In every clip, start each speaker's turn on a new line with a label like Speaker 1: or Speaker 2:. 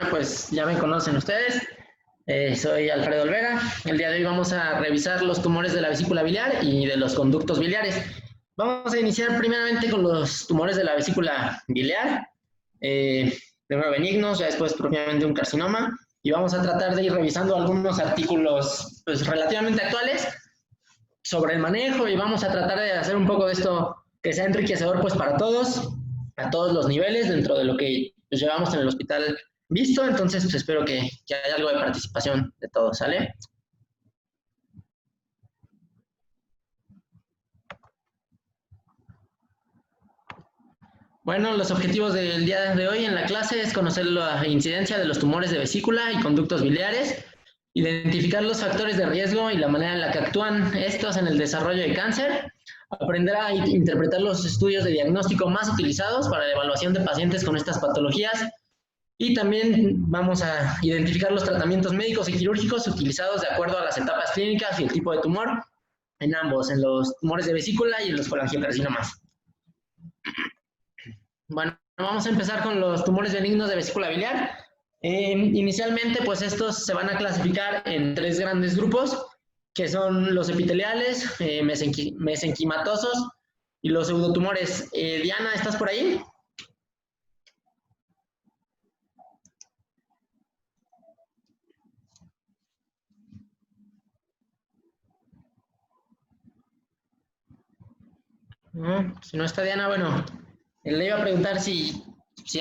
Speaker 1: Pues ya me conocen ustedes, soy Alfredo Olvera. El día de hoy vamos a revisar los tumores de la vesícula biliar y de los conductos biliares. Vamos a iniciar primeramente con los tumores de la vesícula biliar, primero benignos, ya después propiamente un carcinoma, y vamos a tratar de ir revisando algunos artículos pues, relativamente actuales sobre el manejo, y vamos a tratar de hacer un poco de esto que sea enriquecedor pues para todos, a todos los niveles, dentro de lo que pues, llevamos en el hospital visto. Entonces pues espero que haya algo de participación de todos, ¿sale? Bueno, los objetivos del día de hoy en la clase es conocer la incidencia de los tumores de vesícula y conductos biliares, identificar los factores de riesgo y la manera en la que actúan estos en el desarrollo de cáncer, aprender a interpretar los estudios de diagnóstico más utilizados para la evaluación de pacientes con estas patologías, y también vamos a identificar los tratamientos médicos y quirúrgicos utilizados de acuerdo a las etapas clínicas y el tipo de tumor en ambos, en los tumores de vesícula y en los colangiocarcinomas. Bueno, vamos a empezar con los tumores benignos de vesícula biliar. Inicialmente, pues estos se van a clasificar en tres grandes grupos, que son los epiteliales, mesenquimatosos y los pseudotumores. Diana, ¿estás por ahí? Si no está Diana, bueno, le iba a preguntar si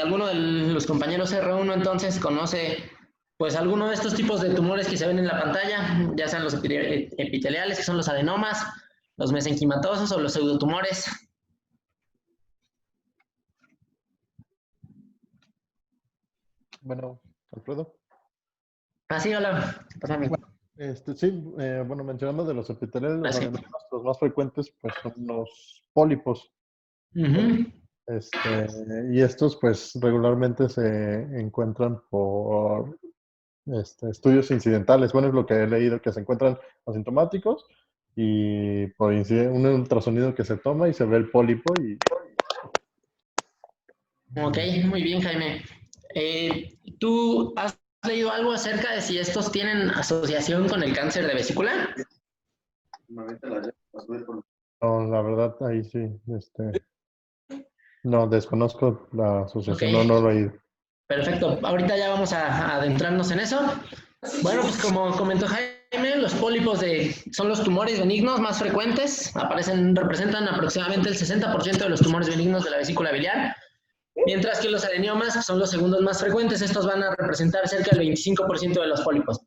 Speaker 1: alguno de los compañeros R1 entonces conoce pues alguno de estos tipos de tumores que se ven en la pantalla, ya sean los epiteliales, que son los adenomas, los mesenquimatosos o los pseudotumores.
Speaker 2: Bueno, Alfredo.
Speaker 1: Sí, hola. Pásame.
Speaker 2: Sí, bueno, mencionando de los epiteliales, los adenomas, los más frecuentes pues son los pólipos. Y estos pues regularmente se encuentran por estudios incidentales. Bueno, es lo que he leído, que se encuentran asintomáticos y por un ultrasonido que se toma y se ve el pólipo y...
Speaker 1: Ok, muy bien, Jaime. ¿Tú has leído algo acerca de si estos tienen asociación con el cáncer de vesícula?
Speaker 2: No, la verdad, ahí sí, no, desconozco la asociación,
Speaker 1: Okay.
Speaker 2: no lo he leído.
Speaker 1: Perfecto, ahorita ya vamos a adentrarnos en eso. Bueno, pues como comentó Jaime, los pólipos son los tumores benignos más frecuentes, representan aproximadamente el 60% de los tumores benignos de la vesícula biliar, mientras que los adeniomas son los segundos más frecuentes. Estos van a representar cerca del 25% de los pólipos.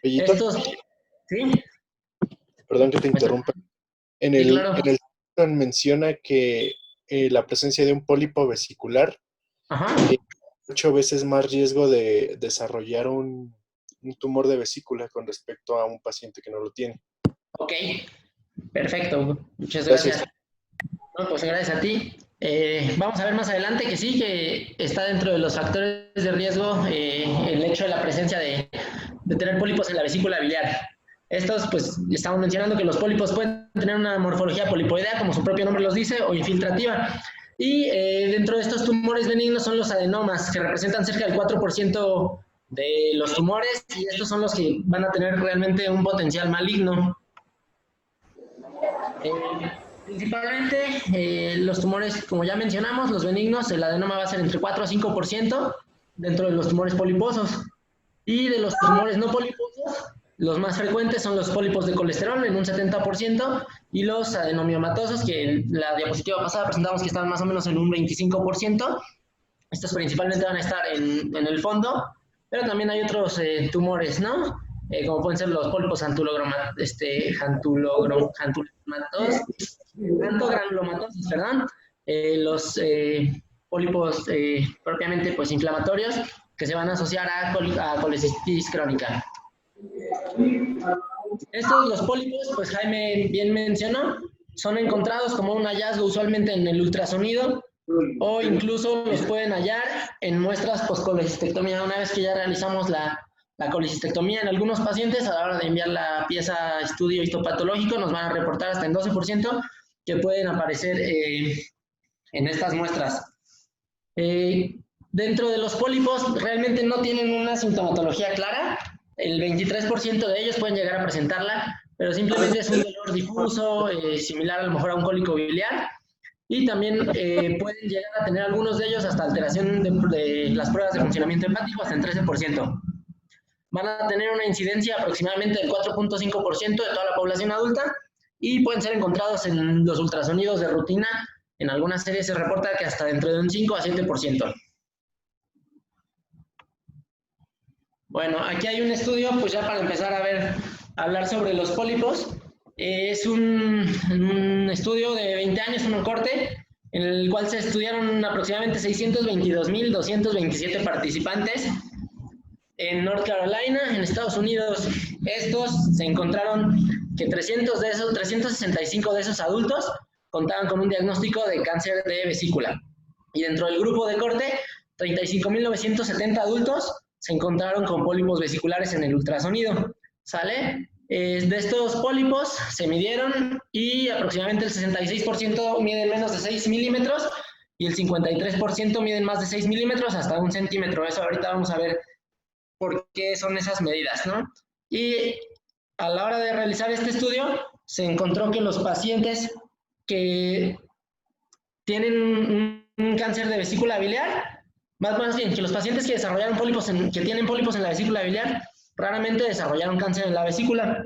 Speaker 3: Bellito.
Speaker 1: Estos, ¿sí?
Speaker 3: Perdón que te interrumpa.
Speaker 1: Sí, claro.
Speaker 3: En el menciona que la presencia de un pólipo vesicular 8 veces más riesgo de desarrollar un tumor de vesícula con respecto a un paciente que no lo tiene.
Speaker 1: Ok, perfecto. Muchas gracias. No, pues gracias a ti. Vamos a ver más adelante que sí, que está dentro de los factores de riesgo el hecho de la presencia de tener pólipos en la vesícula biliar. Estos, pues, estamos mencionando que los pólipos pueden tener una morfología polipoidea, como su propio nombre los dice, o infiltrativa. Y dentro de estos tumores benignos son los adenomas, que representan cerca del 4% de los tumores, y estos son los que van a tener realmente un potencial maligno. Principalmente los tumores, como ya mencionamos, los benignos, el adenoma va a ser entre 4 a 5% dentro de los tumores poliposos. Y de los tumores no poliposos, los más frecuentes son los pólipos de colesterol en un 70%, y los adenomiomatosos, que en la diapositiva pasada presentamos que están más o menos en un 25%. Estos principalmente van a estar en el fondo, pero también hay otros tumores, ¿no? Como pueden ser los pólipos granulomatosos, perdón, los pólipos propiamente pues inflamatorios, que se van a asociar a colecistitis crónica. Estos, los pólipos, pues Jaime bien mencionó, son encontrados como un hallazgo usualmente en el ultrasonido, o incluso los pueden hallar en muestras post-colecistectomía. Una vez que ya realizamos la colecistectomía en algunos pacientes, a la hora de enviar la pieza a estudio histopatológico, nos van a reportar hasta en 12% que pueden aparecer en estas muestras. Dentro de los pólipos realmente no tienen una sintomatología clara. El 23% de ellos pueden llegar a presentarla, pero simplemente es un dolor difuso, similar a lo mejor a un cólico biliar. Y también pueden llegar a tener algunos de ellos hasta alteración de las pruebas de funcionamiento hepático hasta en 13%. Van a tener una incidencia aproximadamente del 4.5% de toda la población adulta y pueden ser encontrados en los ultrasonidos de rutina. En algunas series se reporta que hasta dentro de un 5 a 7%. Bueno, aquí hay un estudio, pues ya para empezar a hablar sobre los pólipos. Es un estudio de 20 años, un corte, en el cual se estudiaron aproximadamente 622.227 participantes en North Carolina, en Estados Unidos. Estos se encontraron que 365 de esos adultos contaban con un diagnóstico de cáncer de vesícula. Y dentro del grupo de corte, 35.970 adultos se encontraron con pólipos vesiculares en el ultrasonido. ¿Sale? De estos pólipos se midieron y aproximadamente el 66% miden menos de 6 milímetros y el 53% miden más de 6 milímetros hasta 1 centímetro. Eso ahorita vamos a ver por qué son esas medidas, ¿no? Y a la hora de realizar este estudio se encontró que los pacientes que tienen un cáncer de vesícula biliar, más bien que los pacientes que desarrollaron pólipos que tienen pólipos en la vesícula biliar, raramente desarrollaron cáncer en la vesícula,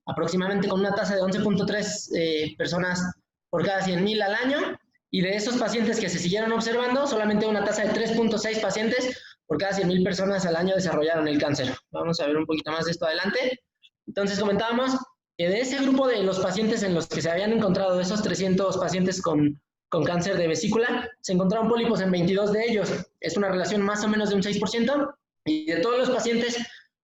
Speaker 1: aproximadamente con una tasa de 11.3 personas por cada 100.000 al año, y de esos pacientes que se siguieron observando, solamente una tasa de 3.6 pacientes por cada 100.000 personas al año desarrollaron el cáncer. Vamos a ver un poquito más de esto adelante. Entonces comentábamos que de ese grupo de los pacientes en los que se habían encontrado, esos 300 pacientes con cáncer de vesícula, se encontraron pólipos en 22 de ellos. Es una relación más o menos de un 6%, y de todos los pacientes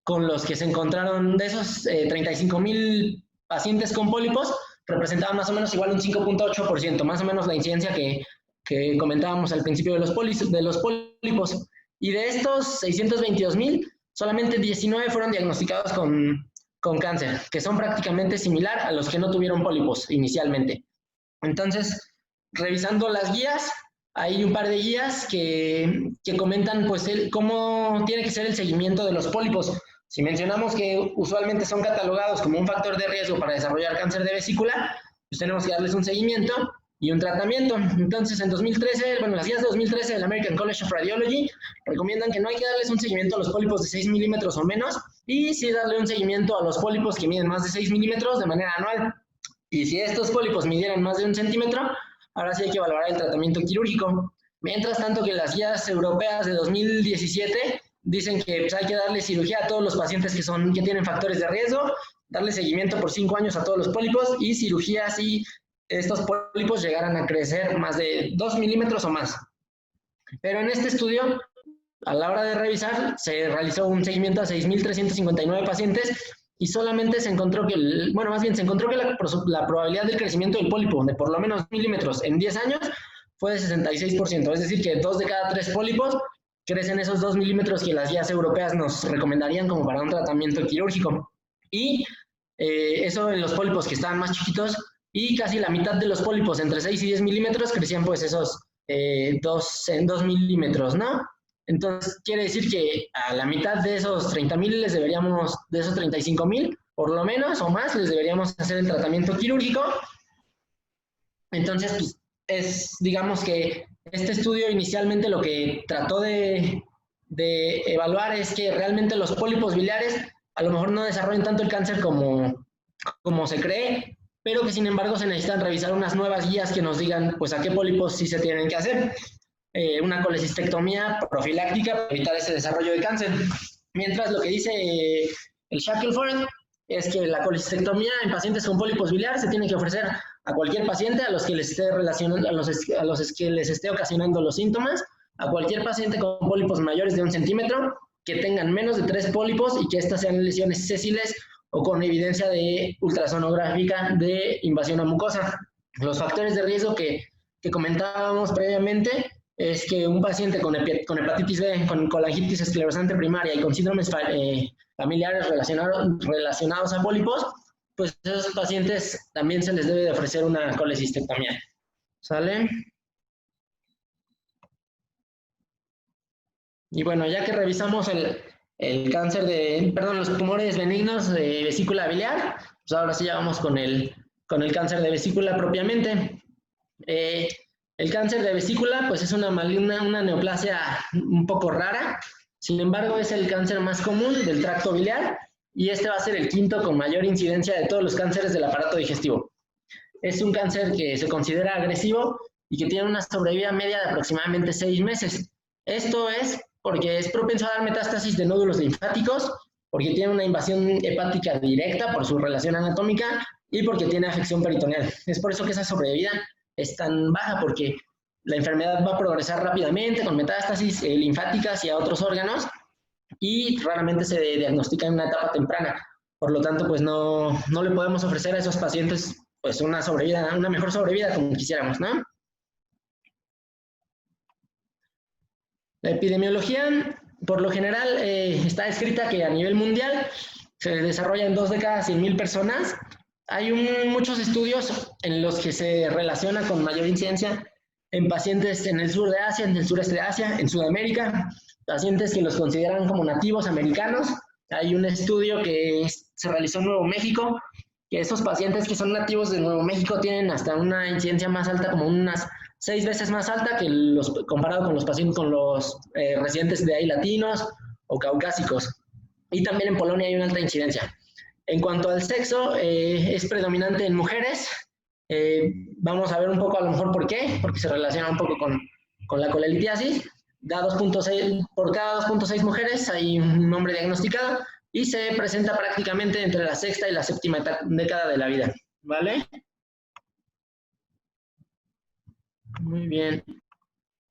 Speaker 1: con los que se encontraron, de esos 35.000 pacientes con pólipos, representaban más o menos igual un 5.8%, más o menos la incidencia que comentábamos al principio de los pólipos. Y de estos 622.000, solamente 19 fueron diagnosticados con cáncer, que son prácticamente similar a los que no tuvieron pólipos inicialmente. Entonces, revisando las guías, hay un par de guías que comentan pues cómo tiene que ser el seguimiento de los pólipos. Si mencionamos que usualmente son catalogados como un factor de riesgo para desarrollar cáncer de vesícula, pues tenemos que darles un seguimiento y un tratamiento. Entonces, en 2013, las guías de 2013 del American College of Radiology recomiendan que no hay que darles un seguimiento a los pólipos de 6 milímetros o menos, y sí darle un seguimiento a los pólipos que miden más de 6 milímetros de manera anual. Y si estos pólipos midieran más de 1 centímetro, ahora sí hay que valorar el tratamiento quirúrgico. Mientras tanto que las guías europeas de 2017 dicen que pues, hay que darle cirugía a todos los pacientes que tienen factores de riesgo, darle seguimiento por 5 años a todos los pólipos y cirugía si estos pólipos llegaran a crecer más de 2 milímetros o más. Pero en este estudio, a la hora de revisar, se realizó un seguimiento a 6.359 pacientes y solamente se encontró que, se encontró que la probabilidad del crecimiento del pólipo de por lo menos milímetros en 10 años fue de 66%, es decir, que 2 de cada 3 pólipos crecen esos 2 milímetros que las guías europeas nos recomendarían como para un tratamiento quirúrgico. Y eso en los pólipos que estaban más chiquitos, y casi la mitad de los pólipos entre 6 y 10 milímetros crecían pues esos 2 milímetros, ¿no? Entonces quiere decir que a la mitad de esos 30.000 de esos 35.000, por lo menos o más, les deberíamos hacer el tratamiento quirúrgico. Entonces, pues, digamos que este estudio inicialmente lo que trató de evaluar es que realmente los pólipos biliares a lo mejor no desarrollan tanto el cáncer como se cree, pero que sin embargo se necesitan revisar unas nuevas guías que nos digan pues a qué pólipos sí se tienen que hacer. Una colecistectomía profiláctica para evitar ese desarrollo de cáncer. Mientras lo que dice el Shackelford es que la colecistectomía en pacientes con pólipos biliares se tiene que ofrecer a cualquier paciente a los que les esté ocasionando los síntomas, a cualquier paciente con pólipos mayores de 1 centímetro, que tengan menos de 3 pólipos y que estas sean lesiones sésiles o con evidencia de ultrasonográfica de invasión a mucosa. Los factores de riesgo que comentábamos previamente es que un paciente con hepatitis B, con colangitis esclerosante primaria y con síndromes familiares relacionados a pólipos, pues a esos pacientes también se les debe de ofrecer una colecistectomía. ¿Sale? Y bueno, ya que revisamos el cáncer los tumores benignos de vesícula biliar, pues ahora sí ya vamos con el cáncer de vesícula propiamente. El cáncer de vesícula, pues es una neoplasia un poco rara, sin embargo es el cáncer más común del tracto biliar y este va a ser el quinto con mayor incidencia de todos los cánceres del aparato digestivo. Es un cáncer que se considera agresivo y que tiene una sobrevida media de aproximadamente 6 meses. Esto es porque es propenso a dar metástasis de nódulos linfáticos, porque tiene una invasión hepática directa por su relación anatómica y porque tiene afección peritoneal. Es por eso que esa sobrevida es tan baja, porque la enfermedad va a progresar rápidamente con metástasis linfáticas y a otros órganos y raramente se diagnostica en una etapa temprana. Por lo tanto, pues no le podemos ofrecer a esos pacientes pues una mejor sobrevida como quisiéramos, ¿no? La epidemiología, por lo general, está escrita que a nivel mundial se desarrolla en 2 de cada 100,000 personas. Hay muchos estudios en los que se relaciona con mayor incidencia en pacientes en el sur de Asia, en el sureste de Asia, en Sudamérica, pacientes que los consideran como nativos americanos. Hay un estudio que se realizó en Nuevo México, que esos pacientes que son nativos de Nuevo México tienen hasta una incidencia más alta, como unas 6 veces más alta que comparado con los pacientes, con los residentes de ahí latinos o caucásicos. Y también en Polonia hay una alta incidencia. En cuanto al sexo, es predominante en mujeres. Vamos a ver un poco a lo mejor por qué, porque se relaciona un poco con la colelitiasis. Por cada 2.6 mujeres hay un hombre diagnosticado y se presenta prácticamente entre la 6ª y la 7ª década de la vida, ¿vale? Muy bien.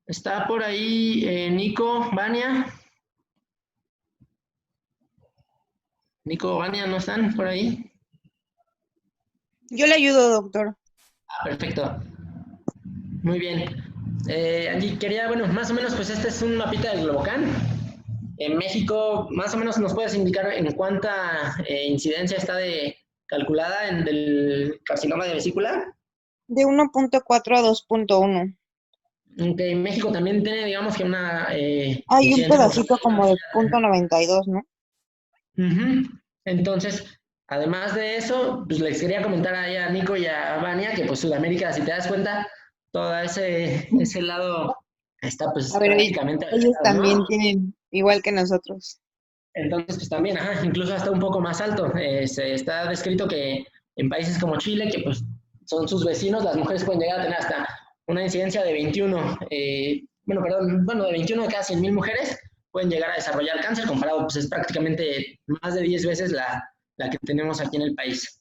Speaker 1: ¿Está por ahí Nico, Vania? Nico, Vania, ¿no están por ahí?
Speaker 4: Yo le ayudo, doctor.
Speaker 1: Perfecto. Muy bien. Angie, quería, bueno, más o menos, pues este es un mapita del Globocan. En México, más o menos, ¿nos puedes indicar en cuánta incidencia está calculada del carcinoma de vesícula?
Speaker 4: De 1.4 a 2.1.
Speaker 1: Okay, México también tiene, digamos que una...
Speaker 4: Hay un pedacito como de 0.92, ¿no?
Speaker 1: Entonces, además de eso, pues les quería comentar ahí a Nico y a Vania que pues Sudamérica, si te das cuenta, todo ese lado está pues
Speaker 4: a ver,
Speaker 1: prácticamente...
Speaker 4: ellos también, ¿no? Tienen igual que nosotros.
Speaker 1: Entonces, pues también, incluso hasta un poco más alto. Se está descrito que en países como Chile, que pues son sus vecinos, las mujeres pueden llegar a tener hasta una incidencia de 21, de 21 de cada 100,000 mujeres pueden llegar a desarrollar cáncer, comparado, pues es prácticamente más de 10 veces la que tenemos aquí en el país.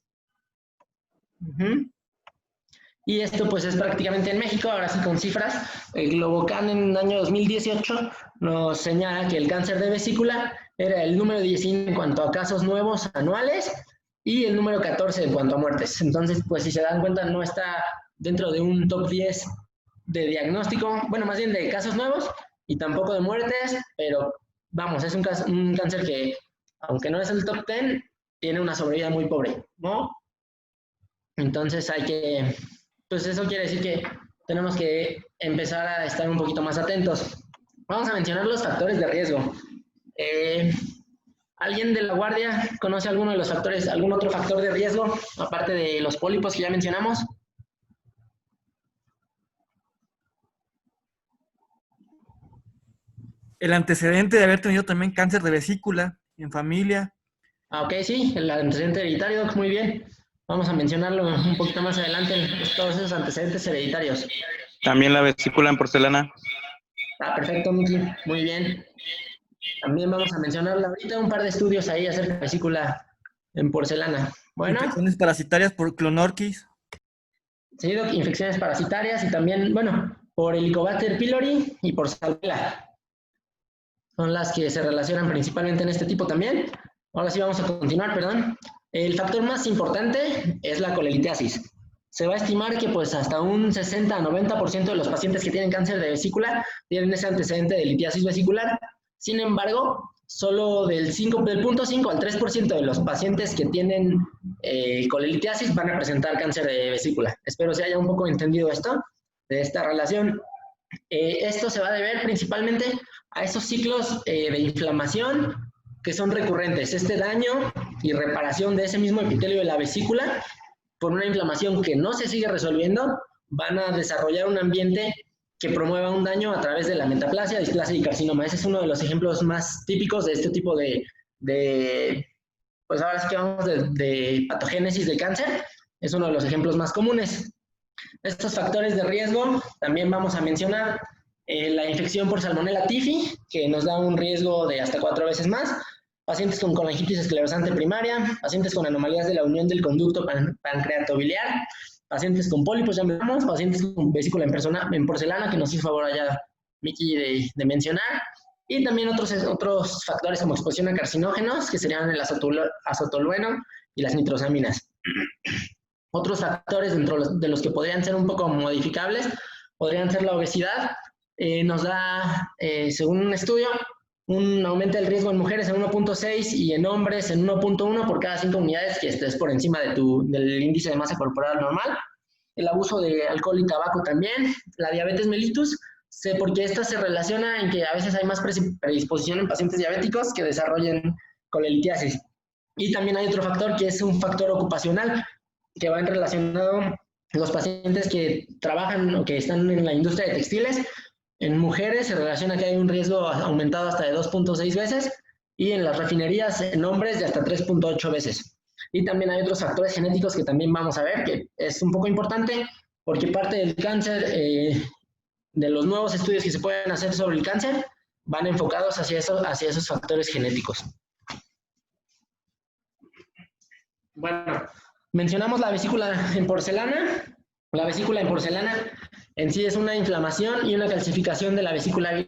Speaker 1: Y esto pues es prácticamente en México, ahora sí con cifras. El Globocan en el año 2018 nos señala que el cáncer de vesícula era el número 19 en cuanto a casos nuevos anuales y el número 14 en cuanto a muertes. Entonces, pues si se dan cuenta, no está dentro de un top 10 de diagnóstico, bueno, más bien de casos nuevos y tampoco de muertes, pero vamos, es un cáncer que, aunque no es el top 10, tiene una sobrevida muy pobre, ¿no? Entonces pues eso quiere decir que tenemos que empezar a estar un poquito más atentos. Vamos a mencionar los factores de riesgo. ¿Alguien de la guardia conoce alguno de los factores, algún otro factor de riesgo, aparte de los pólipos que ya mencionamos?
Speaker 5: El antecedente de haber tenido también cáncer de vesícula en familia.
Speaker 1: Ok, sí, el antecedente hereditario, muy bien. Vamos a mencionarlo un poquito más adelante, todos esos antecedentes hereditarios.
Speaker 6: También la vesícula en porcelana.
Speaker 1: Perfecto, Miki, muy bien. También vamos a mencionar ahorita un par de estudios ahí acerca de vesícula en porcelana. Bueno.
Speaker 5: Infecciones parasitarias por Clonorchis.
Speaker 1: Sí, infecciones parasitarias y también, bueno, por Helicobacter pylori y por Salmonella. Son las que se relacionan principalmente en este tipo también. Ahora sí vamos a continuar, perdón. El factor más importante es la colelitiasis. Se va a estimar que pues hasta un 60 a 90% de los pacientes que tienen cáncer de vesícula tienen ese antecedente de litiasis vesicular. Sin embargo, solo del 0.5 al 3% de los pacientes que tienen colelitiasis van a presentar cáncer de vesícula. Espero se haya un poco entendido esto, de esta relación. Esto se va a deber principalmente a esos ciclos de inflamación que son recurrentes. Este daño y reparación de ese mismo epitelio de la vesícula por una inflamación que no se sigue resolviendo, van a desarrollar un ambiente que promueva un daño a través de la metaplasia, displasia y carcinoma. Ese es uno de los ejemplos más típicos de este tipo de pues ahora sí que vamos de patogénesis de cáncer. Es uno de los ejemplos más comunes. Estos factores de riesgo también vamos a mencionar la infección por Salmonella typhi, que nos da un riesgo de hasta 4 veces más, pacientes con colangitis esclerosante primaria, pacientes con anomalías de la unión del conducto pancreatobiliar, pacientes con pólipos, ya miramos, pacientes con vesícula en porcelana, que nos hizo favor allá Miki de mencionar, y también otros factores como exposición a carcinógenos, que serían el azotolueno y las nitrosaminas. Otros factores dentro de los que podrían ser un poco modificables, podrían ser la obesidad. Nos da, según un estudio, un aumento del riesgo en mujeres en 1.6 y en hombres en 1.1 por cada 5 unidades que estés por encima del índice de masa corporal normal. El abuso de alcohol y tabaco también. La diabetes mellitus, porque esta se relaciona en que a veces hay más predisposición en pacientes diabéticos que desarrollen colelitiasis. Y también hay otro factor que es un factor ocupacional, que va relacionado los pacientes que trabajan o que están en la industria de textiles. En mujeres se relaciona que hay un riesgo aumentado hasta de 2.6 veces y en las refinerías en hombres de hasta 3.8 veces. Y también hay otros factores genéticos que también vamos a ver, que es un poco importante porque parte del cáncer, de los nuevos estudios que se pueden hacer sobre el cáncer, van enfocados hacia esos factores genéticos. Bueno, mencionamos la vesícula en porcelana. La vesícula en porcelana en sí es una inflamación y una calcificación de la vesícula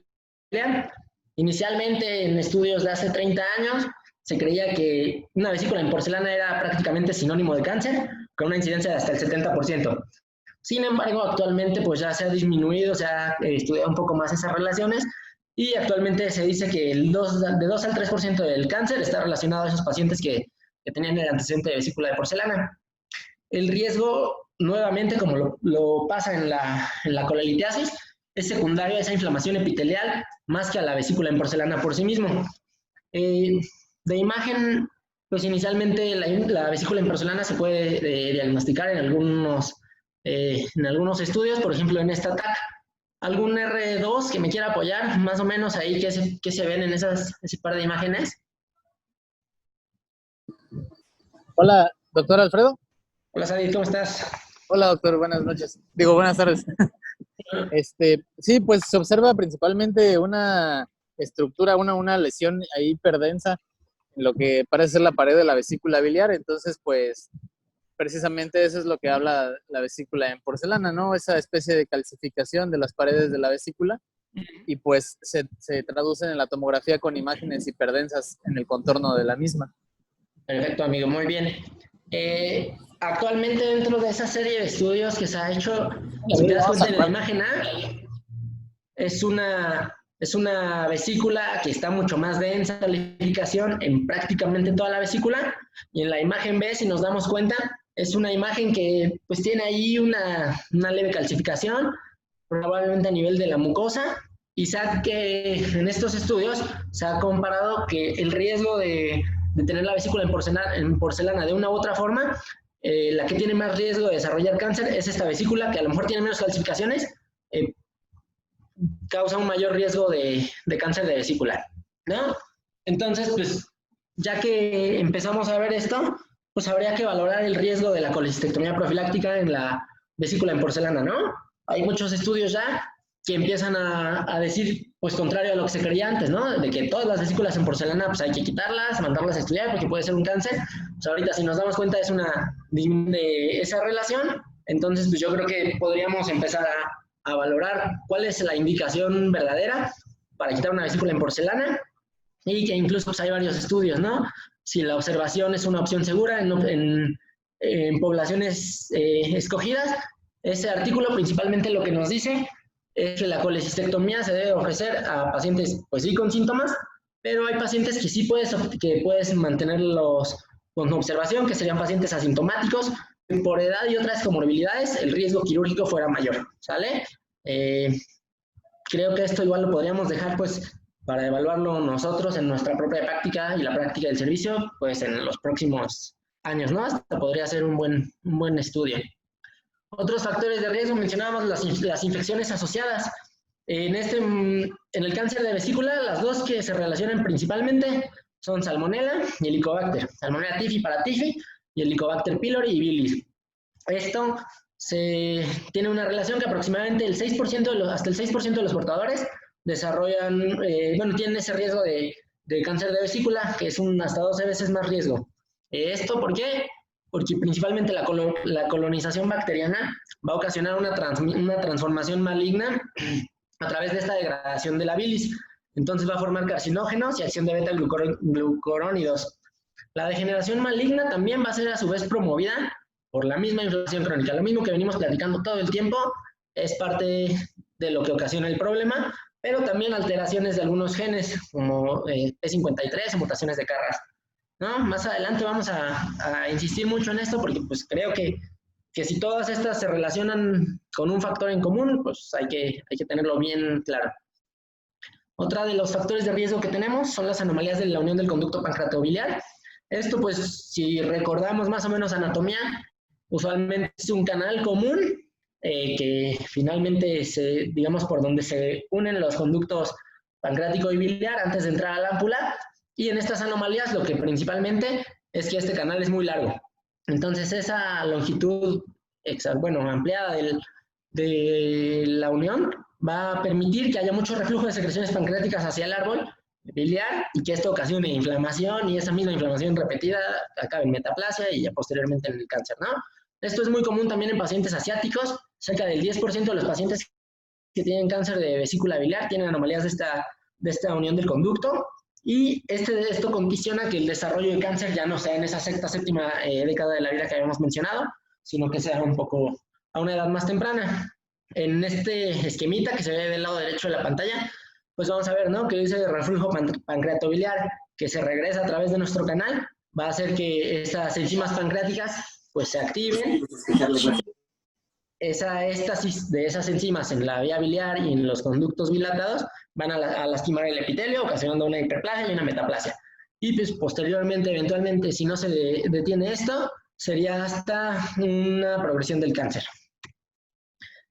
Speaker 1: biliar. Inicialmente, en estudios de hace 30 años, se creía que una vesícula en porcelana era prácticamente sinónimo de cáncer, con una incidencia de hasta el 70%. Sin embargo, actualmente pues ya se ha disminuido, se ha estudiado un poco más esas relaciones y actualmente se dice que de 2 al 3% del cáncer está relacionado a esos pacientes que tenían el antecedente de vesícula de porcelana. El riesgo, nuevamente, como lo pasa en la colelitiasis, es secundario a esa inflamación epitelial más que a la vesícula en porcelana por sí mismo. De imagen, pues inicialmente la vesícula en porcelana se puede diagnosticar en algunos estudios, por ejemplo en esta TAC. ¿Algún R2 que me quiera apoyar? Más o menos ahí, ¿qué se ven en ese par de imágenes?
Speaker 7: Hola, doctor Alfredo.
Speaker 1: Hola, Sadi, ¿cómo estás?
Speaker 7: Hola, doctor, buenas noches. Digo, buenas tardes. Sí, pues se observa principalmente una estructura, una lesión ahí hiperdensa en lo que parece ser la pared de la vesícula biliar. Entonces, pues, precisamente eso es lo que habla la vesícula en porcelana, ¿no? Esa especie de calcificación de las paredes de la vesícula y pues se traducen en la tomografía con imágenes hiperdensas en el contorno de la misma.
Speaker 1: Perfecto, amigo, muy bien. Actualmente dentro de esa serie de estudios que se ha hecho, si te das cuenta en la imagen A, es una vesícula que está mucho más densa en calcificación en prácticamente toda la vesícula, y en la imagen B, si nos damos cuenta, es una imagen que pues tiene ahí una leve calcificación, probablemente a nivel de la mucosa, y que en estos estudios se ha comparado que el riesgo de tener la vesícula en porcelana de una u otra forma, la que tiene más riesgo de desarrollar cáncer es esta vesícula, que a lo mejor tiene menos calcificaciones, causa un mayor riesgo de cáncer de vesícula, ¿no? Entonces, pues, ya que empezamos a ver esto, pues habría que valorar el riesgo de la colecistectomía profiláctica en la vesícula en porcelana, ¿no? Hay muchos estudios ya que empiezan a decir, pues, contrario a lo que se creía antes, ¿no? De que todas las vesículas en porcelana, pues, hay que quitarlas, mandarlas a estudiar porque puede ser un cáncer. Pues ahorita, si nos damos cuenta, es de esa relación. Entonces, pues, yo creo que podríamos empezar a valorar cuál es la indicación verdadera para quitar una vesícula en porcelana, y que incluso pues, hay varios estudios, ¿no? Si la observación es una opción segura en poblaciones escogidas. Ese artículo principalmente lo que nos dice es que la colecistectomía se debe ofrecer a pacientes, pues sí, con síntomas, pero hay pacientes que sí puedes mantenerlos con observación, que serían pacientes asintomáticos. Por edad y otras comorbilidades, el riesgo quirúrgico fuera mayor, ¿sale? creo que esto igual lo podríamos dejar pues para evaluarlo nosotros en nuestra propia práctica y la práctica del servicio, pues en los próximos años, ¿no? Hasta podría ser un buen estudio. Otros factores de riesgo, mencionábamos las infecciones asociadas. En el cáncer de vesícula, las dos que se relacionan principalmente son Salmonella y Helicobacter. Salmonella typhi para Typhi y Helicobacter pylori y bilis. Esto tiene una relación que aproximadamente hasta el 6% de los portadores desarrollan, tienen ese riesgo de cáncer de vesícula, que es hasta 12 veces más riesgo. ¿Esto por qué? Porque principalmente la colonización bacteriana va a ocasionar una transformación maligna a través de esta degradación de la bilis. Entonces va a formar carcinógenos y acción de beta-glucurónidos. La degeneración maligna también va a ser a su vez promovida por la misma inflamación crónica. Lo mismo que venimos platicando todo el tiempo, es parte de lo que ocasiona el problema, pero también alteraciones de algunos genes, como P53 o mutaciones de Carras, ¿no? Más adelante vamos a insistir mucho en esto, porque pues creo que si todas estas se relacionan con un factor en común, pues hay que tenerlo bien claro. Otra de los factores de riesgo que tenemos son las anomalías de la unión del conducto pancreatobiliar. Esto, pues, si recordamos más o menos anatomía, usualmente es un canal común que finalmente, digamos, por donde se unen los conductos pancreático y biliar antes de entrar a la ámpula. Y en estas anomalías lo que principalmente es que este canal es muy largo. Entonces, esa longitud ampliada de la unión va a permitir que haya mucho reflujo de secreciones pancreáticas hacia el árbol biliar y que esto ocasione inflamación, y esa misma inflamación repetida acabe en metaplasia y ya posteriormente en el cáncer, ¿no? Esto es muy común también en pacientes asiáticos. Cerca del 10% de los pacientes que tienen cáncer de vesícula biliar tienen anomalías de esta unión del conducto, y esto condiciona que el desarrollo de cáncer ya no sea en esa séptima década de la vida que habíamos mencionado, sino que sea un poco a una edad más temprana. En este esquemita que se ve del lado derecho de la pantalla, pues vamos a ver, ¿no?, que ese reflujo pancreatobiliar que se regresa a través de nuestro canal va a hacer que esas enzimas pancreáticas pues se activen. Esa éstasis de esas enzimas en la vía biliar y en los conductos dilatados van a lastimar el epitelio, ocasionando una hiperplasia y una metaplasia. Y pues posteriormente, eventualmente, si no se detiene esto, sería hasta una progresión del cáncer.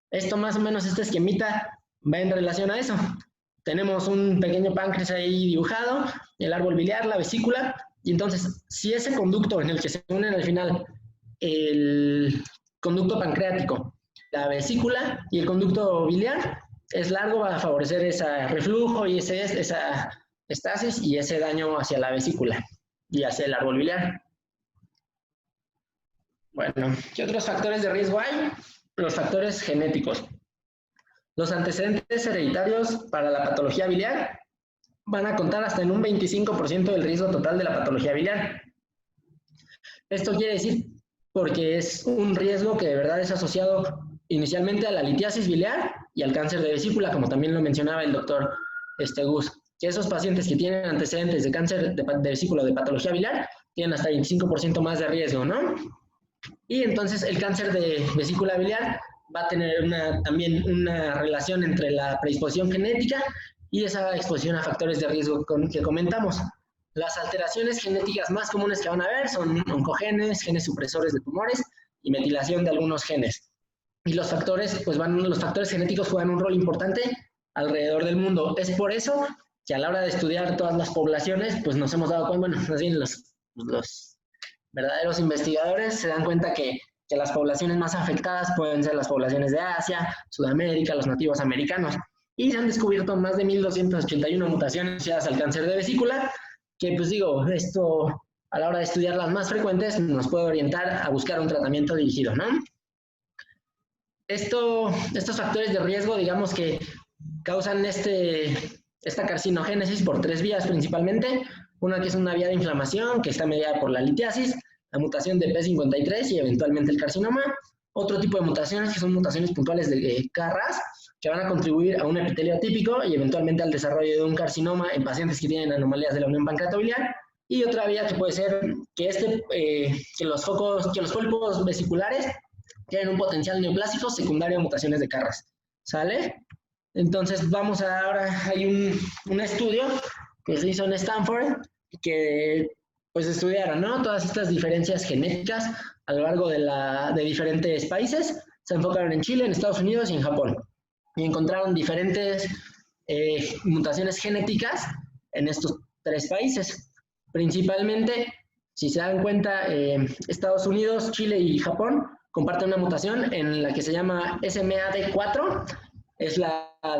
Speaker 1: Esto más o menos, este esquemita va en relación a eso. Tenemos un pequeño páncreas ahí dibujado, el árbol biliar, la vesícula, y entonces si ese conducto en el que se unen al final el conducto pancreático, la vesícula y el conducto biliar es largo, va a favorecer ese reflujo y esa estasis y ese daño hacia la vesícula y hacia el árbol biliar. Bueno, ¿qué otros factores de riesgo hay? Los factores genéticos. Los antecedentes hereditarios para la patología biliar van a contar hasta en un 25% del riesgo total de la patología biliar. Esto quiere decir porque es un riesgo que de verdad es asociado inicialmente a la litiasis biliar y al cáncer de vesícula, como también lo mencionaba el doctor Gus, que esos pacientes que tienen antecedentes de cáncer de vesícula o de patología biliar tienen hasta 25% más de riesgo, ¿no? Y entonces el cáncer de vesícula biliar va a tener también una relación entre la predisposición genética y esa exposición a factores de riesgo que comentamos. Las alteraciones genéticas más comunes que van a haber son oncogenes, genes supresores de tumores y metilación de algunos genes. Y los factores genéticos juegan un rol importante alrededor del mundo. Es por eso que a la hora de estudiar todas las poblaciones, pues nos hemos dado cuenta, más bien los verdaderos investigadores se dan cuenta que las poblaciones más afectadas pueden ser las poblaciones de Asia, Sudamérica, los nativos americanos. Y se han descubierto más de 1.281 mutaciones asociadas al cáncer de vesícula, que pues digo, esto a la hora de estudiar las más frecuentes nos puede orientar a buscar un tratamiento dirigido, ¿no? Estos factores de riesgo, digamos que causan esta carcinogénesis por 3 vías principalmente. Una que es una vía de inflamación, que está mediada por la litiasis, la mutación de P53 y eventualmente el carcinoma. Otro tipo de mutaciones que son mutaciones puntuales de Carras, que van a contribuir a un epitelio atípico y eventualmente al desarrollo de un carcinoma en pacientes que tienen anomalías de la unión pancreatobiliar. Y otra vía que puede ser que los pólipos vesiculares tienen un potencial neoplásico secundario a mutaciones de Carras. ¿Sale? Entonces ahora hay un estudio que se hizo en Stanford que pues estudiaron, ¿no?, todas estas diferencias genéticas a lo largo de diferentes países. Se enfocaron en Chile, en Estados Unidos y en Japón. Y encontraron diferentes mutaciones genéticas en estos 3 países. Principalmente, si se dan cuenta, Estados Unidos, Chile y Japón comparten una mutación en la que se llama SMAD4.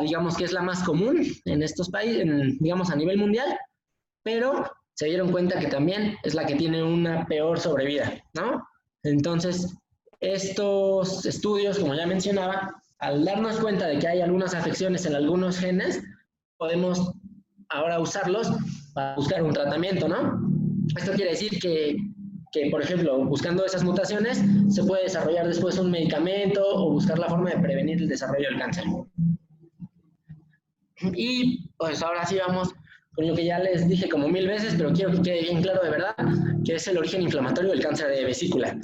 Speaker 1: Digamos que es la más común en estos países, digamos a nivel mundial, pero se dieron cuenta que también es la que tiene una peor sobrevida, ¿no? Entonces, estos estudios, como ya mencionaba, al darnos cuenta de que hay algunas afecciones en algunos genes, podemos ahora usarlos para buscar un tratamiento, ¿no? Esto quiere decir que, por ejemplo, buscando esas mutaciones, se puede desarrollar después un medicamento o buscar la forma de prevenir el desarrollo del cáncer. Y pues ahora sí vamos con lo que ya les dije como 1000 veces, pero quiero que quede bien claro de verdad, que es el origen inflamatorio del cáncer de vesícula.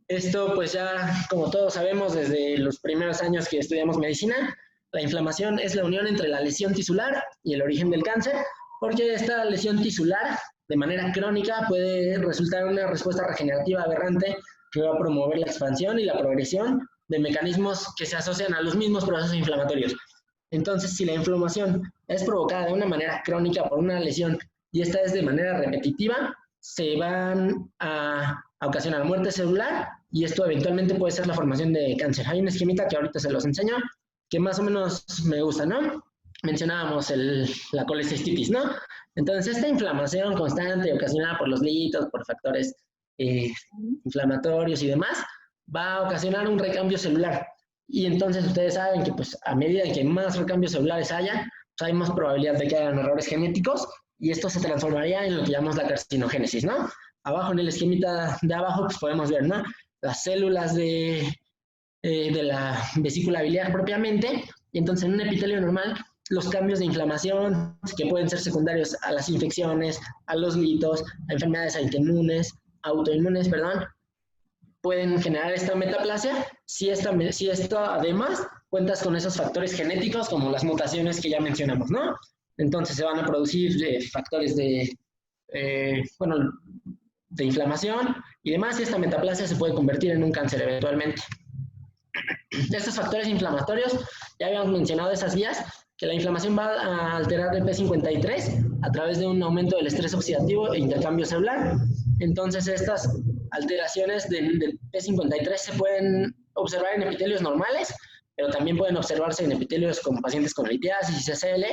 Speaker 1: Esto pues ya, como todos sabemos, desde los primeros años que estudiamos medicina, la inflamación es la unión entre la lesión tisular y el origen del cáncer, porque esta lesión tisular, de manera crónica, puede resultar en una respuesta regenerativa aberrante que va a promover la expansión y la progresión de mecanismos que se asocian a los mismos procesos inflamatorios. Entonces, si la inflamación es provocada de una manera crónica por una lesión y esta es de manera repetitiva, se van a ocasionar muerte celular y esto eventualmente puede ser la formación de cáncer. Hay un esquemita que ahorita se los enseño, que más o menos me gusta, ¿no? Mencionábamos la colecistitis, ¿no? Entonces, esta inflamación constante ocasionada por los litos, por factores inflamatorios y demás, va a ocasionar un recambio celular. Y entonces ustedes saben que pues a medida que más recambios celulares haya, pues hay más probabilidad de que hayan errores genéticos y esto se transformaría en lo que llamamos la carcinogénesis, ¿no? Abajo en el esquemita de abajo pues podemos ver, ¿no?, las células de la vesícula biliar propiamente, y entonces en un epitelio normal los cambios de inflamación que pueden ser secundarios a las infecciones, a los litos, a enfermedades autoinmunes, pueden generar esta metaplasia si esto además cuentas con esos factores genéticos como las mutaciones que ya mencionamos, ¿no? Entonces se van a producir factores de inflamación y demás, y esta metaplasia se puede convertir en un cáncer eventualmente. Estos factores inflamatorios, ya habíamos mencionado esas vías, que la inflamación va a alterar el P53 a través de un aumento del estrés oxidativo e intercambio celular. Entonces, estas alteraciones del P53 se pueden observar en epitelios normales, pero también pueden observarse en epitelios con pacientes con litiasis y CCL,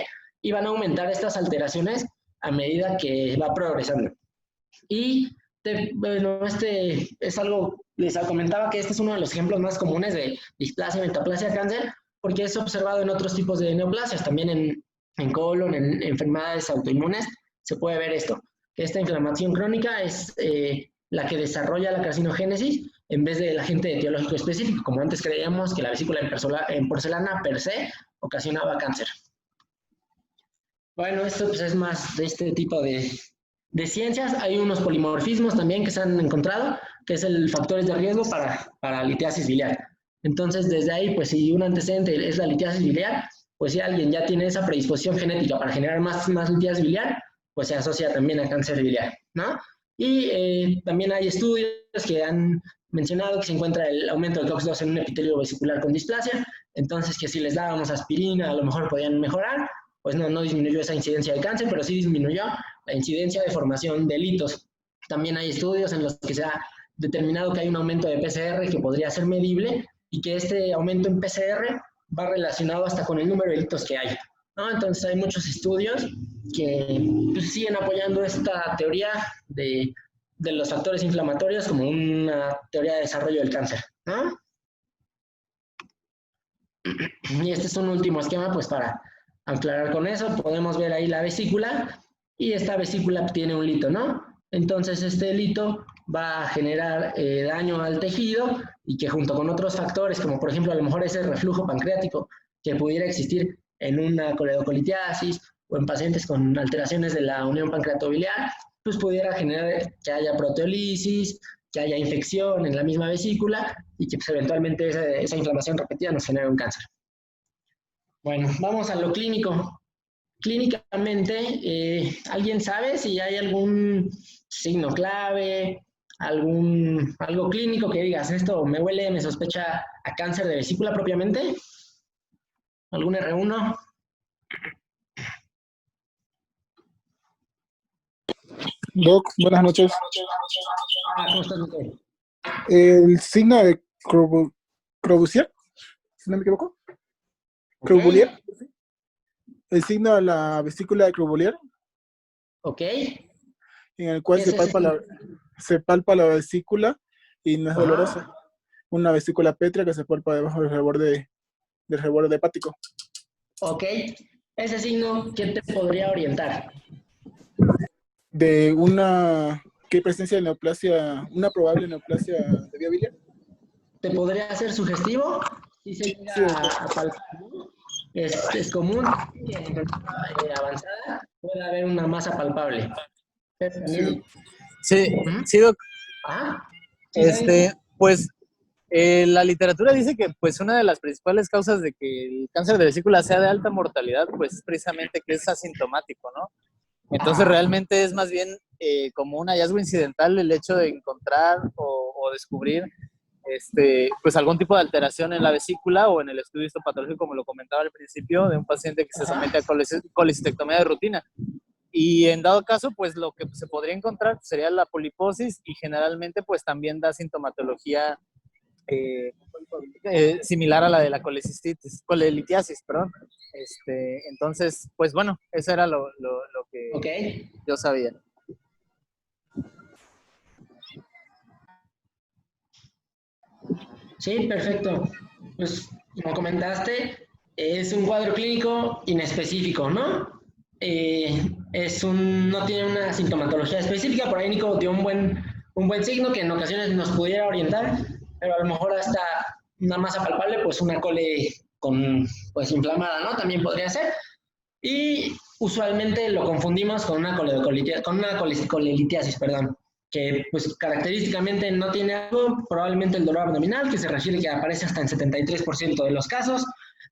Speaker 1: y van a aumentar estas alteraciones a medida que va progresando. Y es algo, les comentaba que este es uno de los ejemplos más comunes de displasia, metaplasia, cáncer, porque es observado en otros tipos de neoplasias, también en colon, en enfermedades autoinmunes, se puede ver esto, que esta inflamación crónica es la que desarrolla la carcinogénesis en vez del agente etiológico específico, como antes creíamos que la vesícula en porcelana per se ocasionaba cáncer. Bueno, esto pues es más de este tipo de ciencias. Hay unos polimorfismos también que se han encontrado, que es el factores de riesgo para litiasis biliar. Entonces, desde ahí, pues si un antecedente es la litiasis biliar, pues si alguien ya tiene esa predisposición genética para generar más litiasis biliar, pues se asocia también a cáncer biliar, ¿no? Y también hay estudios que han mencionado que se encuentra el aumento del COX-2 en un epitelio vesicular con displasia, entonces que si les dábamos aspirina a lo mejor podían mejorar, pues no disminuyó esa incidencia de cáncer, pero sí disminuyó la incidencia de formación de litos. También hay estudios en los que se ha determinado que hay un aumento de PCR que podría ser medible y que este aumento en PCR va relacionado hasta con el número de litos que hay, ¿no? Entonces hay muchos estudios que pues, siguen apoyando esta teoría de los factores inflamatorios como una teoría de desarrollo del cáncer, ¿no? Y este es un último esquema pues para aclarar con eso. Podemos ver ahí la vesícula y esta vesícula tiene un lito, ¿no? Entonces este lito va a generar daño al tejido y que junto con otros factores, como por ejemplo a lo mejor ese reflujo pancreático que pudiera existir en una coledocolitiasis o en pacientes con alteraciones de la unión pancreatobiliar, pues pudiera generar que haya proteólisis, que haya infección en la misma vesícula y que pues, eventualmente esa inflamación repetida nos genere un cáncer. Bueno, vamos a lo clínico. Clínicamente, ¿alguien sabe si hay algún signo clave, algo clínico que digas, esto me huele, me sospecha a cáncer de vesícula propiamente? ¿Algún R1?
Speaker 8: Doc, buenas noches.
Speaker 1: ¿Cómo estás, Miguel?
Speaker 8: El signo de Crobusier, si no me equivoco. Cruboulier. El signo de la vesícula de Cruboulier.
Speaker 1: Ok.
Speaker 8: En el cual se palpa la vesícula y no es dolorosa. Una vesícula pétrea que se palpa debajo del reborde hepático.
Speaker 1: Ok. Ese signo, ¿quién te podría orientar?
Speaker 8: De una presencia de neoplasia, una probable neoplasia de vía biliar.
Speaker 1: ¿Te podría ser sugestivo? Si se llega a palpar, es común que en enfermedad avanzada pueda haber una masa palpable.
Speaker 7: Sí, Doc. Pues la literatura dice que pues una de las principales causas de que el cáncer de vesícula sea de alta mortalidad, pues es precisamente que es asintomático, ¿no? Entonces realmente es más bien como un hallazgo incidental el hecho de encontrar o descubrir pues algún tipo de alteración en la vesícula o en el estudio histopatológico, como lo comentaba al principio, de un paciente que se somete a colecistectomía de rutina. Y en dado caso, pues lo que se podría encontrar sería la poliposis y generalmente pues también da sintomatología similar a la de la colelitiasis, perdón. Entonces, pues bueno, eso era lo que yo sabía.
Speaker 1: Sí, perfecto. Pues como comentaste, es un cuadro clínico inespecífico, ¿no? No tiene una sintomatología específica. Por ahí Nico dio un buen signo que en ocasiones nos pudiera orientar, pero a lo mejor hasta una masa palpable, pues una cole pues inflamada, ¿no? También podría ser. Y usualmente lo confundimos con una colelitiasis, perdón, que pues característicamente no tiene algo, probablemente el dolor abdominal, que se refiere que aparece hasta en 73% de los casos,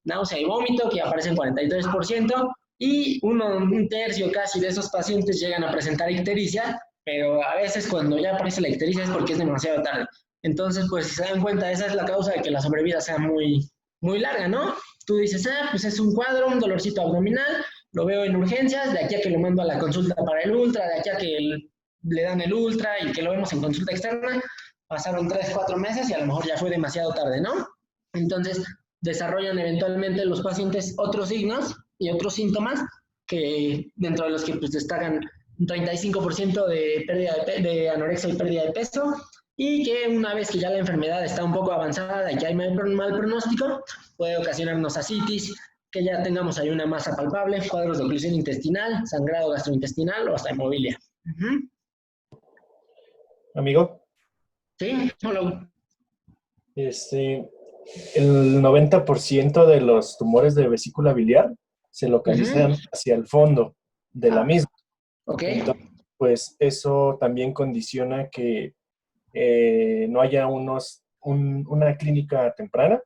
Speaker 1: náusea y vómito, que aparece en 43%, y un tercio casi de esos pacientes llegan a presentar ictericia, pero a veces cuando ya aparece la ictericia es porque es demasiado tarde. Entonces, pues si se dan cuenta, esa es la causa de que la sobrevida sea muy, muy larga, ¿no? Tú dices, pues es un cuadro, un dolorcito abdominal, lo veo en urgencias, de aquí a que lo mando a la consulta para el ultra, de aquí a que le dan el ultra y que lo vemos en consulta externa, pasaron 3-4 meses y a lo mejor ya fue demasiado tarde, ¿no? Entonces, desarrollan eventualmente los pacientes otros signos y otros síntomas que dentro de los que pues destacan un 35% de pérdida de anorexia y pérdida de peso, y que una vez que ya la enfermedad está un poco avanzada y que hay mal pronóstico, puede ocasionarnos ascitis, que ya tengamos ahí una masa palpable, cuadros de oclusión intestinal, sangrado gastrointestinal o hasta hemofilia.
Speaker 3: Amigo.
Speaker 1: Sí, hola.
Speaker 3: El 90% de los tumores de vesícula biliar se localizan hacia el fondo de la misma.
Speaker 1: Ok.
Speaker 3: Entonces, pues eso también condiciona que no haya una clínica temprana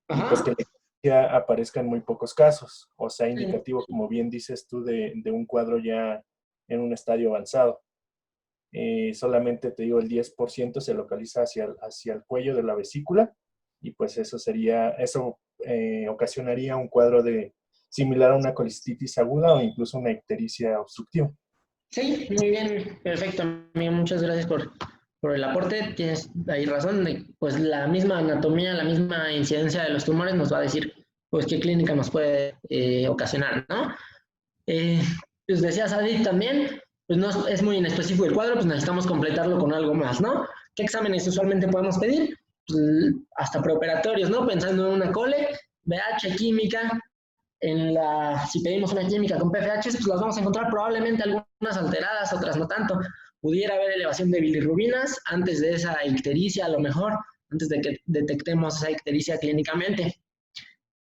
Speaker 3: y pues que la ictericia aparezca en muy pocos casos, o sea, indicativo, como bien dices tú, de un cuadro ya en un estadio avanzado. Solamente, te digo, el 10% se localiza hacia el cuello de la vesícula y pues eso ocasionaría un cuadro similar a una colicitis aguda o incluso una ictericia obstructiva.
Speaker 1: Sí, muy bien, perfecto, amigo. Muchas gracias por el aporte. Tienes ahí razón, pues la misma anatomía, la misma incidencia de los tumores nos va a decir pues qué clínica nos puede ocasionar, ¿no? Pues decía Sadit también, pues no es muy inespecífico el cuadro, pues necesitamos completarlo con algo más, ¿no? ¿Qué exámenes usualmente podemos pedir? Pues, hasta preoperatorios, ¿no? Pensando en una cole, BH, química. Si pedimos una química con PFH, pues las vamos a encontrar probablemente algunas alteradas, otras no tanto. Pudiera haber elevación de bilirrubinas antes de esa ictericia, a lo mejor, antes de que detectemos esa ictericia clínicamente.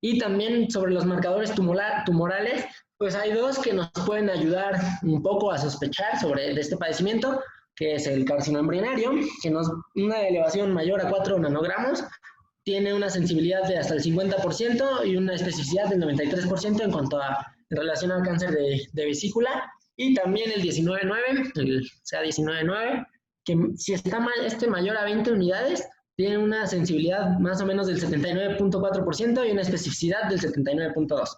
Speaker 1: Y también sobre los marcadores tumorales, pues hay dos que nos pueden ayudar un poco a sospechar de este padecimiento, que es el carcinoma embrionario, que una elevación mayor a 4 nanogramos tiene una sensibilidad de hasta el 50% y una especificidad del 93% en cuanto a en relación al cáncer de vesícula. Y también el 19.9, el CA19.9, que si está mayor a 20 unidades, tiene una sensibilidad más o menos del 79.4% y una especificidad del 79.2%.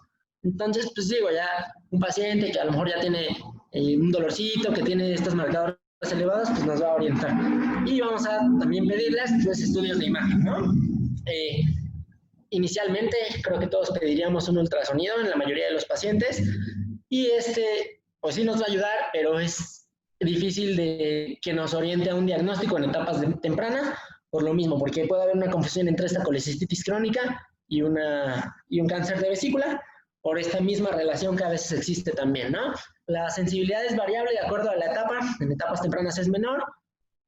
Speaker 1: Entonces, pues digo, ya un paciente que a lo mejor ya tiene un dolorcito, que tiene estos marcadores elevados, pues nos va a orientar. Y vamos a también pedirles pues, estudios de imagen, ¿no? Inicialmente, creo que todos pediríamos un ultrasonido en la mayoría de los pacientes, y pues sí nos va a ayudar, pero es difícil de que nos oriente a un diagnóstico en etapas tempranas, por lo mismo, porque puede haber una confusión entre esta colecistitis crónica y un cáncer de vesícula, por esta misma relación que a veces existe también, ¿no? La sensibilidad es variable de acuerdo a la etapa. En etapas tempranas es menor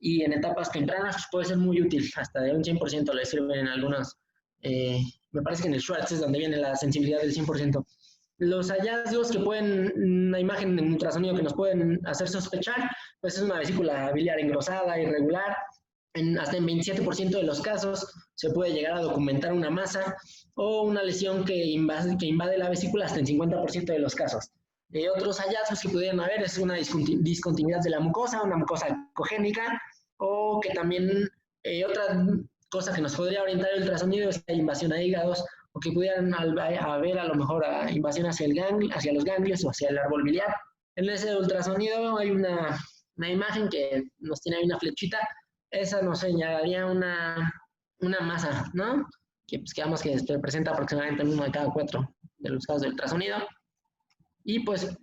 Speaker 1: y en etapas tempranas pues, puede ser muy útil, hasta de un 100% le sirven en algunas. Me parece que en el Schwartz es donde viene la sensibilidad del 100%. Los hallazgos que pueden, una imagen en ultrasonido que nos pueden hacer sospechar, pues es una vesícula biliar engrosada, irregular. Hasta en 27% de los casos se puede llegar a documentar una masa o una lesión que invade la vesícula hasta en 50% de los casos. Otros hallazgos que pudieran haber es una discontinuidad de la mucosa, una mucosa ecogénica, o que también otra cosa que nos podría orientar el ultrasonido es la invasión a hígados, o que pudieran haber a lo mejor invasión hacia los ganglios o hacia el árbol biliar. En ese ultrasonido hay una imagen que nos tiene ahí una flechita. Esa nos señalaría una masa, ¿no? Que pues digamos que presenta aproximadamente 1 de cada 4 de los casos de ultrasonido. Y pues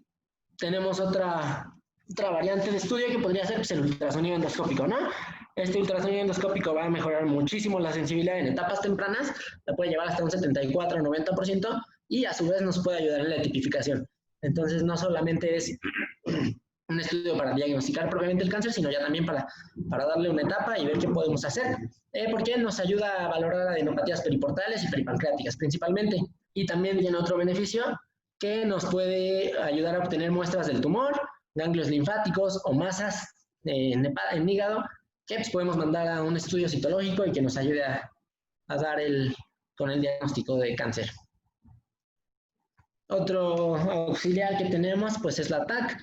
Speaker 1: tenemos otra variante de estudio que podría ser pues, el ultrasonido endoscópico, ¿no? Este ultrasonido endoscópico va a mejorar muchísimo la sensibilidad en etapas tempranas, la puede llevar hasta un 74 o 90%, y a su vez nos puede ayudar en la tipificación. Entonces no solamente es un estudio para diagnosticar propiamente el cáncer, sino ya también para darle una etapa y ver qué podemos hacer, porque nos ayuda a valorar adenopatías periportales y peripancreáticas principalmente, y también tiene otro beneficio que nos puede ayudar a obtener muestras del tumor, ganglios linfáticos o masas en hígado, que pues, podemos mandar a un estudio citológico y que nos ayude a dar con el diagnóstico de cáncer. Otro auxiliar que tenemos pues es la TAC.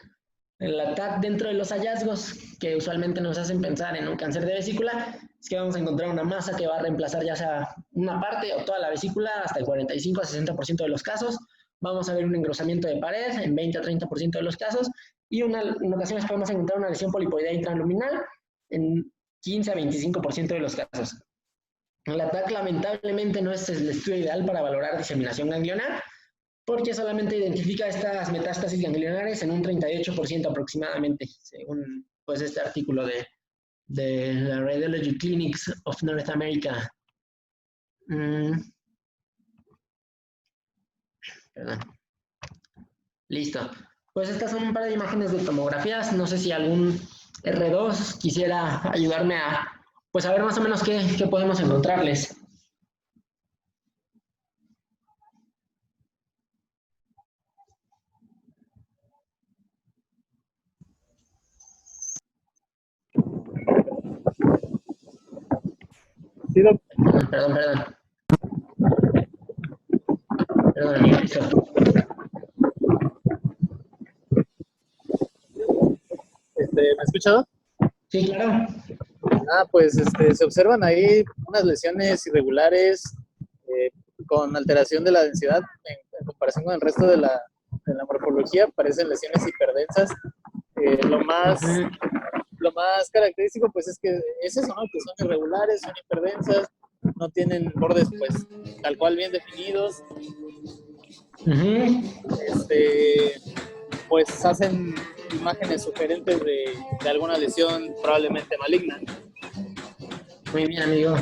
Speaker 1: La TAC dentro de los hallazgos que usualmente nos hacen pensar en un cáncer de vesícula es que vamos a encontrar una masa que va a reemplazar ya sea una parte o toda la vesícula hasta el 45 a 60% de los casos. Vamos a ver un engrosamiento de pared en 20 a 30% de los casos y en ocasiones podemos encontrar una lesión polipoidea intraluminal en 15 a 25% de los casos. La TAC lamentablemente no es el estudio ideal para valorar diseminación ganglionar, porque solamente identifica estas metástasis ganglionares en un 38% aproximadamente, según pues, este artículo de la Radiology Clinics of North America. Perdón. Listo. Pues estas son un par de imágenes de tomografías. No sé si algún R2 quisiera ayudarme a ver más o menos qué podemos encontrarles. Perdón, amigo.
Speaker 7: ¿Me has escuchado?
Speaker 1: Sí, claro.
Speaker 7: Pues se observan ahí unas lesiones irregulares con alteración de la densidad en comparación con el resto de la morfología. Parecen lesiones hiperdensas. Lo más característico pues es que es eso, ¿no? Que son irregulares, son hiperdensas, no tienen bordes pues tal cual bien definidos. Pues hacen imágenes sugerentes de alguna lesión probablemente maligna.
Speaker 1: Muy bien, amigo.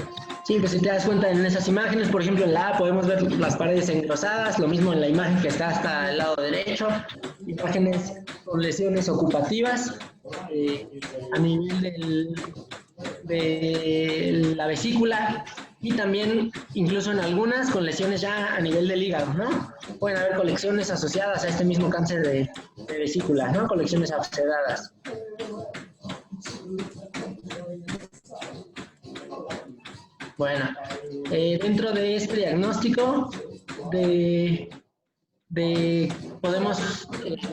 Speaker 1: Sí, pues si te das cuenta en esas imágenes, por ejemplo en la A podemos ver las paredes engrosadas, lo mismo en la imagen que está hasta el lado derecho, imágenes con lesiones ocupativas a nivel de la vesícula y también incluso en algunas con lesiones ya a nivel del hígado, ¿no? Pueden haber colecciones asociadas a este mismo cáncer de vesícula, ¿no? Colecciones abscedadas. Bueno, Dentro de este diagnóstico podemos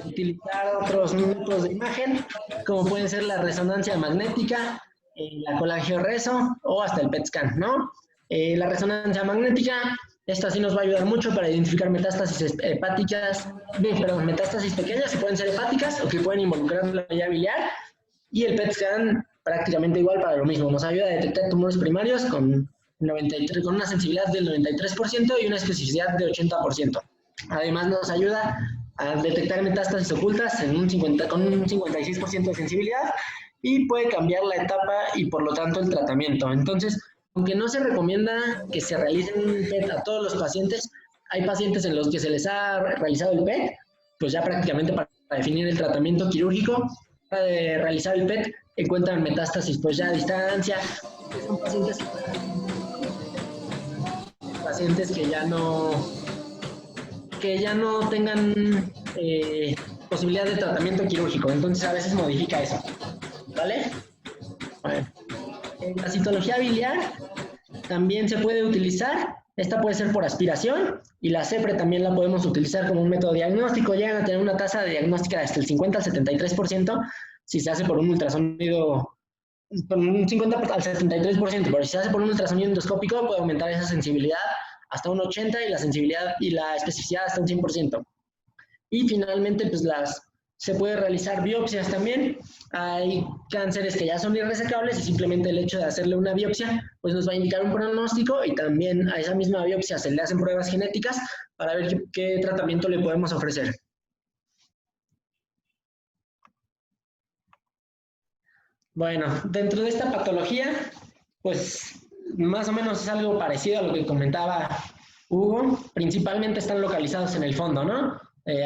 Speaker 1: utilizar otros métodos de imagen, como pueden ser la resonancia magnética, la colangioreso o hasta el PET scan, ¿no? La resonancia magnética, esta sí nos va a ayudar mucho para identificar metástasis hepáticas, metástasis pequeñas que pueden ser hepáticas o que pueden involucrar la vía biliar, y el PET scan prácticamente igual para lo mismo, nos ayuda a detectar tumores primarios con una sensibilidad del 93% y una especificidad de 80%. Además nos ayuda a detectar metástasis ocultas con un 56% de sensibilidad y puede cambiar la etapa y por lo tanto el tratamiento. Entonces, aunque no se recomienda que se realicen un PET a todos los pacientes, hay pacientes en los que se les ha realizado el PET, pues ya prácticamente para definir el tratamiento quirúrgico, para realizar el PET, encuentran metástasis pues ya a distancia, son pacientes que ya no tengan posibilidad de tratamiento quirúrgico, entonces a veces modifica eso, ¿vale? Bueno. La citología biliar también se puede utilizar, esta puede ser por aspiración, y la CEPRE también la podemos utilizar como un método diagnóstico, llegan a tener una tasa de diagnóstica de hasta el 50 al 73%, si se hace por un ultrasonido, por un 50 al 73%, pero si se hace por un ultrasonido endoscópico puede aumentar esa sensibilidad hasta un 80% y la sensibilidad y la especificidad hasta un 100%. Y finalmente, pues se puede realizar biopsias también. Hay cánceres que ya son irresecables y simplemente el hecho de hacerle una biopsia pues nos va a indicar un pronóstico, y también a esa misma biopsia se le hacen pruebas genéticas para ver qué tratamiento le podemos ofrecer. Bueno, dentro de esta patología, pues más o menos es algo parecido a lo que comentaba Hugo. Principalmente están localizados en el fondo, ¿no?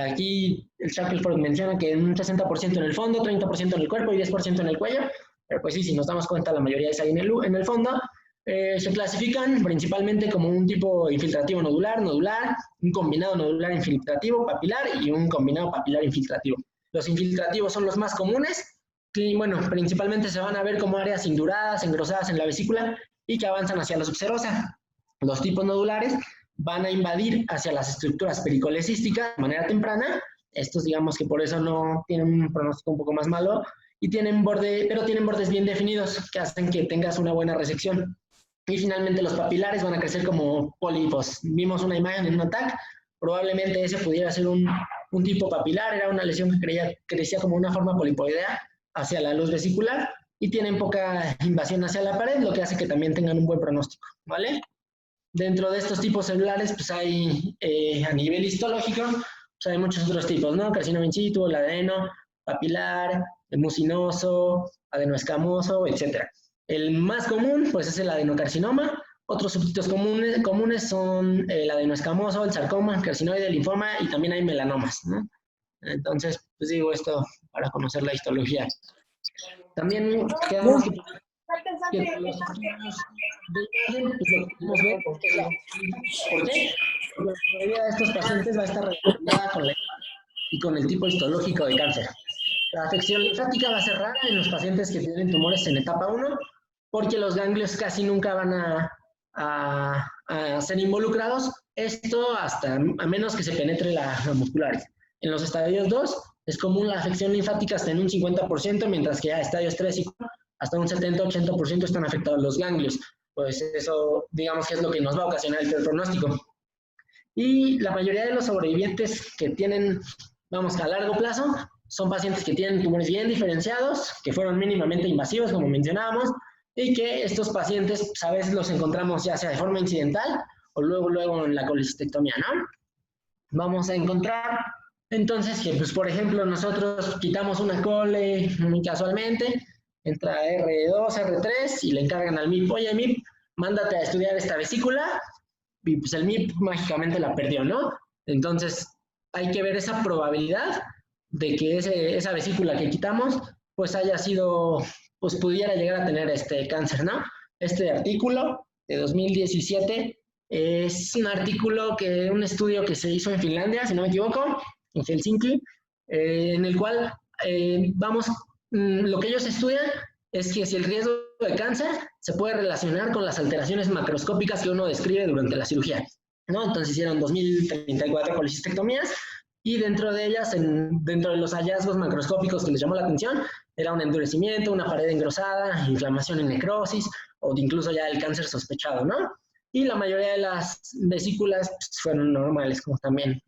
Speaker 1: Aquí el Shackelford menciona que un 60% en el fondo, 30% en el cuerpo y 10% en el cuello, pero pues sí, si nos damos cuenta, la mayoría es ahí en el fondo. Se clasifican principalmente como un tipo infiltrativo nodular, un combinado nodular infiltrativo papilar y un combinado papilar infiltrativo. Los infiltrativos son los más comunes y, bueno, principalmente se van a ver como áreas induradas, engrosadas en la vesícula y que avanzan hacia la subserosa. Los tipos nodulares van a invadir hacia las estructuras pericolecísticas de manera temprana. Estos, digamos que por eso no tienen un pronóstico un poco más malo, y tienen bordes bien definidos que hacen que tengas una buena resección. Y finalmente los papilares van a crecer como pólipos. Vimos una imagen en un TAC, probablemente ese pudiera ser un tipo papilar, era una lesión que crecía como una forma polipoidea hacia la luz vesicular y tienen poca invasión hacia la pared, lo que hace que también tengan un buen pronóstico, ¿vale? Dentro de estos tipos celulares, pues hay, a nivel histológico, pues hay muchos otros tipos, ¿no? Carcinoma in situ, el adeno, papilar, el mucinoso, adenoescamoso, etc. El más común, pues es el adenocarcinoma. Otros subtipos comunes son el adenoescamoso, el sarcoma, el carcinoide, el linfoma, y también hay melanomas, ¿no? Entonces, pues digo esto para conocer la histología. También quedamos que los estudios de imagen, pues lo que podemos ver es ¿por qué? Porque la mayoría de estos pacientes va a estar relacionada con la y con el tipo histológico de cáncer. La afección linfática va a ser rara en los pacientes que tienen tumores en etapa 1, porque los ganglios casi nunca van a ser involucrados, esto hasta a menos que se penetre la musculares. En los estadios 2 es común la afección linfática hasta en un 50%, mientras que a estadios 3 y 4 hasta un 70-80% están afectados los ganglios. Pues eso, digamos que es lo que nos va a ocasionar el peor pronóstico. Y la mayoría de los sobrevivientes que tienen, vamos, a largo plazo, son pacientes que tienen tumores bien diferenciados, que fueron mínimamente invasivos, como mencionábamos, y que estos pacientes pues, a veces los encontramos ya sea de forma incidental o luego en la colecistectomía, ¿no? Vamos a encontrar entonces que, pues, por ejemplo, nosotros quitamos una cole muy casualmente, entra R2, R3 y le encargan al MIP, oye MIP, mándate a estudiar esta vesícula, y pues el MIP mágicamente la perdió, ¿no? Entonces hay que ver esa probabilidad de que esa vesícula que quitamos, pues haya sido, pues pudiera llegar a tener cáncer, ¿no? Este artículo de 2017 es un estudio que se hizo en Finlandia, si no me equivoco, en Helsinki, en el cual, lo que ellos estudian es que si el riesgo de cáncer se puede relacionar con las alteraciones macroscópicas que uno describe durante la cirugía, ¿no? Entonces hicieron 2.034 colecistectomías y dentro de ellas, dentro de los hallazgos macroscópicos que les llamó la atención, era un endurecimiento, una pared engrosada, inflamación y necrosis, o incluso ya el cáncer sospechado, ¿no? Y la mayoría de las vesículas pues, fueron normales, como también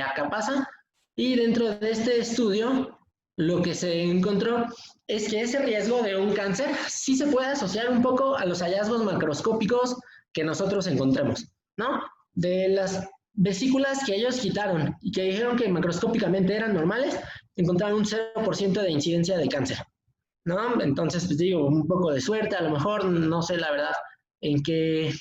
Speaker 1: acá pasa. Y dentro de este estudio, lo que se encontró es que ese riesgo de un cáncer sí se puede asociar un poco a los hallazgos macroscópicos que nosotros encontramos, ¿no? De las vesículas que ellos quitaron y que dijeron que macroscópicamente eran normales, encontraron un 0% de incidencia de cáncer, ¿no? Entonces, pues digo, un poco de suerte, a lo mejor, no sé la verdad en qué,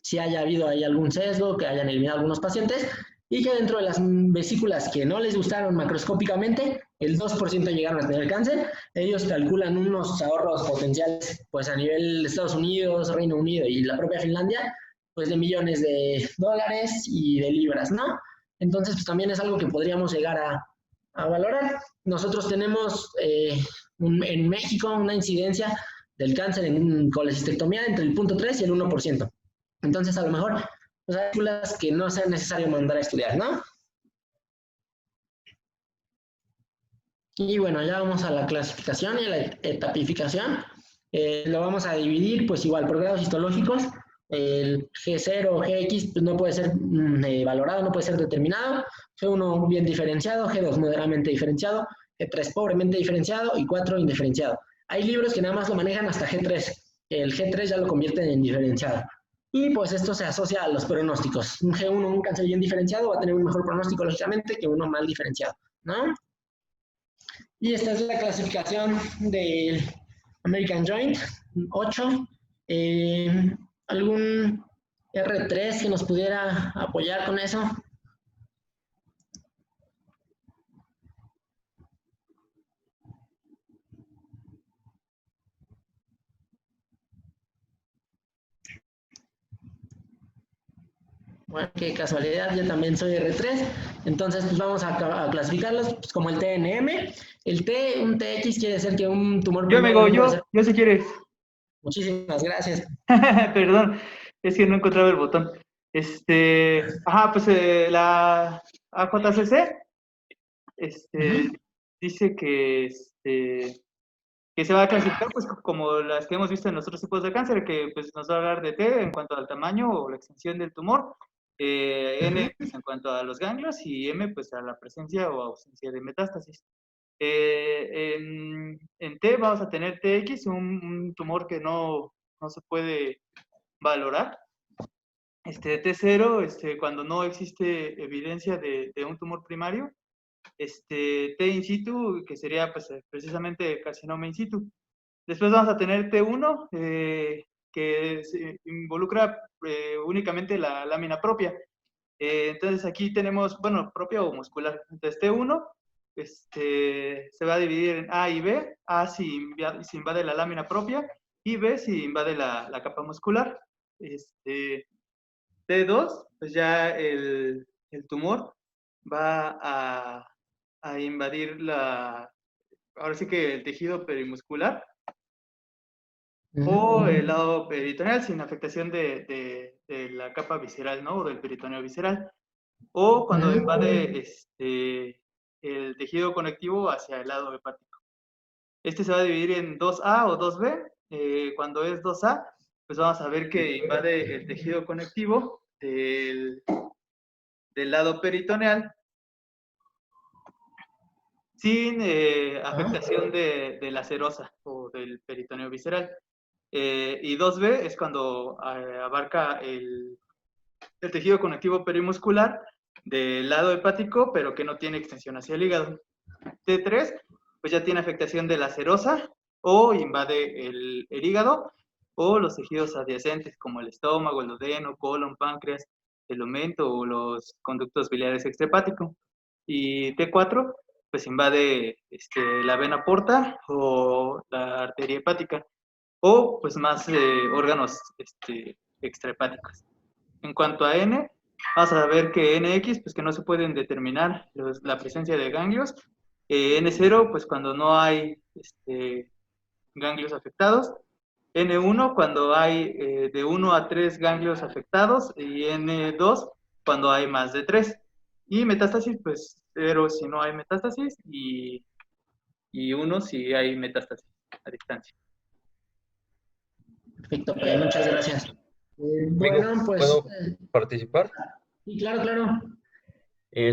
Speaker 1: si haya habido ahí algún sesgo, que hayan eliminado algunos pacientes, y que dentro de las vesículas que no les gustaron macroscópicamente, el 2% llegaron a tener cáncer. Ellos calculan unos ahorros potenciales, pues a nivel de Estados Unidos, Reino Unido y la propia Finlandia, pues de millones de dólares y de libras, ¿no? Entonces, pues también es algo que podríamos llegar a valorar. Nosotros tenemos en México una incidencia del cáncer en colecistectomía entre el 0.3 y el 1%. Entonces, a lo mejor, pues hay vesículas que no sea necesario mandar a estudiar, ¿no? Y bueno, ya vamos a la clasificación y a la etapificación. Lo vamos a dividir, pues igual, por grados histológicos. El G0 o GX pues, no puede ser valorado, no puede ser determinado. G1 bien diferenciado, G2 moderadamente diferenciado, G3 pobremente diferenciado y 4 indiferenciado. Hay libros que nada más lo manejan hasta G3. El G3 ya lo convierten en diferenciado. Y pues esto se asocia a los pronósticos. Un G1, un cáncer bien diferenciado, va a tener un mejor pronóstico lógicamente que uno mal diferenciado, ¿no? Y esta es la clasificación del American Joint 8. ¿Algún R3 que nos pudiera apoyar con eso? Bueno, qué casualidad, yo también soy R3, entonces pues vamos a clasificarlos pues, como el TNM. El T, un TX quiere decir que un tumor...
Speaker 9: Yo, amigo, yo si quieres.
Speaker 1: Muchísimas gracias.
Speaker 9: Perdón, es que no encontraba el botón. Pues la AJCC dice que se va a clasificar pues como las que hemos visto en los otros tipos de cáncer, que pues nos va a hablar de T en cuanto al tamaño o la extensión del tumor, N pues, en cuanto a los ganglios y M pues a la presencia o ausencia de metástasis. En T vamos a tener TX, un tumor que no se puede valorar. T0, cuando no existe evidencia de un tumor primario. T in situ, que sería pues, precisamente carcinoma in situ. Después vamos a tener T1, que se involucra únicamente la lámina propia. Entonces aquí tenemos, bueno, propia o muscular. Entonces T1 se va a dividir en A y B. A si invade la lámina propia y B si invade la capa muscular. T2, pues ya el tumor va a invadir ahora sí que el tejido perimuscular o el lado peritoneal sin afectación de la capa visceral, ¿no? O del peritoneo visceral. O cuando invade el tejido conectivo hacia el lado hepático. Se va a dividir en 2A o 2B. Cuando es 2A, pues vamos a ver que invade el tejido conectivo del lado peritoneal sin afectación de la serosa o del peritoneo visceral. Y 2B es cuando abarca el tejido conectivo perimuscular del lado hepático, pero que no tiene extensión hacia el hígado. T3, pues ya tiene afectación de la serosa o invade el hígado o los tejidos adyacentes como el estómago, el duodeno, colon, páncreas, el omento o los conductos biliares extrahepáticos. Y T4, pues invade la vena porta o la arteria hepática o pues más órganos extrahepáticos. En cuanto a N, vamos a ver que NX, pues que no se pueden determinar la presencia de ganglios. N0, pues cuando no hay ganglios afectados, N1 cuando hay de 1 a 3 ganglios afectados y N2 cuando hay más de 3. Y metástasis, pues 0 si no hay metástasis y 1 si hay metástasis a distancia.
Speaker 1: Perfecto, pues muchas gracias.
Speaker 10: Amigo,
Speaker 1: Pues...
Speaker 10: ¿puedo participar?
Speaker 1: Sí, claro, claro.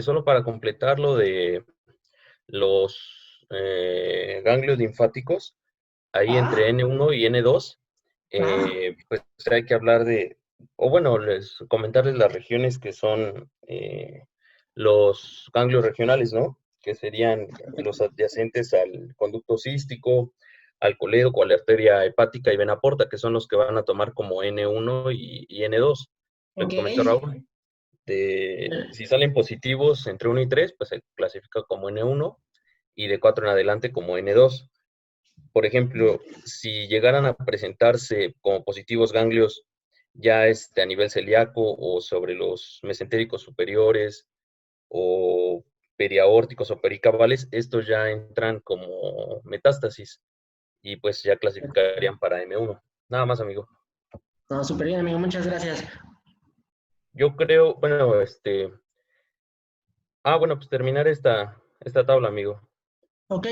Speaker 10: Solo para completar lo de los ganglios linfáticos, ahí entre N1 y N2, pues hay que hablar de, o bueno, comentarles las regiones que son los ganglios regionales, ¿no? Que serían los adyacentes al conducto cístico, al colédoco, a la arteria hepática y vena porta, que son los que van a tomar como N1 y N2. Le comento a Raúl. Si salen positivos entre 1 y 3, pues se clasifica como N1 y de 4 en adelante como N2. Por ejemplo, si llegaran a presentarse como positivos ganglios ya a nivel celíaco o sobre los mesentéricos superiores o periaórticos o pericabales, estos ya entran como metástasis y pues ya clasificarían para M1. Nada más, amigo.
Speaker 1: No, súper bien, amigo, muchas gracias.
Speaker 10: Yo creo, bueno, pues terminar esta tabla, amigo.
Speaker 1: Ok,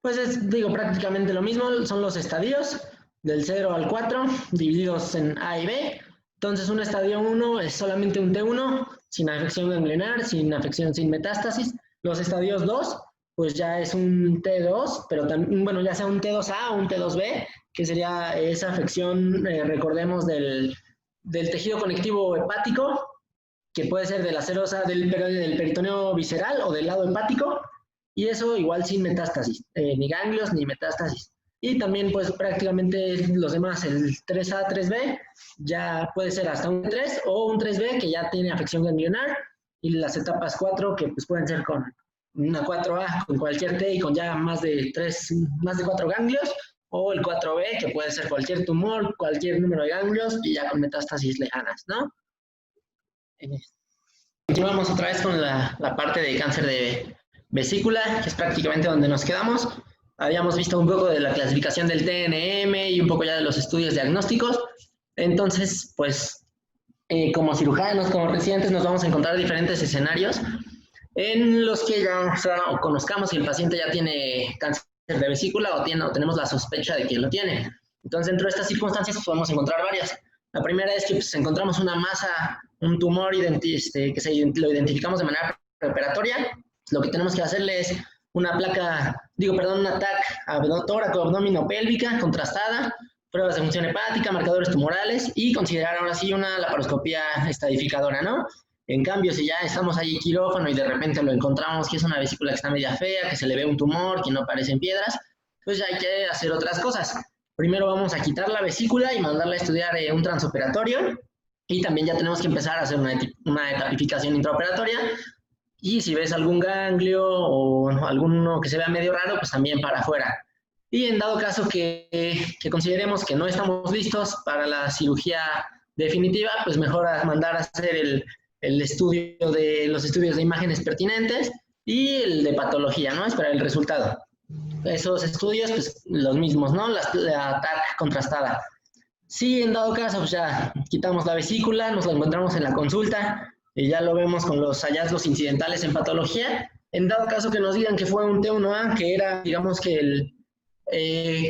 Speaker 1: pues digo prácticamente lo mismo, son los estadios del 0 al 4 divididos en A y B. Entonces un estadio 1 es solamente un T1 sin afección ganglionar, sin afección, sin metástasis. Los estadios 2 pues ya es un T2, pero también, bueno, ya sea un T2A o un T2B, que sería esa afección, recordemos, del tejido conectivo hepático, que puede ser de la serosa del peritoneo visceral o del lado hepático, y eso igual sin metástasis, ni ganglios ni metástasis. Y también pues prácticamente los demás, el 3A, 3B, ya puede ser hasta un 3 o un 3B que ya tiene afección ganglionar, y las etapas 4 que pues pueden ser con una 4A con cualquier T y con ya más de 4 ganglios, o el 4B que puede ser cualquier tumor, cualquier número de ganglios y ya con metástasis lejanas, ¿no? Continuamos otra vez con la parte de cáncer de vesícula, que es prácticamente donde nos quedamos. Habíamos visto un poco de la clasificación del TNM y un poco ya de los estudios diagnósticos. Entonces, pues, como cirujanos, como residentes, nos vamos a encontrar diferentes escenarios en los que ya o conozcamos si el paciente ya tiene cáncer de vesícula o tenemos la sospecha de que lo tiene. Entonces, dentro de estas circunstancias podemos encontrar varias. La primera es que pues, encontramos una masa, un tumor que lo identificamos de manera preoperatoria. Lo que tenemos que hacerle es una TAC tóraco-abdominopélvica contrastada, pruebas de función hepática, marcadores tumorales y considerar ahora sí una laparoscopía estadificadora, ¿no? En cambio, si ya estamos ahí quirófano y de repente lo encontramos que es una vesícula que está media fea, que se le ve un tumor, que no aparecen piedras, pues ya hay que hacer otras cosas. Primero vamos a quitar la vesícula y mandarla a estudiar un transoperatorio, y también ya tenemos que empezar a hacer una etapificación intraoperatoria. Y si ves algún ganglio o alguno que se vea medio raro, pues también para afuera. Y en dado caso que consideremos que no estamos listos para la cirugía definitiva, pues mejor mandar a hacer los estudios de imágenes pertinentes y el de patología, ¿no? Esperar el resultado. Esos estudios, pues los mismos, ¿no? La TAC contrastada. Si en dado caso, pues ya quitamos la vesícula, nos la encontramos en la consulta, y ya lo vemos con los hallazgos incidentales en patología. En dado caso que nos digan que fue un T1A, que era, digamos que el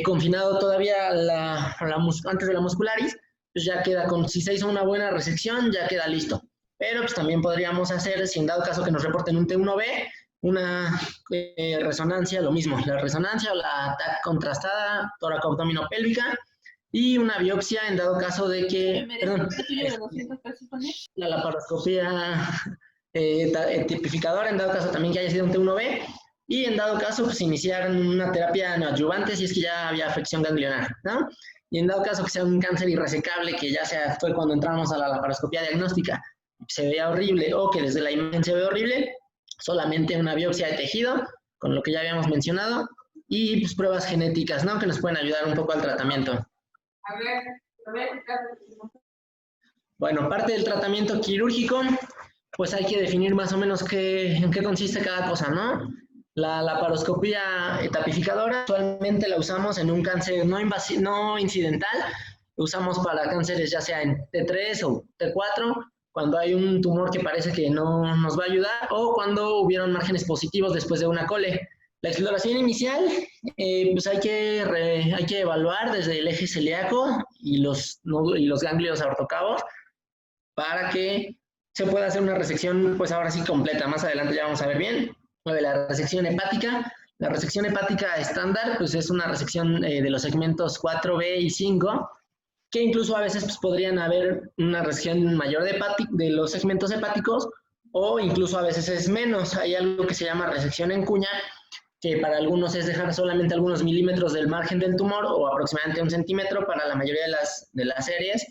Speaker 1: confinado todavía antes de la muscularis, pues ya queda si se hizo una buena resección, ya queda listo. Pero pues también podríamos hacer, si en dado caso que nos reporten un T1B, una resonancia, lo mismo, la resonancia o la TAC contrastada tóraco-abdominopélvica, y una biopsia en dado caso de que, la laparoscopía tipificadora en dado caso también que haya sido un T1B, y en dado caso pues iniciar una terapia neoadyuvante si es que ya había afección ganglionar, ¿no? Y en dado caso que sea un cáncer irresecable, que ya fue cuando entramos a la laparoscopía diagnóstica, se veía horrible o que desde la imagen se ve horrible, solamente una biopsia de tejido, con lo que ya habíamos mencionado, y pues pruebas genéticas, ¿no? Que nos pueden ayudar un poco al tratamiento. Bueno, parte del tratamiento quirúrgico, pues hay que definir más o menos en qué consiste cada cosa, ¿no? La laparoscopía tapificadora usualmente la usamos en un cáncer no incidental, lo usamos para cánceres ya sea en T3 o T4, cuando hay un tumor que parece que no nos va a ayudar o cuando hubieron márgenes positivos después de una cole. La exploración inicial, pues hay que evaluar desde el eje celíaco y los ganglios aortocavos para que se pueda hacer una resección, pues ahora sí completa. Más adelante ya vamos a ver bien. Lo de la resección hepática. La resección hepática estándar, pues es una resección de los segmentos 4B y 5, que incluso a veces pues, podrían haber una resección mayor de los segmentos hepáticos, o incluso a veces es menos. Hay algo que se llama resección en cuña, que para algunos es dejar solamente algunos milímetros del margen del tumor, o aproximadamente 1 centímetro para la mayoría de las series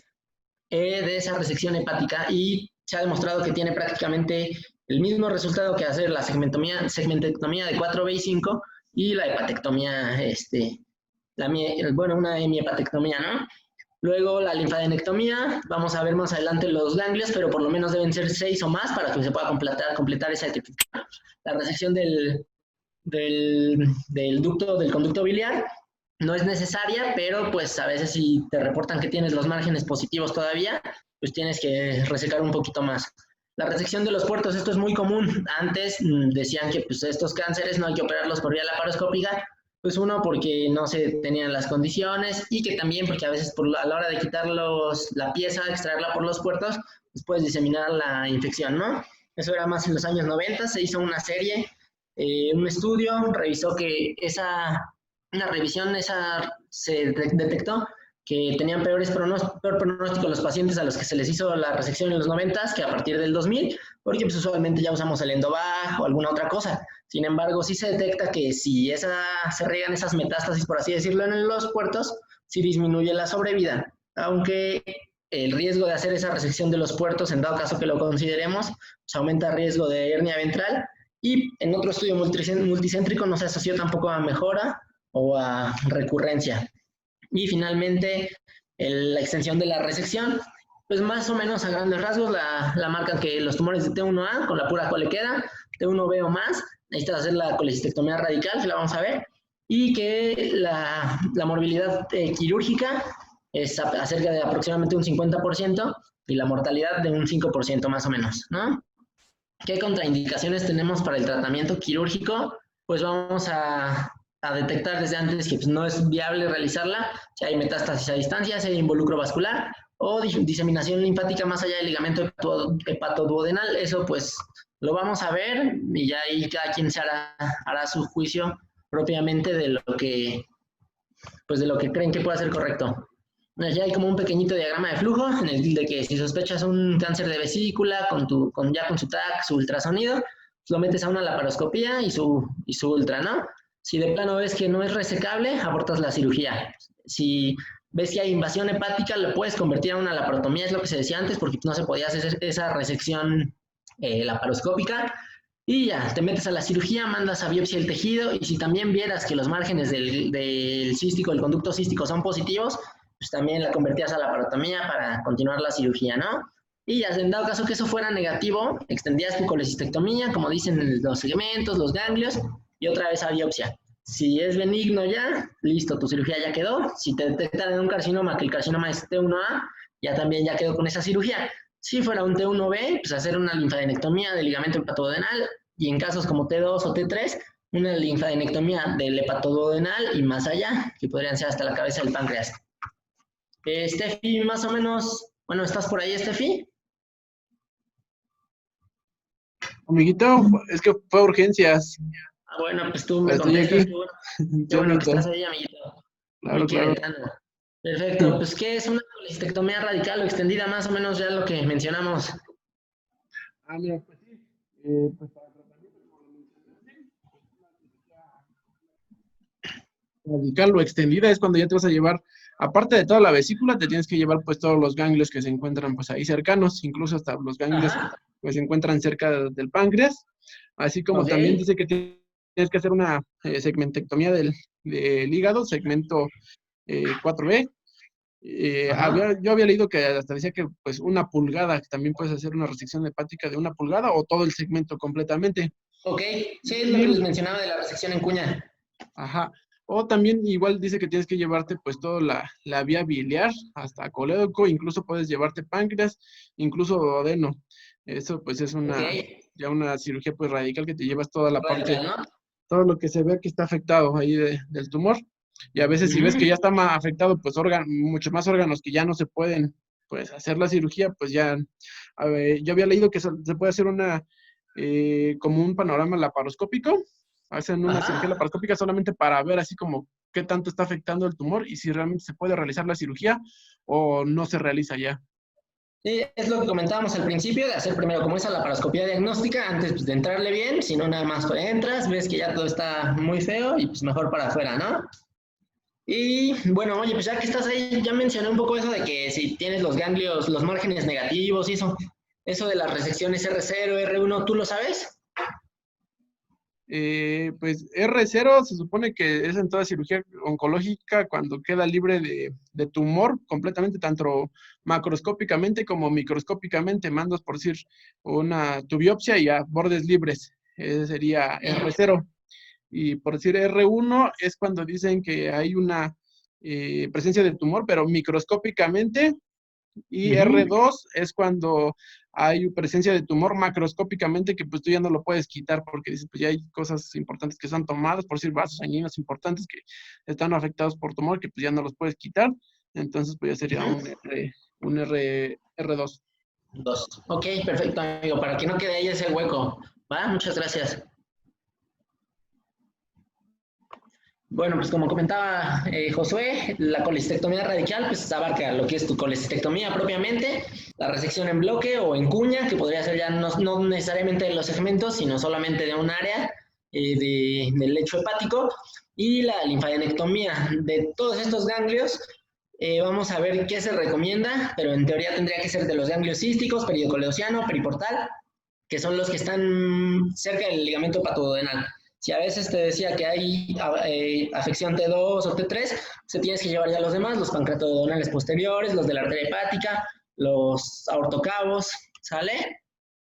Speaker 1: de esa resección hepática, y se ha demostrado que tiene prácticamente el mismo resultado que hacer la segmentectomía de 4B y 5 y la hepatectomía, una hemiepatectomía, ¿no? Luego la linfadenectomía, vamos a ver más adelante los ganglios, pero por lo menos deben ser 6 o más para que se pueda completar esa etiqueta. La resección del conducto biliar no es necesaria, pero pues a veces si te reportan que tienes los márgenes positivos todavía, pues tienes que resecar un poquito más. La resección de los puertos, esto es muy común. Antes decían que pues, estos cánceres no hay que operarlos por vía laparoscópica, pues uno, porque no se tenían las condiciones, y que también porque a veces a la hora de quitar la pieza, extraerla por los puertos, pues puedes diseminar la infección, ¿no? Eso era más en los años 90, se hizo una serie, un estudio, revisó que una revisión se detectó que tenían peor pronóstico los pacientes a los que se les hizo la resección en los 90 que a partir del 2000, porque pues, usualmente ya usamos el Endovac o alguna otra cosa. Sin embargo, sí se detecta que si se riegan esas metástasis, por así decirlo, en los puertos, sí disminuye la sobrevida, aunque el riesgo de hacer esa resección de los puertos, en dado caso que lo consideremos, pues aumenta el riesgo de hernia ventral, y en otro estudio multicéntrico no se asoció tampoco a mejora o a recurrencia. Y finalmente, la extensión de la resección, pues más o menos a grandes rasgos la marcan que los tumores de T1A, con la pura cole queda, T1B o más, necesitas hacer la colecistectomía radical, que la vamos a ver, y que la morbilidad quirúrgica es acerca de aproximadamente un 50% y la mortalidad de un 5% más o menos, ¿no? ¿Qué contraindicaciones tenemos para el tratamiento quirúrgico? Pues vamos a detectar desde antes que pues, no es viable realizarla, si hay metástasis a distancia, si hay involucro vascular o diseminación linfática más allá del ligamento hepatoduodenal. Eso pues lo vamos a ver y ya ahí cada quien hará su juicio propiamente de lo que creen que pueda ser correcto. Ya hay como un pequeñito diagrama de flujo en el de que si sospechas un cáncer de vesícula con su TAC, su ultrasonido, lo metes a una laparoscopía y su ultra, ¿no? Si de plano ves que no es resecable, abortas la cirugía. Si ves que hay invasión hepática, lo puedes convertir a una laparotomía, es lo que se decía antes, porque no se podía hacer esa resección laparoscópica. Y ya, te metes a la cirugía, mandas a biopsia el tejido, y si también vieras que los márgenes del conducto cístico son positivos, pues también la convertías a laparotomía para continuar la cirugía, ¿no? Y ya, en dado caso que eso fuera negativo, extendías tu colecistectomía, como dicen los segmentos, los ganglios, y otra vez a biopsia. Si es benigno ya, listo, tu cirugía ya quedó. Si te detectan en un carcinoma, que el carcinoma es T1A, ya también ya quedó con esa cirugía. Si fuera un T1B, pues hacer una linfadenectomía del ligamento hepatoduodenal, y en casos como T2 o T3, una linfadenectomía del hepatoduodenal y más allá, que podrían ser hasta la cabeza del páncreas. Steffi, más o menos, bueno, ¿estás por ahí, Steffi?
Speaker 11: Amiguito, es que fue urgencias.
Speaker 1: Bueno, pues tú me contestas. Qué bueno que estás ahí, amiguito.
Speaker 11: Claro, claro.
Speaker 1: Perfecto, pues ¿qué es una colecistectomía radical o extendida? Más o menos ya lo que mencionamos.
Speaker 11: Mira, pues sí, pues para tratamiento, como lo mencionaste, radical o extendida es cuando ya te vas a llevar, aparte de toda la vesícula, te tienes que llevar pues todos los ganglios que se encuentran pues ahí cercanos, incluso hasta los ganglios que se encuentran cerca del páncreas, así como también dice que tienes que hacer una segmentectomía del hígado, segmento 4B. Yo había leído que hasta decía que pues 1 pulgada, que también puedes hacer una resección hepática de 1 pulgada o todo el segmento completamente.
Speaker 1: Ok, sí, es lo que les mencionaba de la resección en cuña.
Speaker 11: Ajá. O también igual dice que tienes que llevarte pues toda la vía biliar hasta colédoco, incluso puedes llevarte páncreas, incluso duodeno. Eso pues es ya una cirugía pues radical que te llevas toda la parte,
Speaker 1: Radical, ¿no?
Speaker 11: todo lo que se ve que está afectado ahí del tumor. Y a veces si ves que ya está más afectado, pues muchos más órganos que ya no se pueden pues hacer la cirugía, pues ya, a ver, yo había leído que se puede hacer como un panorama laparoscópico, hacen una cirugía laparoscópica solamente para ver así como qué tanto está afectando el tumor y si realmente se puede realizar la cirugía o no se realiza ya.
Speaker 1: Sí, es lo que comentábamos al principio, de hacer primero como esa laparoscopía diagnóstica, antes pues, de entrarle bien, si no nada más entras, ves que ya todo está muy feo y pues mejor para afuera, ¿no? Y bueno, oye, pues ya que estás ahí, ya mencioné un poco eso de que si tienes los ganglios, los márgenes negativos y eso de las resecciones R0, R1, ¿tú lo sabes?
Speaker 11: Pues R0 se supone que es en toda cirugía oncológica cuando queda libre de tumor completamente, tanto macroscópicamente como microscópicamente, mandas por decir tu biopsia y a bordes libres, ese sería R0. Y por decir R1 es cuando dicen que hay una presencia de tumor, pero microscópicamente, y R2 es cuando hay presencia de tumor macroscópicamente que pues tú ya no lo puedes quitar porque dices, pues ya hay cosas importantes que están tomadas, por decir vasos sanguíneos importantes que están afectados por tumor que pues ya no los puedes quitar, entonces pues ya sería un R2.
Speaker 1: Ok, perfecto, amigo, para que no quede ahí ese hueco, ¿va? Muchas gracias. Bueno, pues como comentaba Josué, la colecistectomía radical pues abarca lo que es tu colecistectomía propiamente, la resección en bloque o en cuña, que podría ser ya no necesariamente de los segmentos, sino solamente de un área del lecho hepático, y la linfadenectomía de todos estos ganglios. Vamos a ver qué se recomienda, pero en teoría tendría que ser de los ganglios císticos, peridocoleociano, periportal, que son los que están cerca del ligamento hepatoduodenal. Si a veces te decía que hay afección T2 o T3, se tienes que llevar ya los demás, los pancreatoduodenales posteriores, los de la arteria hepática, los aortocavos, ¿sale?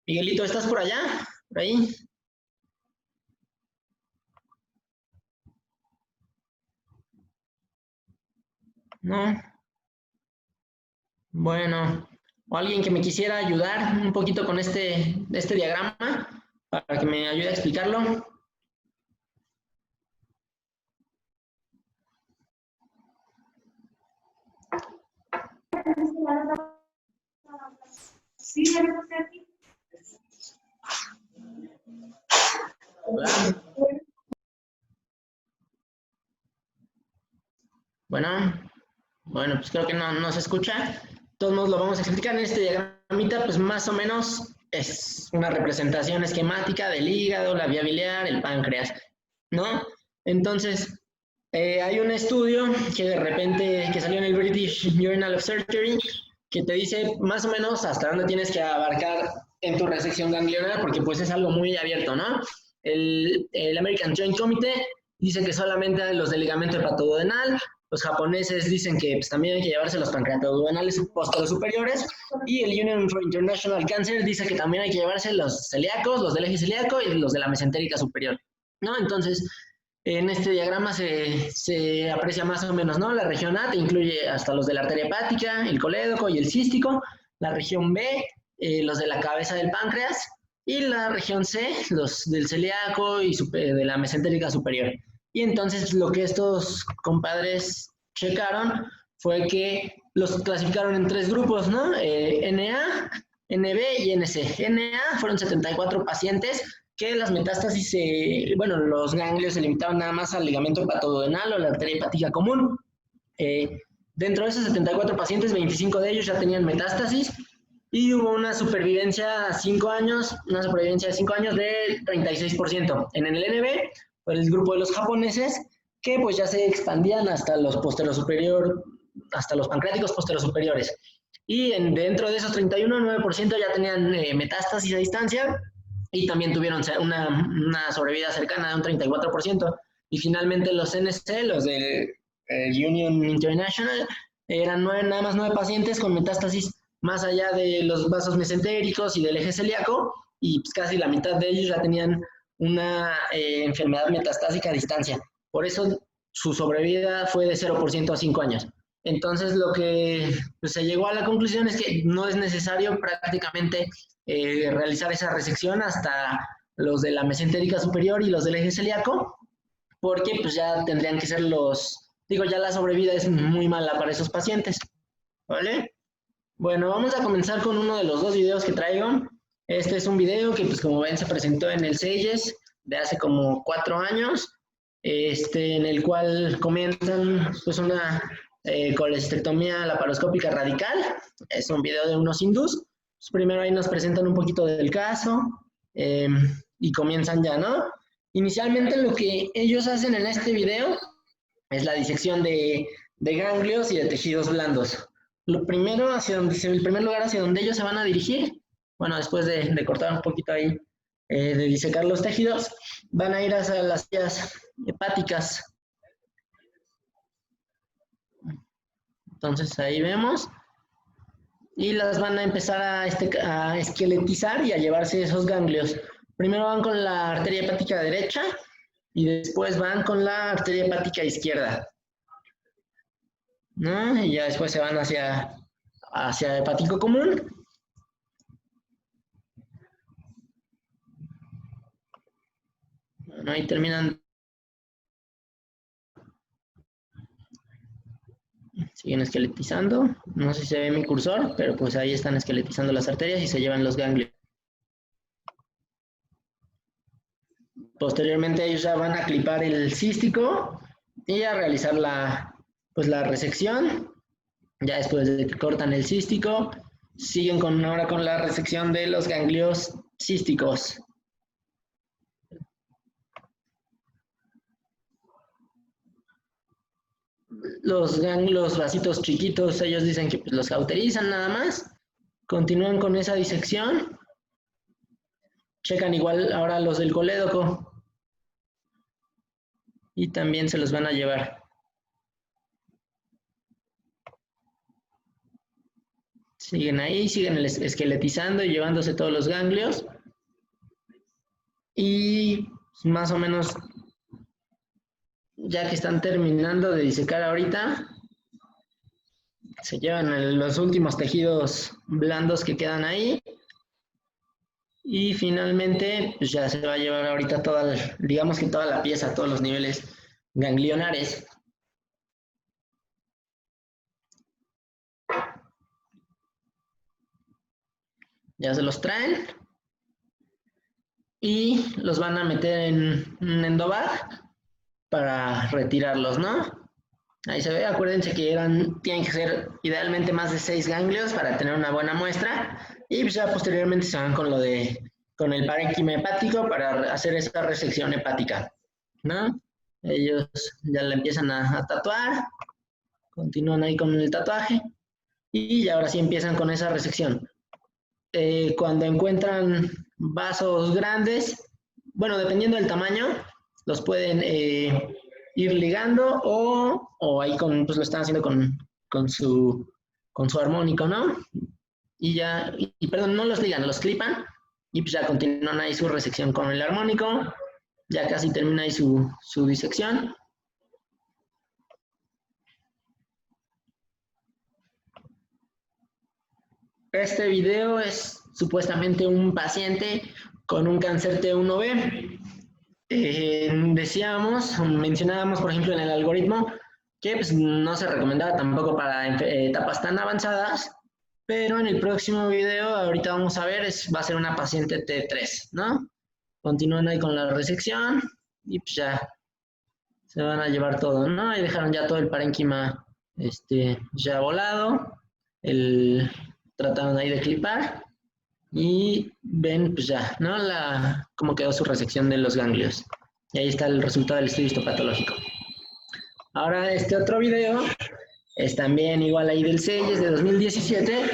Speaker 1: Miguelito, ¿estás por allá? ¿Por ahí? No. Bueno, o alguien que me quisiera ayudar un poquito con este diagrama para que me ayude a explicarlo. Hola. Bueno, pues creo que no se escucha. De todos modos lo vamos a explicar en este diagramita, pues más o menos es una representación esquemática del hígado, la vía biliar, el páncreas, ¿no? Entonces, hay un estudio que salió en el British Journal of Surgery que te dice más o menos hasta dónde tienes que abarcar en tu resección ganglionar, porque pues es algo muy abierto, ¿no? El American Joint Committee dice que solamente los del ligamento hepatoduodenal, los japoneses dicen que pues, también hay que llevarse los pancreatoduodenales posteriores, y el Union for International Cancer dice que también hay que llevarse los celíacos, los del eje celíaco y los de la mesentérica superior, ¿no? Entonces, en este diagrama se aprecia más o menos, ¿no? La región A te incluye hasta los de la arteria hepática, el colédoco y el cístico. La región B, los de la cabeza del páncreas. Y la región C, los del celíaco y de la mesentérica superior. Y entonces lo que estos compadres checaron fue que los clasificaron en 3 grupos, ¿no? NA, NB y NC. NA fueron 74 pacientes que las metástasis, los ganglios se limitaban nada más al ligamento hepatoduodenal o la arteria hepática común. Dentro de esos 74 pacientes, 25 de ellos ya tenían metástasis y hubo una supervivencia de 5 años de 36%. En el NB, fue el grupo de los japoneses, que pues ya se expandían hasta los hasta los pancreáticos posterosuperiores. Y dentro de esos 31, 9% ya tenían metástasis a distancia, y también tuvieron una sobrevida cercana de un 34%. Y finalmente los NC, los del Union International, eran nada más 9 pacientes con metástasis más allá de los vasos mesentéricos y del eje celíaco, y pues casi la mitad de ellos ya tenían una enfermedad metastásica a distancia. Por eso su sobrevida fue de 0% a 5 años. Entonces, lo que pues, se llegó a la conclusión es que no es necesario prácticamente realizar esa resección hasta los de la mesentérica superior y los del eje celíaco, porque pues ya tendrían que ser ya la sobrevida es muy mala para esos pacientes, ¿vale? Bueno, vamos a comenzar con uno de los 2 videos que traigo. Este es un video que, pues como ven, se presentó en el SEIES de hace como 4 años, en el cual comentan pues una colecistectomía laparoscópica radical. Es un video de unos hindús. Pues, primero ahí nos presentan un poquito del caso y comienzan ya, ¿no? Inicialmente lo que ellos hacen en este video es la disección de ganglios y de tejidos blandos. Lo primero, el primer lugar hacia donde ellos se van a dirigir, bueno, después de cortar un poquito ahí, de disecar los tejidos, van a ir hacia las vías hepáticas. Entonces ahí vemos. Y las van a empezar a esqueletizar y a llevarse esos ganglios. Primero van con la arteria hepática derecha y después van con la arteria hepática izquierda, ¿no? Y ya después se van hacia hepático común. Bueno, ahí terminan. Siguen esqueletizando. No sé si se ve mi cursor, pero pues ahí están esqueletizando las arterias y se llevan los ganglios. Posteriormente ellos ya van a clipar el cístico y a realizar la resección. Ya después de que cortan el cístico, siguen ahora con la resección de los ganglios císticos. Los vasitos chiquitos, ellos dicen que pues, los cauterizan nada más. Continúan con esa disección. Checan igual ahora los del colédoco. Y también se los van a llevar. Siguen ahí, siguen esqueletizando y llevándose todos los ganglios. Y más o menos, ya que están terminando de disecar ahorita, se llevan los últimos tejidos blandos que quedan ahí. Y finalmente, pues ya se va a llevar ahorita digamos que toda la pieza, todos los niveles ganglionares. Ya se los traen y los van a meter en un endobag para retirarlos, ¿no? Ahí se ve, acuérdense que tienen que ser idealmente más de 6 ganglios para tener una buena muestra. Y pues ya posteriormente se van con el parénquima hepático para hacer esa resección hepática, ¿no? Ellos ya la empiezan a tatuar, continúan ahí con el tatuaje y ya ahora sí empiezan con esa resección. Cuando encuentran vasos grandes, bueno, dependiendo del tamaño, los pueden ir ligando o ahí pues lo están haciendo con su armónico, ¿no? Y perdón, no los ligan, los clipan y pues ya continúan ahí su resección con el armónico. Ya casi termina ahí su disección. Este video es supuestamente un paciente con un cáncer T1B. Mencionábamos, por ejemplo, en el algoritmo que pues, no se recomendaba tampoco para etapas tan avanzadas, pero en el próximo video, ahorita vamos a ver, va a ser una paciente T3, ¿no? Continúan ahí con la resección y pues ya se van a llevar todo, ¿no? Ahí dejaron ya todo el parénquima ya volado, trataron ahí de clipar y ven pues ya, ¿no? Cómo quedó su resección de los ganglios. Y ahí está el resultado del estudio histopatológico. Ahora este otro video es también igual ahí del SEIES de 2017.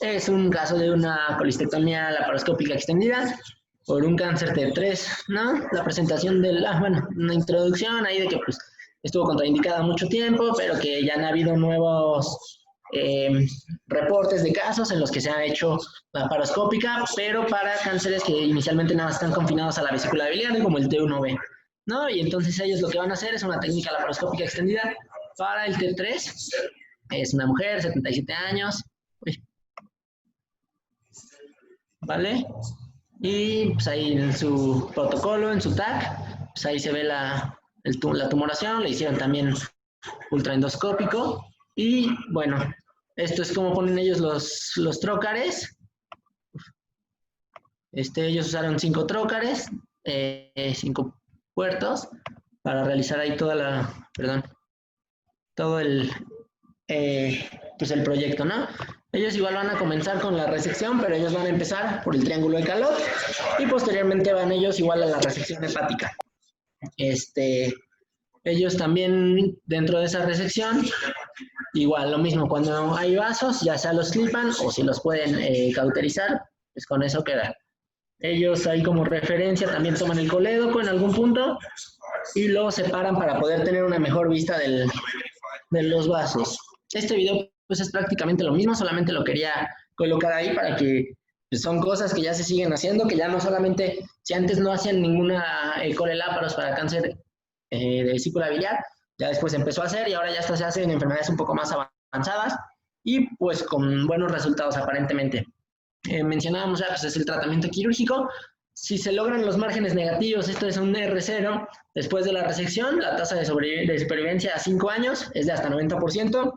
Speaker 1: Es un caso de una colistectomía laparoscópica extendida por un cáncer T3, ¿no? La presentación una introducción ahí de que pues estuvo contraindicada mucho tiempo, pero que ya han habido nuevos reportes de casos en los que se ha hecho laparoscópica, pero para cánceres que inicialmente nada más están confinados a la vesícula biliar, como el T1B, ¿no? Y entonces ellos lo que van a hacer es una técnica laparoscópica extendida para el T3. Es una mujer, 77 años. Uy. ¿Vale? Y pues ahí en su protocolo, en su TAC, pues ahí se ve la tumoración, le hicieron también ultraendoscópico. Y bueno, esto es como ponen ellos los trócares. Ellos usaron 5 trócares, 5 puertos, para realizar ahí todo el proyecto, ¿no? Ellos igual van a comenzar con la resección, pero ellos van a empezar por el triángulo de Calot y posteriormente van ellos igual a la resección hepática. Ellos también dentro de esa resección, igual lo mismo, cuando hay vasos, ya sea los clipan o si los pueden cauterizar, pues con eso queda. Ellos ahí como referencia también toman el colédoco en algún punto y lo separan para poder tener una mejor vista de los vasos. Este video pues es prácticamente lo mismo, solamente lo quería colocar ahí para que pues, son cosas que ya se siguen haciendo, que ya no solamente, si antes no hacían ninguna coleláparos para cáncer de vesícula biliar, ya después empezó a hacer y ahora ya se hace en enfermedades un poco más avanzadas y pues con buenos resultados aparentemente. Mencionábamos ya, pues es el tratamiento quirúrgico. Si se logran los márgenes negativos, esto es un R0, después de la resección, la tasa de supervivencia a 5 años es de hasta 90%,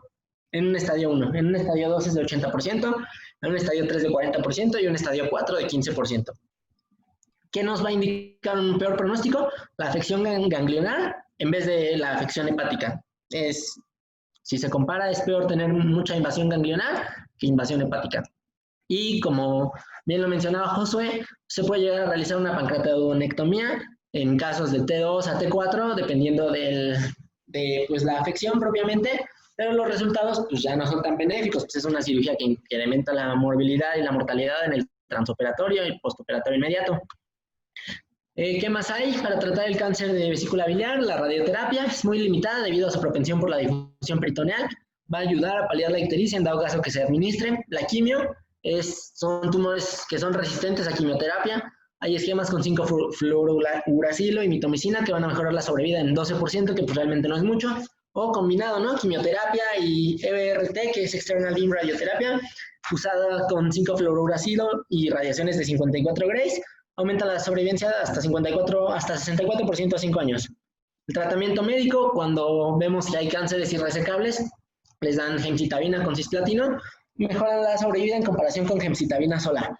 Speaker 1: en un estadio 1, en un estadio 2 es de 80%, en un estadio 3 de 40% y en un estadio 4 de 15%. ¿Qué nos va a indicar un peor pronóstico? La afección ganglionar en vez de la afección hepática. Si se compara, es peor tener mucha invasión ganglionar que invasión hepática. Y como bien lo mencionaba Josué, se puede llegar a realizar una pancreatodonectomía en casos de T2 a T4, dependiendo de la afección propiamente, pero los resultados pues, ya no son tan benéficos, pues es una cirugía que incrementa la morbilidad y la mortalidad en el transoperatorio y postoperatorio inmediato. ¿Qué más hay para tratar el cáncer de vesícula biliar? La radioterapia es muy limitada debido a su propensión por la difusión peritoneal. Va a ayudar a paliar la ictericia en dado caso que se administre. La quimio son tumores que son resistentes a quimioterapia. Hay esquemas con 5-fluorouracilo y mitomicina que van a mejorar la sobrevida en 12%, que pues realmente no es mucho. O combinado, ¿no? Quimioterapia y EBRT, que es External Beam Radioterapia, usada con 5-fluorouracilo y radiaciones de 54 grays, aumenta la sobrevivencia hasta 64% a 5 años. El tratamiento médico, cuando vemos que hay cánceres irresecables, les dan gemcitabina con cisplatino, mejoran la sobrevida en comparación con gemcitabina sola.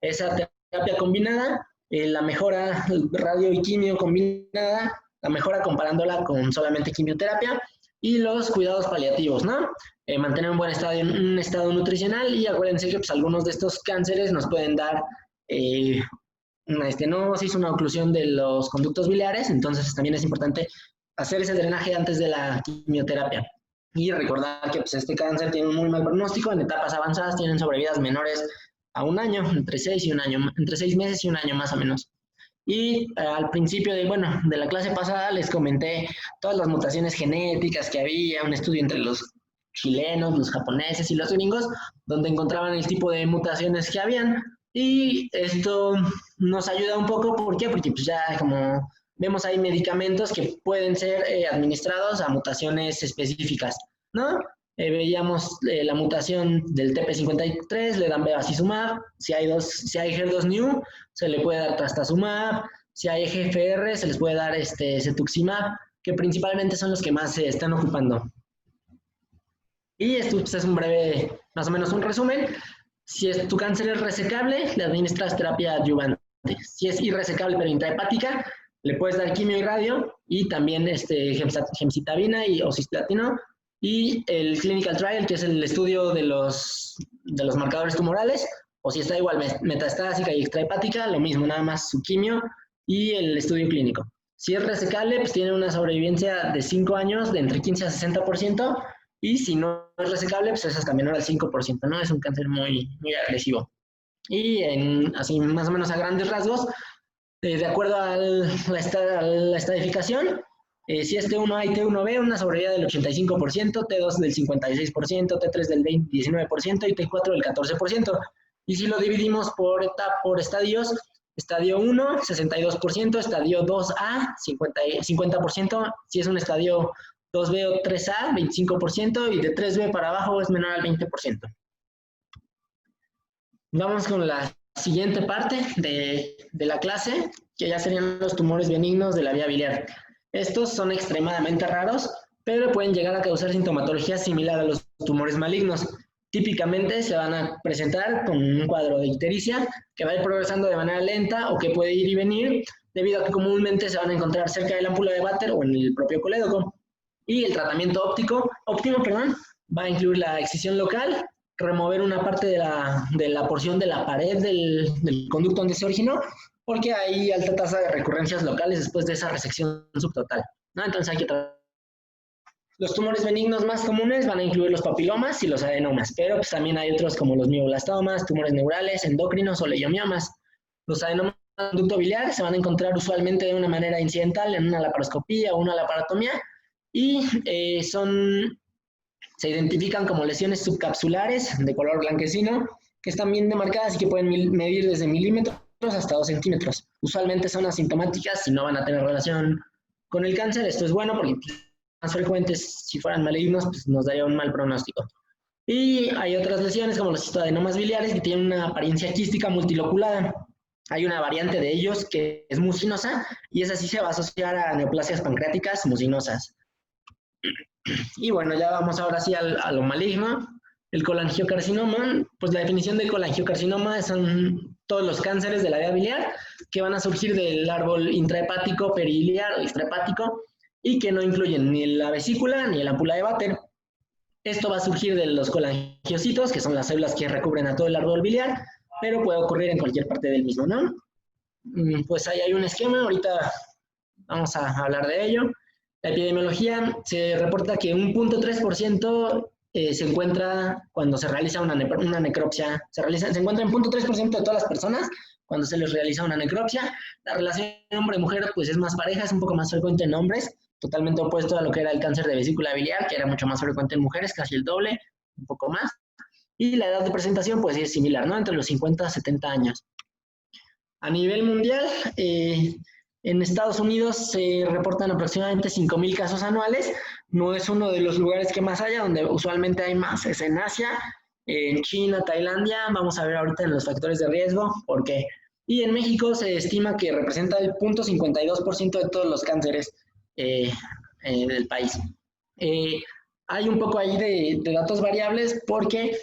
Speaker 1: Esa terapia combinada, la mejora radio y quimio combinada, la mejora comparándola con solamente quimioterapia, y los cuidados paliativos, ¿no? Mantener un buen estado nutricional, y acuérdense que pues, algunos de estos cánceres nos pueden dar una estenosis, una oclusión de los conductos biliares, entonces también es importante hacer ese drenaje antes de la quimioterapia. Y recordar que pues, este cáncer tiene un muy mal pronóstico, en etapas avanzadas tienen sobrevidas menores a 1 año, entre 6 meses y 1 año más o menos. Y al principio de la clase pasada les comenté todas las mutaciones genéticas que había, un estudio entre los chilenos, los japoneses y los gringos, donde encontraban el tipo de mutaciones que habían. Y esto nos ayuda un poco, ¿por qué? Porque pues ya como vemos hay medicamentos que pueden ser administrados a mutaciones específicas, ¿no? Veíamos la mutación del TP53, le dan bevacizumab, si hay HER2-Neu, se le puede dar trastazumab, si hay EGFR, se les puede dar cetuximab, que principalmente son los que más se están ocupando. Y esto pues, es un breve, más o menos un resumen. Si tu cáncer es resecable, le administras terapia adyuvante. Si es irresecable pero intrahepática, le puedes dar quimio y radio, y también gemcitabina o cisplatino, y el clinical trial, que es el estudio de los marcadores tumorales, o si está igual metastásica y extrahepática, lo mismo, nada más su quimio y el estudio clínico. Si es resecable, pues tiene una sobrevivencia de 5 años, de entre 15 a 60%, y si no es resecable, pues es hasta menor al 5%, ¿no? Es un cáncer muy, muy agresivo. Y así más o menos a grandes rasgos, de acuerdo a la estadificación, Si es T1A y T1B, una sobrevida del 85%, T2 del 56%, T3 del 19% y T4 del 14%. Y si lo dividimos por estadios, estadio 1, 62%, estadio 2A, 50%, si es un estadio 2B o 3A, 25%, y de 3B para abajo es menor al 20%. Vamos con la siguiente parte de la clase, que ya serían los tumores benignos de la vía biliar. Estos son extremadamente raros, pero pueden llegar a causar sintomatología similar a los tumores malignos. Típicamente se van a presentar con un cuadro de ictericia que va a ir progresando de manera lenta o que puede ir y venir, debido a que comúnmente se van a encontrar cerca de la ámpula de Vater o en el propio colédoco. Y el tratamiento óptimo va a incluir la excisión local, remover una parte de la porción de la pared del conducto donde se originó, porque hay alta tasa de recurrencias locales después de esa resección subtotal, ¿no? Entonces hay que tratar. Los tumores benignos más comunes van a incluir los papilomas y los adenomas, pero pues también hay otros como los mioblastomas, tumores neurales, endocrinos o leiomiomas. Los adenomas del conducto biliar se van a encontrar usualmente de una manera incidental en una laparoscopía o una laparotomía y se identifican como lesiones subcapsulares de color blanquecino que están bien demarcadas y que pueden medir desde milímetros hasta 2 centímetros. Usualmente son asintomáticas y no van a tener relación con el cáncer. Esto es bueno porque más frecuentes, si fueran malignos, pues nos daría un mal pronóstico. Y hay otras lesiones como los histoadenomas biliares que tienen una apariencia quística multiloculada. Hay una variante de ellos que es mucinosa y esa sí se va a asociar a neoplasias pancreáticas mucinosas. Y bueno, ya vamos ahora sí a lo maligno. El colangiocarcinoma, pues la definición de colangiocarcinoma son todos los cánceres de la vía biliar que van a surgir del árbol intrahepático, periliar o extrahepático y que no incluyen ni la vesícula ni la ámpula de Vater. Esto va a surgir de los colangiocitos, que son las células que recubren a todo el árbol biliar, pero puede ocurrir en cualquier parte del mismo, ¿no? Pues ahí hay un esquema, ahorita vamos a hablar de ello. La epidemiología se reporta que un 0.3% se encuentra cuando se realiza una necropsia. Se encuentra en 0.3% de todas las personas cuando se les realiza una necropsia. La relación hombre-mujer pues es más pareja, es un poco más frecuente en hombres, totalmente opuesto a lo que era el cáncer de vesícula biliar, que era mucho más frecuente en mujeres, casi el doble, un poco más. Y la edad de presentación pues es similar, ¿no? Entre los 50 a 70 años. A nivel mundial, en Estados Unidos se reportan aproximadamente 5,000 casos anuales. No es uno de los lugares que más haya, donde usualmente hay más, es en Asia, en China, Tailandia. Vamos a ver ahorita en los factores de riesgo por qué. Y en México se estima que representa el 0.52% de todos los cánceres del país. Hay un poco ahí de datos variables porque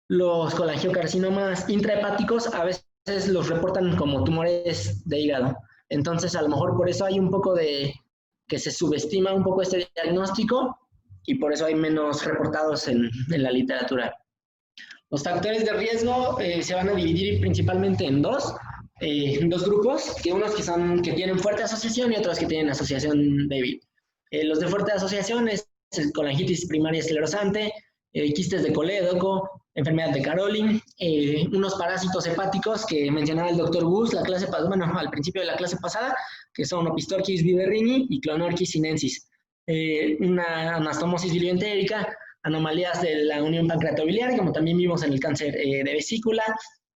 Speaker 1: los colangiocarcinomas intrahepáticos a veces los reportan como tumores de hígado. Entonces, a lo mejor por eso hay un poco de que se subestima un poco este diagnóstico y por eso hay menos reportados en la literatura. Los factores de riesgo se van a dividir principalmente en dos grupos, que unos que tienen fuerte asociación y otros que tienen asociación débil. Los de fuerte asociación es colangitis primaria esclerosante, quistes de colédoco, enfermedad de Carolin, unos parásitos hepáticos que mencionaba el doctor Gus al principio de la clase pasada, que son Opistorchis viverrini y Clonorchis sinensis. Una anastomosis bilioentérica, anomalías de la unión pancreatobiliar, como también vimos en el cáncer de vesícula,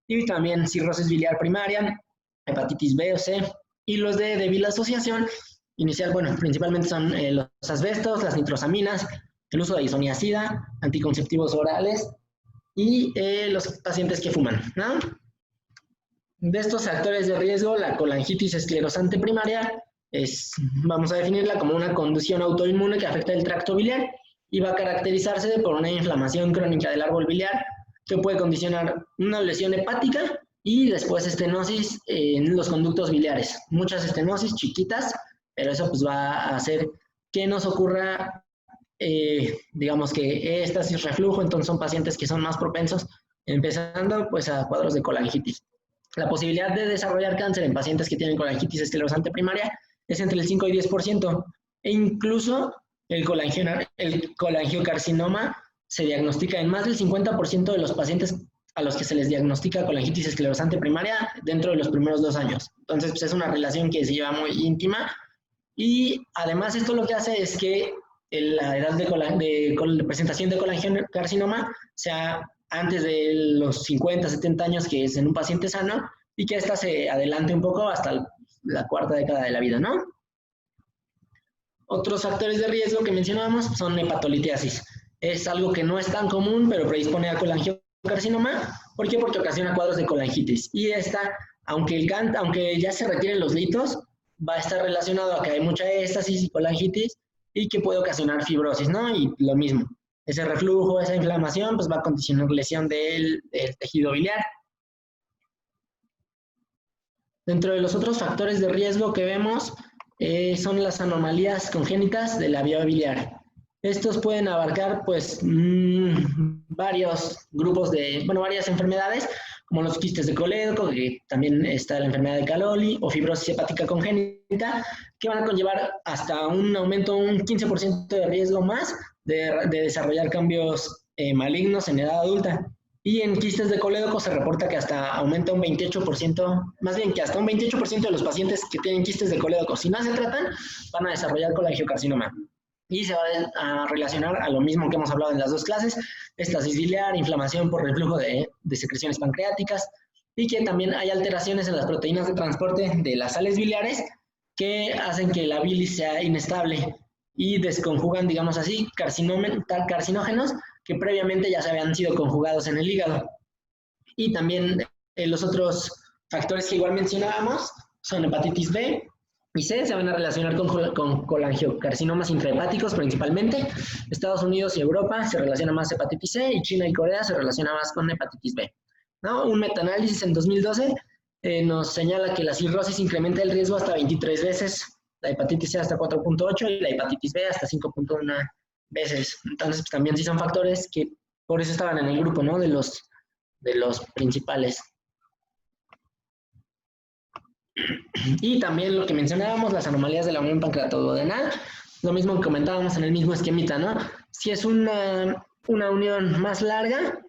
Speaker 1: y también cirrosis biliar primaria, hepatitis B o C, y los de débil asociación inicial, principalmente son los asbestos, las nitrosaminas, el uso de isoniazida, anticonceptivos orales y los pacientes que fuman, ¿no? De estos factores de riesgo, la colangitis esclerosante primaria vamos a definirla como una condición autoinmune que afecta el tracto biliar y va a caracterizarse por una inflamación crónica del árbol biliar que puede condicionar una lesión hepática y después estenosis en los conductos biliares. Muchas estenosis chiquitas, pero eso pues va a hacer que nos ocurra digamos que éstasis, reflujo. Entonces son pacientes que son más propensos, empezando pues a cuadros de colangitis. La posibilidad de desarrollar cáncer en pacientes que tienen colangitis esclerosante primaria es entre el 5 y 10%, e incluso el colangiocarcinoma se diagnostica en más del 50% de los pacientes a los que se les diagnostica colangitis esclerosante primaria dentro de los primeros 2 años. Entonces pues es una relación que se lleva muy íntima Y además esto lo que hace es que la edad de presentación de colangiocarcinoma sea antes de los 50, 70 años, que es en un paciente sano, y que ésta se adelante un poco hasta la cuarta década de la vida, ¿no? Otros factores de riesgo que mencionábamos son hepatolitiasis. Es algo que no es tan común, pero predispone a colangiocarcinoma. ¿Por qué? Porque ocasiona cuadros de colangitis. Y esta, aunque ya se retiren los litos, va a estar relacionado a que hay mucha éstasis y colangitis y que puede ocasionar fibrosis, ¿no? Y lo mismo, ese reflujo, esa inflamación, pues va a condicionar lesión del tejido biliar. Dentro de los otros factores de riesgo que vemos son las anomalías congénitas de la vía biliar. Estos pueden abarcar, pues, varios grupos varias enfermedades, como los quistes de colédoco, que también está la enfermedad de Calloli, o fibrosis hepática congénita, que van a conllevar hasta un aumento, un 15% de riesgo más de desarrollar cambios malignos en edad adulta. Y en quistes de colédoco se reporta que hasta aumenta un 28%, más bien que hasta un 28% de los pacientes que tienen quistes de colédoco, si no se tratan, van a desarrollar colangiocarcinoma. Y se va a relacionar a lo mismo que hemos hablado en las dos clases, estasis biliar, inflamación por reflujo de secreciones pancreáticas, y que también hay alteraciones en las proteínas de transporte de las sales biliares que hacen que la bilis sea inestable y desconjugan, digamos así, carcinógenos que previamente ya se habían sido conjugados en el hígado. Y también los otros factores que igual mencionábamos son hepatitis B y C, se van a relacionar con colangiocarcinomas intrahepáticos principalmente. Estados Unidos y Europa se relaciona más hepatitis C, y China y Corea se relaciona más con hepatitis B, ¿no? Un metaanálisis en 2012 nos señala que la cirrosis incrementa el riesgo hasta 23 veces, la hepatitis C hasta 4.8 y la hepatitis B hasta 5.1 veces. Entonces, pues, también sí son factores que por eso estaban en el grupo, ¿no? De los principales. Y también lo que mencionábamos, las anomalías de la unión pancreatoduodenal, lo mismo que comentábamos en el mismo esquemita, ¿no? Si es una unión más larga,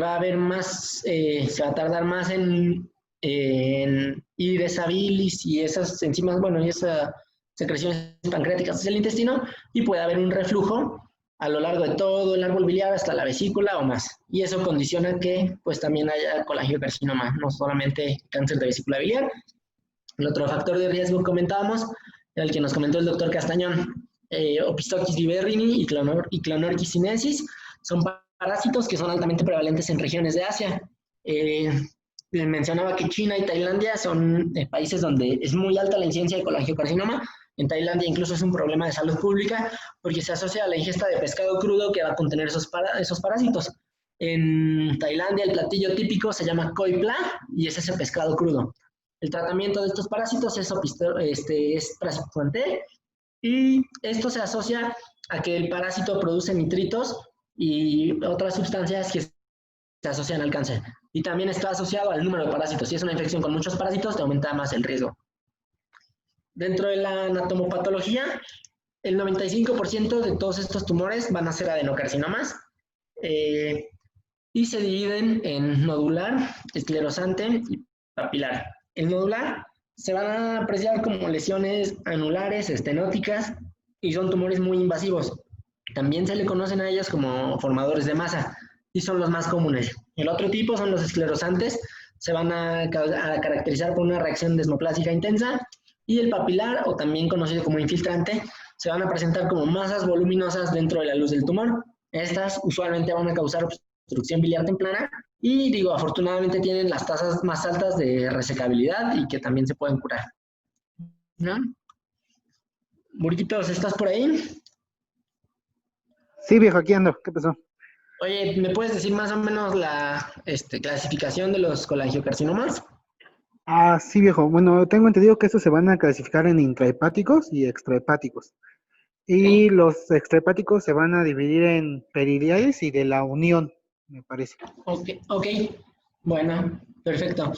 Speaker 1: va a haber más, se va a tardar más en ir esa bilis y esas enzimas, y esas secreciones pancreáticas hacia el intestino, y puede haber un reflujo a lo largo de todo el árbol biliar hasta la vesícula o más. Y eso condiciona que pues también haya colangiocarcinoma, no solamente cáncer de vesícula biliar. El otro factor de riesgo que comentábamos, el que nos comentó el doctor Castañón, Opisthochis viverrini y Clonorchis sinensis, son parásitos que son altamente prevalentes en regiones de Asia. Les mencionaba que China y Tailandia son países donde es muy alta la incidencia de colangiocarcinoma. En Tailandia incluso es un problema de salud pública porque se asocia a la ingesta de pescado crudo que va a contener esos parásitos. En Tailandia el platillo típico se llama koi pla y es ese pescado crudo. El tratamiento de estos parásitos es praziquantel, y esto se asocia a que el parásito produce nitritos y otras sustancias que se asocian al cáncer. Y también está asociado al número de parásitos. Si es una infección con muchos parásitos, te aumenta más el riesgo. Dentro de la anatomopatología, el 95% de todos estos tumores van a ser adenocarcinomas y se dividen en nodular, esclerosante y papilar. El nodular se van a apreciar como lesiones anulares, estenóticas, y son tumores muy invasivos. También se le conocen a ellas como formadores de masa y son los más comunes. El otro tipo son los esclerosantes, se van a caracterizar por una reacción desmoplásica intensa, y el papilar, o también conocido como infiltrante, se van a presentar como masas voluminosas dentro de la luz del tumor. Estas usualmente van a causar obstrucción biliar temprana y, afortunadamente tienen las tasas más altas de resecabilidad y que también se pueden curar, ¿no? Burquitos, ¿estás por ahí?
Speaker 12: Sí, viejo, aquí ando. ¿Qué pasó?
Speaker 1: Oye, ¿me puedes decir más o menos la clasificación de los colangiocarcinomas?
Speaker 12: Ah, sí, viejo. Bueno, tengo entendido que estos se van a clasificar en intrahepáticos y extrahepáticos. Y los extrahepáticos se van a dividir en periliares y de la unión, me parece.
Speaker 1: Ok. Bueno, perfecto.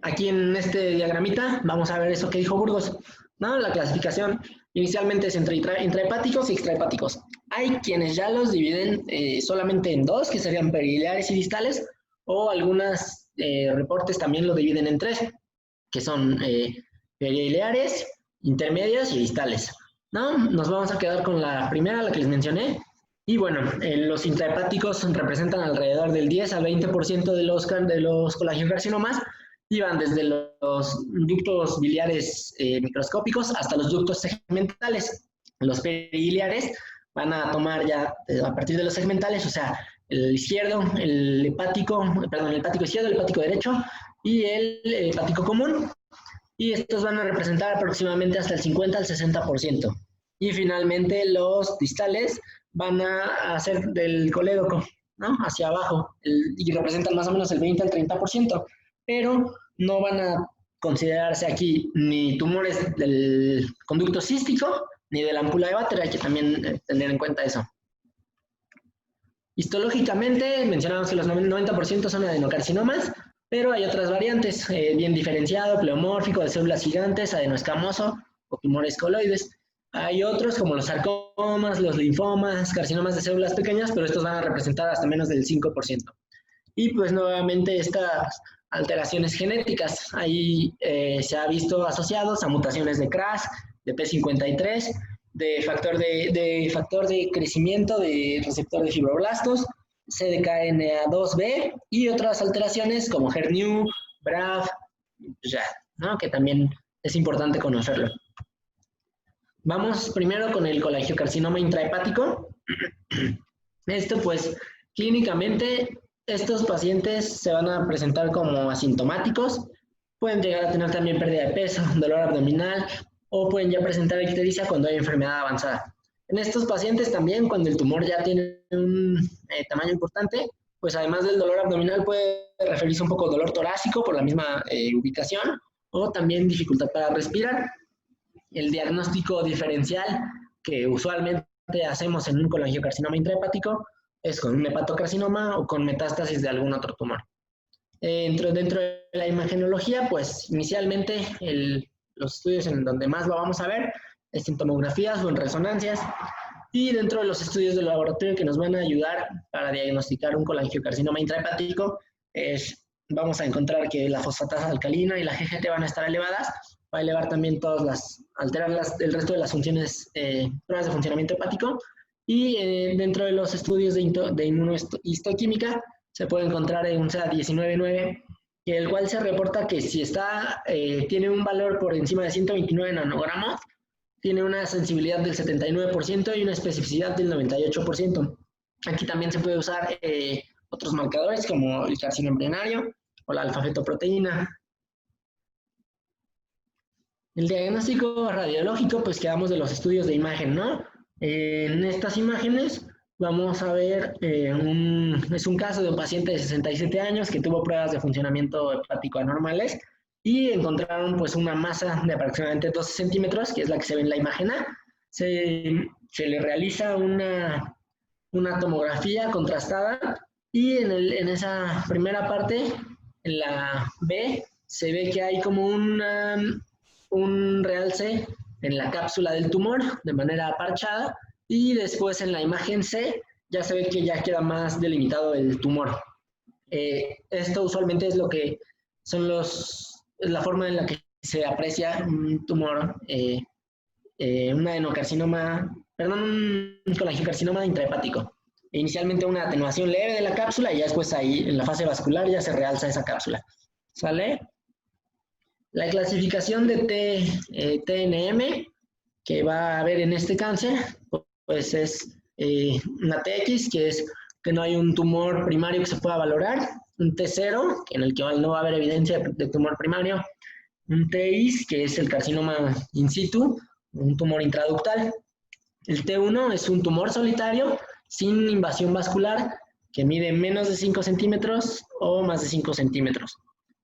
Speaker 1: Aquí en este diagramita vamos a ver eso que dijo Burgos, ¿no? La clasificación inicialmente es entre intrahepáticos y extrahepáticos. Hay quienes ya los dividen solamente en dos, que serían periliares y distales, o algunas reportes también lo dividen en tres, que son periliares intermedios y distales, ¿no? Nos vamos a quedar con la primera, la que les mencioné. Y bueno, los intrahepáticos representan alrededor del 10 al 20% de los colangiocarcinomas y van desde los ductos biliares microscópicos hasta los ductos segmentales. Los periliares van a tomar ya a partir de los segmentales, o sea, el izquierdo, el hepático izquierdo, el hepático derecho y el hepático común. Y estos van a representar aproximadamente hasta el 50 al 60%. Y finalmente los distales van a hacer del colédoco, ¿no? Hacia abajo, y representan más o menos el 20 al 30%, pero no van a considerarse aquí ni tumores del conducto cístico ni de la ámpula de Vater, hay que también tener en cuenta eso. Histológicamente, mencionamos que los 90% son adenocarcinomas, pero hay otras variantes, bien diferenciado, pleomórfico, de células gigantes, adenoescamoso o tumores coloides. Hay otros como los sarcomas, los linfomas, carcinomas de células pequeñas, pero estos van a representar hasta menos del 5%. Y pues nuevamente estas alteraciones genéticas, ahí se ha visto asociados a mutaciones de CRAS, de P53, de factor de crecimiento de receptor de fibroblastos, CDKNA2B y otras alteraciones como HER2, BRAF, ¿no? Que también es importante conocerlo. Vamos primero con el colangiocarcinoma intrahepático. Esto pues clínicamente estos pacientes se van a presentar como asintomáticos, pueden llegar a tener también pérdida de peso, dolor abdominal o pueden ya presentar ictericia cuando hay enfermedad avanzada. En estos pacientes también, cuando el tumor ya tiene un tamaño importante, pues además del dolor abdominal puede referirse un poco dolor torácico por la misma ubicación o también dificultad para respirar. El diagnóstico diferencial que usualmente hacemos en un colangiocarcinoma intrahepático es con un hepatocarcinoma o con metástasis de algún otro tumor. Dentro de la imagenología, pues inicialmente los estudios en donde más lo vamos a ver es en tomografías o en resonancias, y dentro de los estudios de laboratorio que nos van a ayudar para diagnosticar un colangiocarcinoma intrahepático, vamos a encontrar que la fosfatasa alcalina y la GGT van a estar elevadas, va a elevar también alterar el resto de las funciones, pruebas de funcionamiento hepático, y dentro de los estudios de inmunohistoquímica se puede encontrar un CA19-9, el cual se reporta que si tiene un valor por encima de 129 nanogramos, tiene una sensibilidad del 79% y una especificidad del 98%. Aquí también se puede usar otros marcadores como el carcinoma embrionario o la alfa-fetoproteína. El diagnóstico radiológico, pues quedamos de los estudios de imagen, ¿no? En estas imágenes vamos a ver, es un caso de un paciente de 67 años que tuvo pruebas de funcionamiento hepático anormales y encontraron pues una masa de aproximadamente 12 centímetros, que es la que se ve en la imagen A. Se le realiza una tomografía contrastada y en esa primera parte, en la B, se ve que hay como un realce en la cápsula del tumor de manera parchada, y después en la imagen C ya se ve que ya queda más delimitado el tumor. Esto usualmente es lo que son la forma en la que se aprecia un tumor, un adenocarcinoma, un colangiocarcinoma intrahepático. Inicialmente una atenuación leve de la cápsula y ya después ahí en la fase vascular ya se realza esa cápsula. ¿Sale? La clasificación de TNM que va a haber en este cáncer, pues es una TX, que es que no hay un tumor primario que se pueda valorar, un T0, en el que no va a haber evidencia de tumor primario, un TIS, que es el carcinoma in situ, un tumor intraductal. El T1 es un tumor solitario sin invasión vascular que mide menos de 5 centímetros o más de 5 centímetros.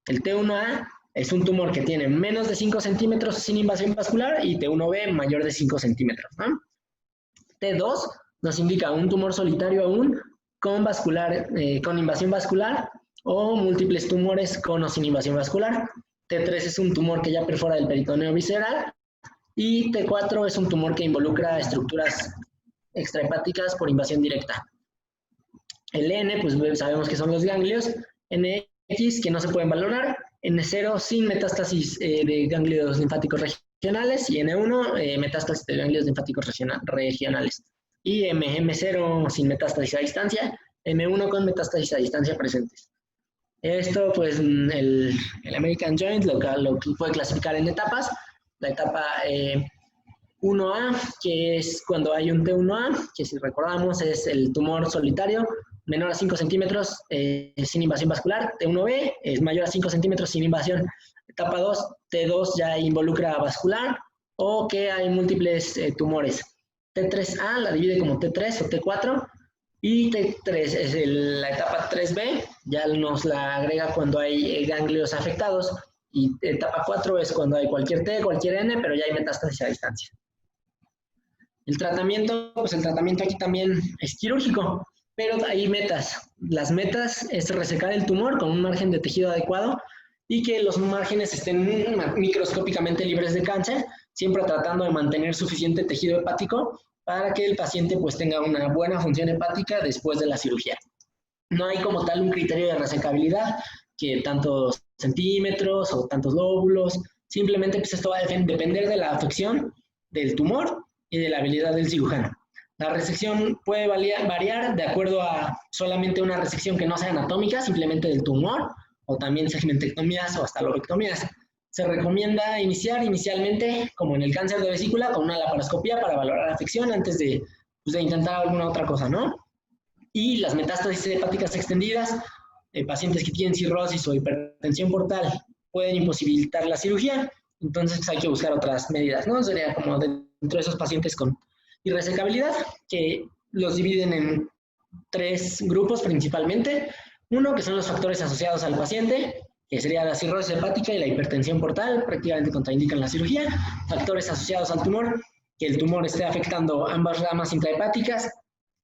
Speaker 1: El T1A es un tumor que tiene menos de 5 centímetros sin invasión vascular y T1B mayor de 5 centímetros, ¿no? T2 nos indica un tumor solitario aún con invasión vascular o múltiples tumores con o sin invasión vascular. T3 es un tumor que ya perfora el peritoneo visceral y T4 es un tumor que involucra estructuras extrahepáticas por invasión directa. El N, pues sabemos que son los ganglios, NX que no se pueden valorar, N0 sin metástasis de ganglios linfáticos regionales, y N1, metástasis de ganglios linfáticos regionales. Y M0 sin metástasis a distancia, M1 con metástasis a distancia presentes. Esto, pues, el American Joint lo puede clasificar en etapas. La etapa 1A, que es cuando hay un T1A, que si recordamos es el tumor solitario, menor a 5 centímetros sin invasión vascular. T1B es mayor a 5 centímetros sin invasión. Etapa 2, T2 ya involucra vascular o que hay múltiples tumores. T3A la divide como T3 o T4 y T3 es la etapa 3B, ya nos la agrega cuando hay ganglios afectados, y etapa 4 es cuando hay cualquier T, cualquier N, pero ya hay metástasis a distancia. El tratamiento, pues el tratamiento aquí también es quirúrgico, pero hay metas. Las metas es resecar el tumor con un margen de tejido adecuado y que los márgenes estén microscópicamente libres de cáncer, siempre tratando de mantener suficiente tejido hepático para que el paciente pues tenga una buena función hepática después de la cirugía. No hay como tal un criterio de resecabilidad, que tantos centímetros o tantos lóbulos, simplemente pues esto va a depender de la afección del tumor y de la habilidad del cirujano. La resección puede variar de acuerdo a solamente una resección que no sea anatómica, simplemente del tumor, o también segmentectomías o hasta lobectomías. Se recomienda iniciar inicialmente, como en el cáncer de vesícula, con una laparoscopía para valorar la afección antes de intentar alguna otra cosa, ¿no? Y las metástasis hepáticas extendidas, pacientes que tienen cirrosis o hipertensión portal, pueden imposibilitar la cirugía, entonces pues, hay que buscar otras medidas, ¿no? Sería como dentro de esos pacientes con irresecabilidad, que los dividen en 3 grupos principalmente. Uno, que son los factores asociados al paciente, que sería la cirrosis hepática y la hipertensión portal, prácticamente contraindican la cirugía. Factores asociados al tumor, que el tumor esté afectando ambas ramas intrahepáticas,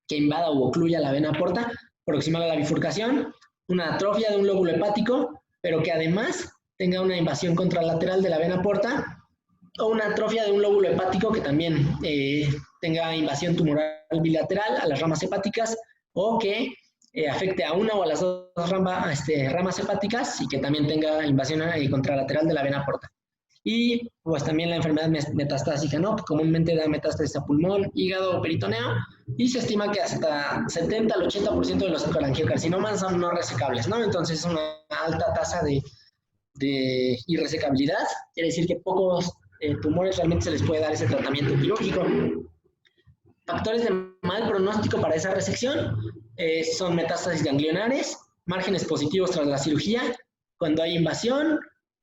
Speaker 1: que invada o ocluya la vena porta, proximal a la bifurcación, una atrofia de un lóbulo hepático, pero que además tenga una invasión contralateral de la vena porta, o una atrofia de un lóbulo hepático que también tenga invasión tumoral bilateral a las ramas hepáticas, o que afecte a una o a las 2 ramas hepáticas y que también tenga invasión contralateral de la vena porta. Y pues también la enfermedad metastásica, ¿no? Que comúnmente da metástasis a pulmón, hígado o peritoneo, y se estima que hasta 70 al 80% de los colangiocarcinomas son no resecables, ¿no? Entonces es una alta tasa de irresecabilidad, quiere decir que pocos tumores realmente se les puede dar ese tratamiento quirúrgico. Factores de mal pronóstico para esa resección son metástasis ganglionares, márgenes positivos tras la cirugía, cuando hay invasión,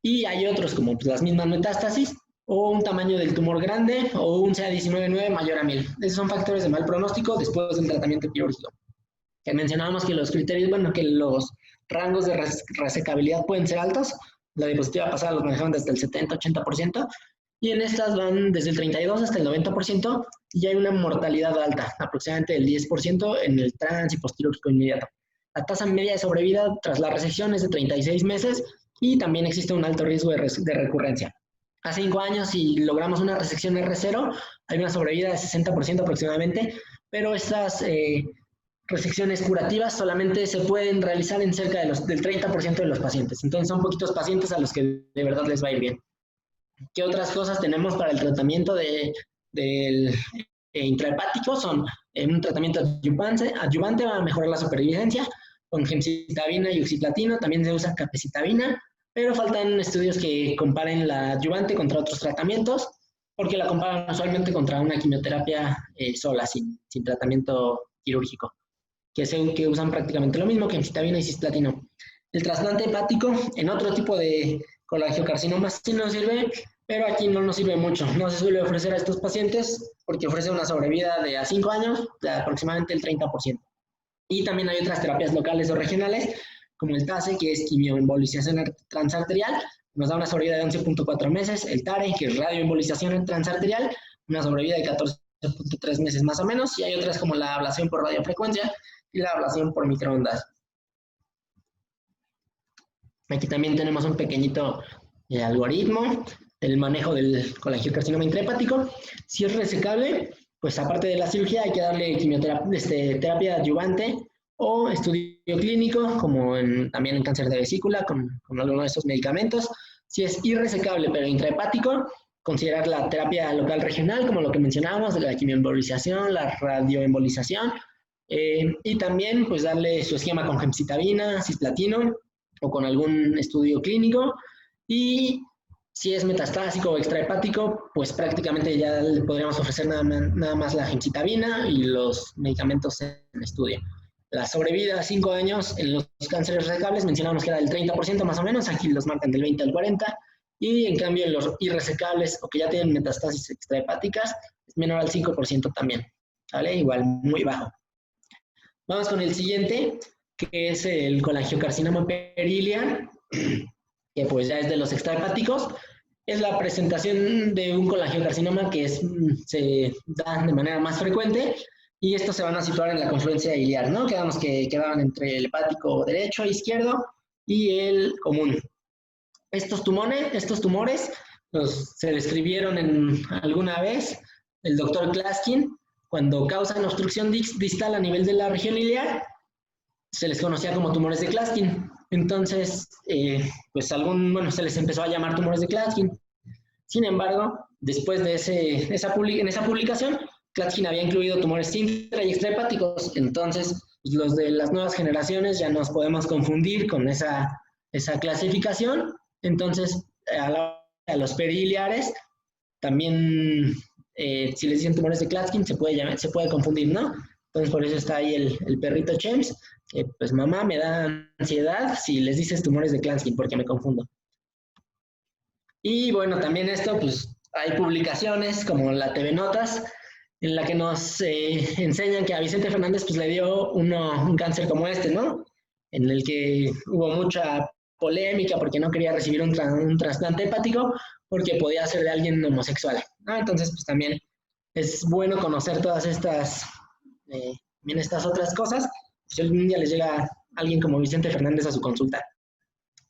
Speaker 1: y hay otros como pues, las mismas metástasis, o un tamaño del tumor grande, o un CA19-9 mayor a 1000. Esos son factores de mal pronóstico después del tratamiento quirúrgico. Que mencionábamos que los criterios, bueno, que los rangos de resecabilidad pueden ser altos. La diapositiva pasada los manejaban desde el 70-80%, y en estas van desde el 32 hasta el 90%, y hay una mortalidad alta, aproximadamente el 10% en el trans y postquirúrgico inmediato. La tasa media de sobrevida tras la resección es de 36 meses, y también existe un alto riesgo de recurrencia. A 5 años, si logramos una resección R0, hay una sobrevida de 60% aproximadamente, pero estas resecciones curativas solamente se pueden realizar en cerca del 30% de los pacientes. Entonces son poquitos pacientes a los que de verdad les va a ir bien. ¿Qué otras cosas tenemos para el tratamiento del intrahepático? Son un tratamiento adyuvante va a mejorar la supervivencia con gemcitabina y oxiplatino, también se usa capecitabina, pero faltan estudios que comparen la adyuvante contra otros tratamientos, porque la comparan usualmente contra una quimioterapia sola, sin tratamiento quirúrgico, que usan prácticamente lo mismo, gemcitabina y cisplatino. El trasplante hepático en otro tipo de colangiocarcinomas sí nos sirve, pero aquí no nos sirve mucho. No se suele ofrecer a estos pacientes porque ofrece una sobrevida de a 5 años de aproximadamente el 30%. Y también hay otras terapias locales o regionales, como el TACE, que es quimioembolización transarterial, nos da una sobrevida de 11.4 meses. El TARE, que es radioembolización transarterial, una sobrevida de 14.3 meses más o menos. Y hay otras como la ablación por radiofrecuencia y la ablación por microondas. Aquí también tenemos un pequeñito algoritmo del manejo del colangiocarcinoma intrahepático. Si es resecable, pues aparte de la cirugía hay que darle terapia adyuvante o estudio clínico, como también en cáncer de vesícula, con alguno de estos medicamentos. Si es irresecable pero intrahepático, considerar la terapia local regional, como lo que mencionábamos, de la quimioembolización, la radioembolización, y también pues darle su esquema con gemcitabina, cisplatino o con algún estudio clínico. Y si es metastásico o extrahepático, pues prácticamente ya le podríamos ofrecer nada más la gemcitabina y los medicamentos en estudio. La sobrevida a 5 años en los cánceres resecables mencionamos que era del 30% más o menos, aquí los marcan del 20 al 40%, y en cambio en los irresecables o que ya tienen metastasis extrahepáticas es menor al 5% también, ¿vale? Igual muy bajo. Vamos con el siguiente, que es el colangiocarcinoma periliar, que pues ya es de los extrahepáticos. Es la presentación de un colangiocarcinoma que se da de manera más frecuente, y estos se van a situar en la confluencia iliar, ¿no? Quedamos que quedaban entre el hepático derecho e izquierdo y el común. Estos tumores se describieron alguna vez el doctor Klaskin, cuando causan obstrucción distal a nivel de la región iliar, se les conocía como tumores de Klaskin. Entonces, pues se les empezó a llamar tumores de Klaskin. Sin embargo, después de en esa publicación, Klaskin había incluido tumores intra y extrahepáticos. Entonces, pues, los de las nuevas generaciones ya nos podemos confundir con esa clasificación. Entonces, a los periliares también, si les dicen tumores de Klaskin, se puede confundir, ¿no? Entonces, por eso está ahí el perrito Chems, que pues mamá, me da ansiedad si les dices tumores de Klaskin, porque me confundo. Y bueno, también esto, pues hay publicaciones como la TV Notas, en la que nos enseñan que a Vicente Fernández pues le dio un cáncer como este, ¿no? En el que hubo mucha polémica porque no quería recibir un trasplante hepático porque podía ser de alguien homosexual, ¿no? Entonces, pues también es bueno conocer todas estas otras cosas. Si algún día les llega alguien como Vicente Fernández a su consulta.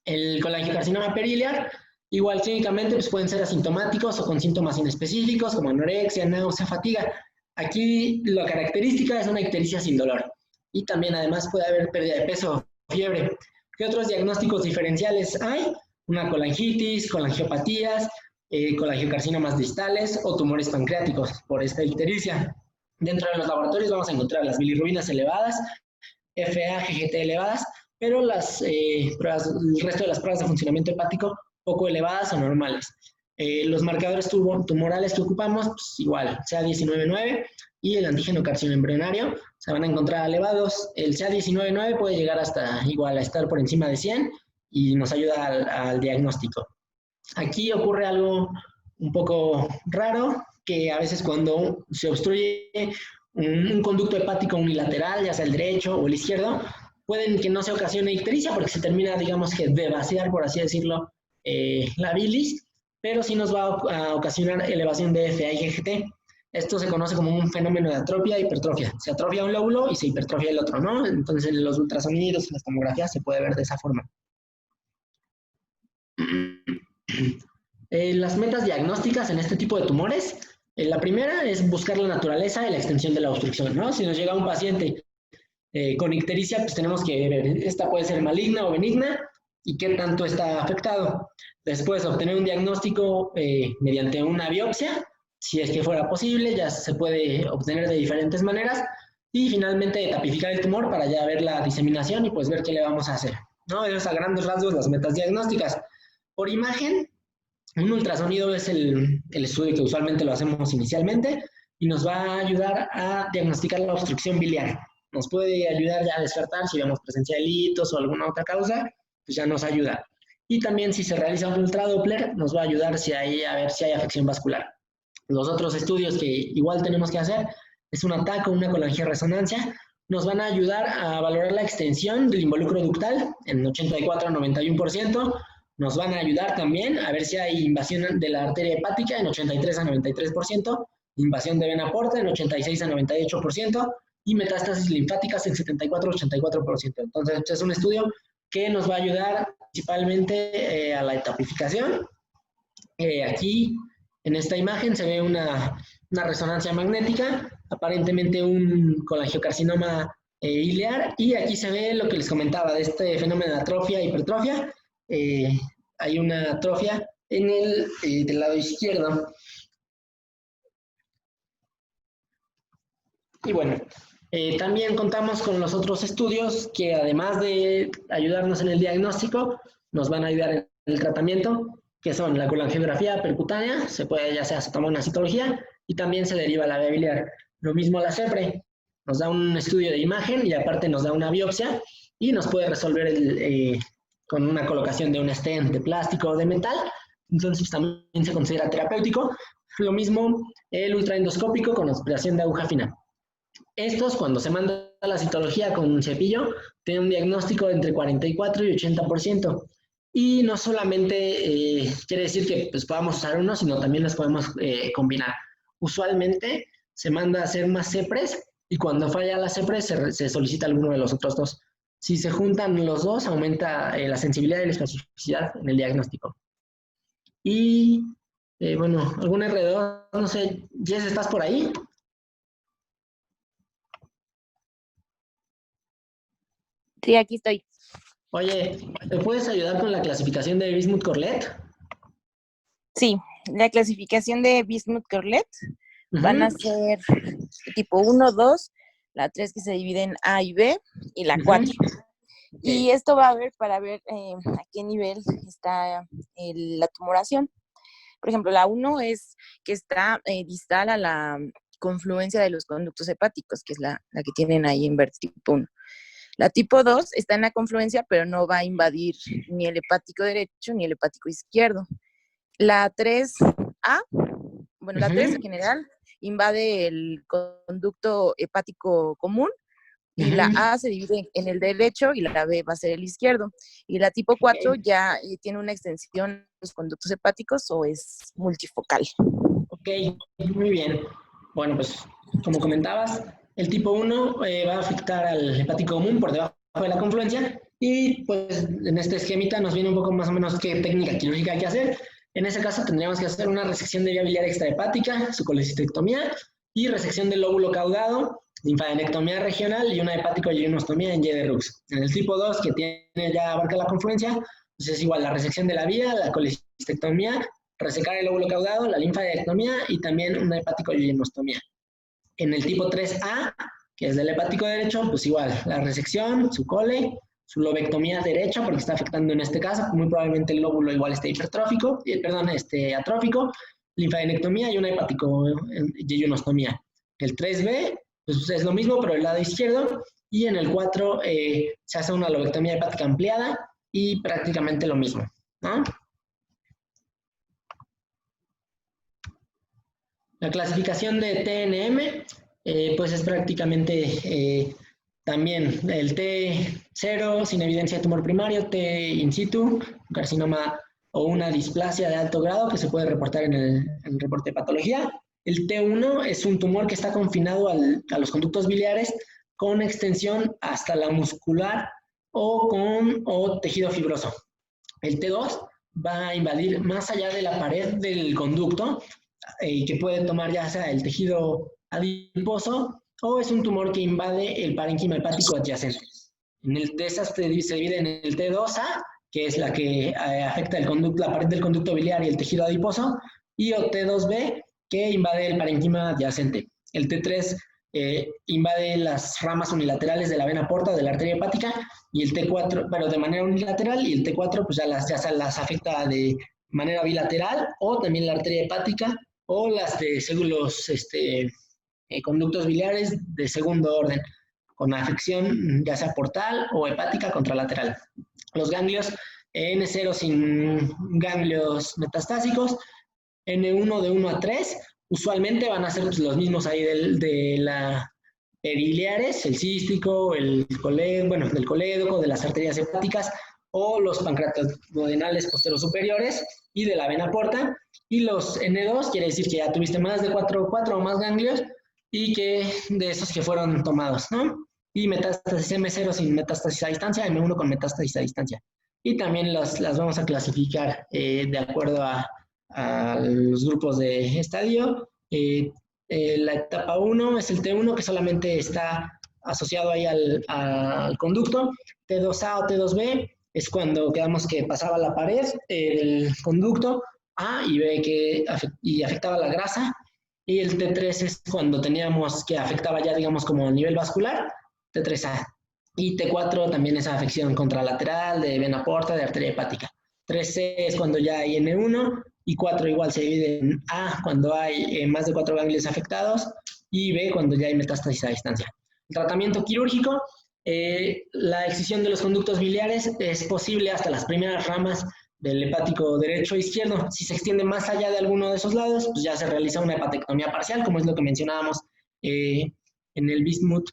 Speaker 1: El colangiocarcinoma periliar, igual clínicamente, pues pueden ser asintomáticos o con síntomas inespecíficos como anorexia, náusea, fatiga. Aquí la característica es una ictericia sin dolor. Y también además puede haber pérdida de peso o fiebre. ¿Qué otros diagnósticos diferenciales hay? Una colangitis, colangiopatías, colangiocarcinomas distales o tumores pancreáticos por esta ictericia. Dentro de los laboratorios vamos a encontrar las bilirrubinas elevadas, FA, GGT elevadas, pero el resto de las pruebas de funcionamiento hepático poco elevadas o normales. Los marcadores tumorales que ocupamos, pues igual, CA19-9 y el antígeno carcinoembrionario se van a encontrar elevados. El CA19-9 puede llegar hasta igual a estar por encima de 100 y nos ayuda al diagnóstico. Aquí ocurre algo un poco raro, que a veces cuando se obstruye un conducto hepático unilateral, ya sea el derecho o el izquierdo, pueden que no se ocasione ictericia porque se termina, digamos que, de vaciar, por así decirlo, la bilis, pero sí nos va a ocasionar elevación de FA y GGT. Esto se conoce como un fenómeno de atropia e hipertrofia. Se atrofia un lóbulo y se hipertrofia el otro, ¿no? Entonces en los ultrasonidos, en las tomografías se puede ver de esa forma. Las metas diagnósticas en este tipo de tumores, la primera es buscar la naturaleza y la extensión de la obstrucción, ¿no? Si nos llega un paciente con ictericia, pues tenemos que ver, esta puede ser maligna o benigna y qué tanto está afectado. Después, obtener un diagnóstico mediante una biopsia, si es que fuera posible, ya se puede obtener de diferentes maneras. Y finalmente, tapificar el tumor para ya ver la diseminación y pues ver qué le vamos a hacer, ¿no? Esas a grandes rasgos las metas diagnósticas. Por imagen, un ultrasonido es el estudio que usualmente lo hacemos inicialmente y nos va a ayudar a diagnosticar la obstrucción biliar. Nos puede ayudar ya a descartar si vemos presencia de litos o alguna otra causa, pues ya nos ayuda. Y también si se realiza un ultradoppler, nos va a ayudar a ver si hay afección vascular. Los otros estudios que igual tenemos que hacer es un TAC o una colangioresonancia. Nos van a ayudar a valorar la extensión del involucro ductal en 84 a 91%. Nos van a ayudar también a ver si hay invasión de la arteria hepática en 83 a 93%, invasión de vena porta en 86 a 98% y metástasis linfáticas en 74 a 84%. Entonces, es un estudio que nos va a ayudar principalmente a la etapificación. Aquí, en esta imagen, se ve una resonancia magnética, aparentemente un colangiocarcinoma iliar, y aquí se ve lo que les comentaba de este fenómeno de atrofia e hipertrofia. Hay una atrofia en el del lado izquierdo. Y bueno, también contamos con los otros estudios que además de ayudarnos en el diagnóstico, nos van a ayudar en el tratamiento, que son la colangiografía percutánea, se puede ya sea se toma una citología y también se deriva la vía biliar. Lo mismo la CEPRE, nos da un estudio de imagen y aparte nos da una biopsia y nos puede resolver con una colocación de un stent de plástico o de metal, entonces también se considera terapéutico. Lo mismo el ultraendoscópico con aspiración de aguja fina. Estos, cuando se manda a la citología con un cepillo, tienen un diagnóstico de entre 44 y 80%. Y no solamente quiere decir que pues, podamos usar uno, sino también los podemos combinar. Usualmente se manda a hacer más CEPRES y cuando falla la CEPRES se solicita alguno de los otros dos. Si se juntan los dos, aumenta la sensibilidad y la especificidad en el diagnóstico. Y, bueno, algún R2, no sé, Jess, ¿estás por ahí?
Speaker 13: Sí, aquí estoy.
Speaker 1: Oye, ¿te puedes ayudar con la clasificación de Bismuth-Corlett?
Speaker 13: Sí, la clasificación de Bismuth-Corlett van a ser tipo 1, 2, la 3 que se divide en A y B, y la 4. Y esto va a ver para ver a qué nivel está la tumoración. Por ejemplo, la 1 es que está distal a la confluencia de los conductos hepáticos, que es la que tienen ahí en verde tipo 1. La tipo 2 está en la confluencia, pero no va a invadir ni el hepático derecho ni el hepático izquierdo. La 3A, bueno, la 3 en general invade el conducto hepático común y la A se divide en el derecho y la B va a ser el izquierdo. Y la tipo 4 ya tiene una extensión de los conductos hepáticos o es multifocal.
Speaker 1: Ok, muy bien. Bueno, pues como comentabas, el tipo 1 va a afectar al hepático común por debajo de la confluencia y pues en este esquemita nos viene un poco más o menos qué técnica quirúrgica hay que hacer. En ese caso tendríamos que hacer una resección de vía biliar extrahepática, su colecistectomía y resección del lóbulo caudado, linfadenectomía regional y una hepático-yeyunostomía en Y de Rux. En el tipo 2, que tiene ya abarca la confluencia, pues es igual la resección de la vía, la colecistectomía, resecar el lóbulo caudado, la linfadenectomía y también una hepático-yeyunostomía. En el tipo 3A, que es del hepático derecho, pues igual, la resección, su cole, su lobectomía derecha, porque está afectando en este caso, muy probablemente el lóbulo igual esté hipertrófico, atrófico, linfadenectomía y una hepático-yeyunostomía. El 3B, pues es lo mismo, pero el lado izquierdo, y en el 4 se hace una lobectomía hepática ampliada y prácticamente lo mismo, ¿no? La clasificación de TNM, pues es prácticamente también el T0 sin evidencia de tumor primario, T in situ, carcinoma o una displasia de alto grado que se puede reportar en el reporte de patología. El T1 es un tumor que está confinado a los conductos biliares con extensión hasta la muscular o tejido fibroso. El T2 va a invadir más allá de la pared del conducto, que puede tomar ya sea el tejido adiposo o es un tumor que invade el parénquima hepático adyacente. De esas se divide en el T2A, que es la que afecta la pared del conducto biliar y el tejido adiposo, y el T2B, que invade el parénquima adyacente. El T3 invade las ramas unilaterales de la vena porta de la arteria hepática, y el T4, pero de manera unilateral, y el T4 pues ya las afecta de manera bilateral, o también la arteria hepática, o las de los conductos biliares de segundo orden, con afección ya sea portal o hepática contralateral. Los ganglios N0 sin ganglios metastásicos, N1 de 1 a 3, usualmente van a ser pues, los mismos ahí de la periliares, el cístico, del colédoco, de las arterias hepáticas, o los pancreatoduodenales posterosuperiores y de la vena porta. Y los N2 quiere decir que ya tuviste más de 4 o más ganglios y que de esos que fueron tomados, ¿no? Y metástasis M0 sin metástasis a distancia, M1 con metástasis a distancia. Y también las vamos a clasificar de acuerdo a los grupos de estadio. La etapa 1 es el T1, que solamente está asociado ahí al conducto. T2A o T2B es cuando quedamos que pasaba la pared, el conducto, A y B que afectaba la grasa, y el T3 es cuando teníamos que afectaba ya, digamos, como a nivel vascular, T3A. Y T4 también es afección contralateral, de vena porta, de arteria hepática. 3C es cuando ya hay N1, y 4 igual se divide en A cuando hay más de 4 ganglios afectados, y B cuando ya hay metástasis a distancia. El tratamiento quirúrgico, la excisión de los conductos biliares es posible hasta las primeras ramas del hepático derecho e izquierdo. Si se extiende más allá de alguno de esos lados, pues ya se realiza una hepatectomía parcial, como es lo que mencionábamos en el bismuth.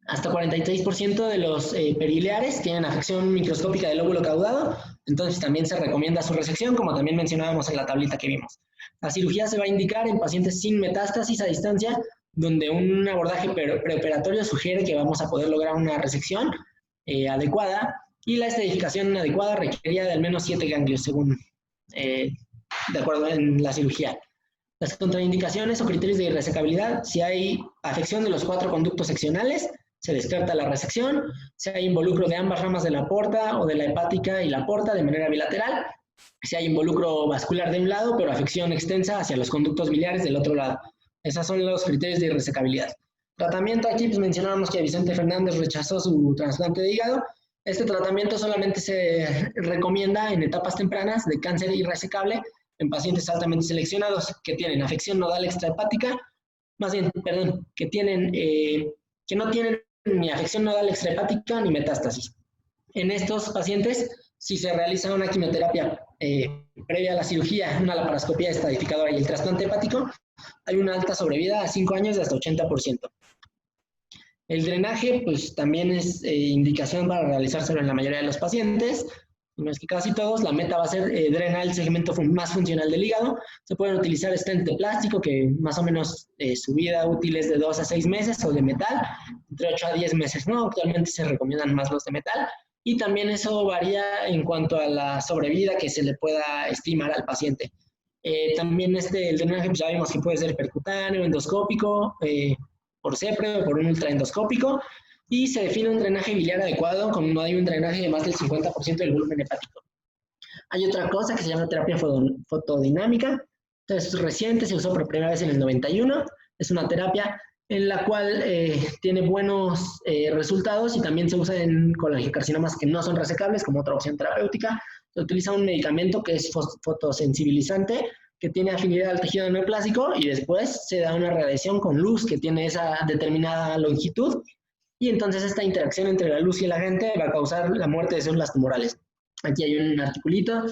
Speaker 1: Hasta 46% de los perileares tienen afección microscópica del lóbulo caudado, entonces también se recomienda su resección, como también mencionábamos en la tablita que vimos. La cirugía se va a indicar en pacientes sin metástasis a distancia, donde un abordaje preoperatorio sugiere que vamos a poder lograr una resección adecuada, y la estadificación adecuada requeriría de al menos 7 ganglios, según de acuerdo en la cirugía. Las contraindicaciones o criterios de irresecabilidad: si hay afección de los 4 conductos seccionales, se descarta la resección. Si hay involucro de ambas ramas de la porta o de la hepática y la porta de manera bilateral. Si hay involucro vascular de un lado, pero afección extensa hacia los conductos biliares del otro lado. Esos son los criterios de irresecabilidad. Tratamiento: aquí pues mencionábamos que Vicente Fernández rechazó su trasplante de hígado. Este tratamiento solamente se recomienda en etapas tempranas de cáncer irresecable en pacientes altamente seleccionados que tienen afección nodal extrahepática, más bien, perdón, que no tienen ni afección nodal extrahepática ni metástasis. En estos pacientes, si se realiza una quimioterapia previa a la cirugía, una laparoscopía estadificadora y el trasplante hepático, hay una alta sobrevida a 5 años de hasta 80%. El drenaje, pues también es indicación para realizárselo en la mayoría de los pacientes, no es que casi todos. La meta va a ser drenar el segmento más funcional del hígado. Se pueden utilizar stent de plástico, que más o menos su vida útil es de 2 a 6 meses, o de metal, entre 8 a 10 meses, ¿no? Actualmente se recomiendan más los de metal, y también eso varía en cuanto a la sobrevida que se le pueda estimar al paciente. También el drenaje, pues ya vimos que puede ser percutáneo, endoscópico, por CEPRE o por un ultraendoscópico, y se define un drenaje biliar adecuado cuando hay un drenaje de más del 50% del volumen hepático. Hay otra cosa que se llama terapia fotodinámica. Es reciente, se usó por primera vez en el 91. Es una terapia en la cual tiene buenos resultados, y también se usa en colangiocarcinomas que no son resecables como otra opción terapéutica. Se utiliza un medicamento que es fotosensibilizante, que tiene afinidad al tejido neoplásico, y después se da una radiación con luz que tiene esa determinada longitud, y entonces esta interacción entre la luz y el agente va a causar la muerte de células tumorales. Aquí hay un articulito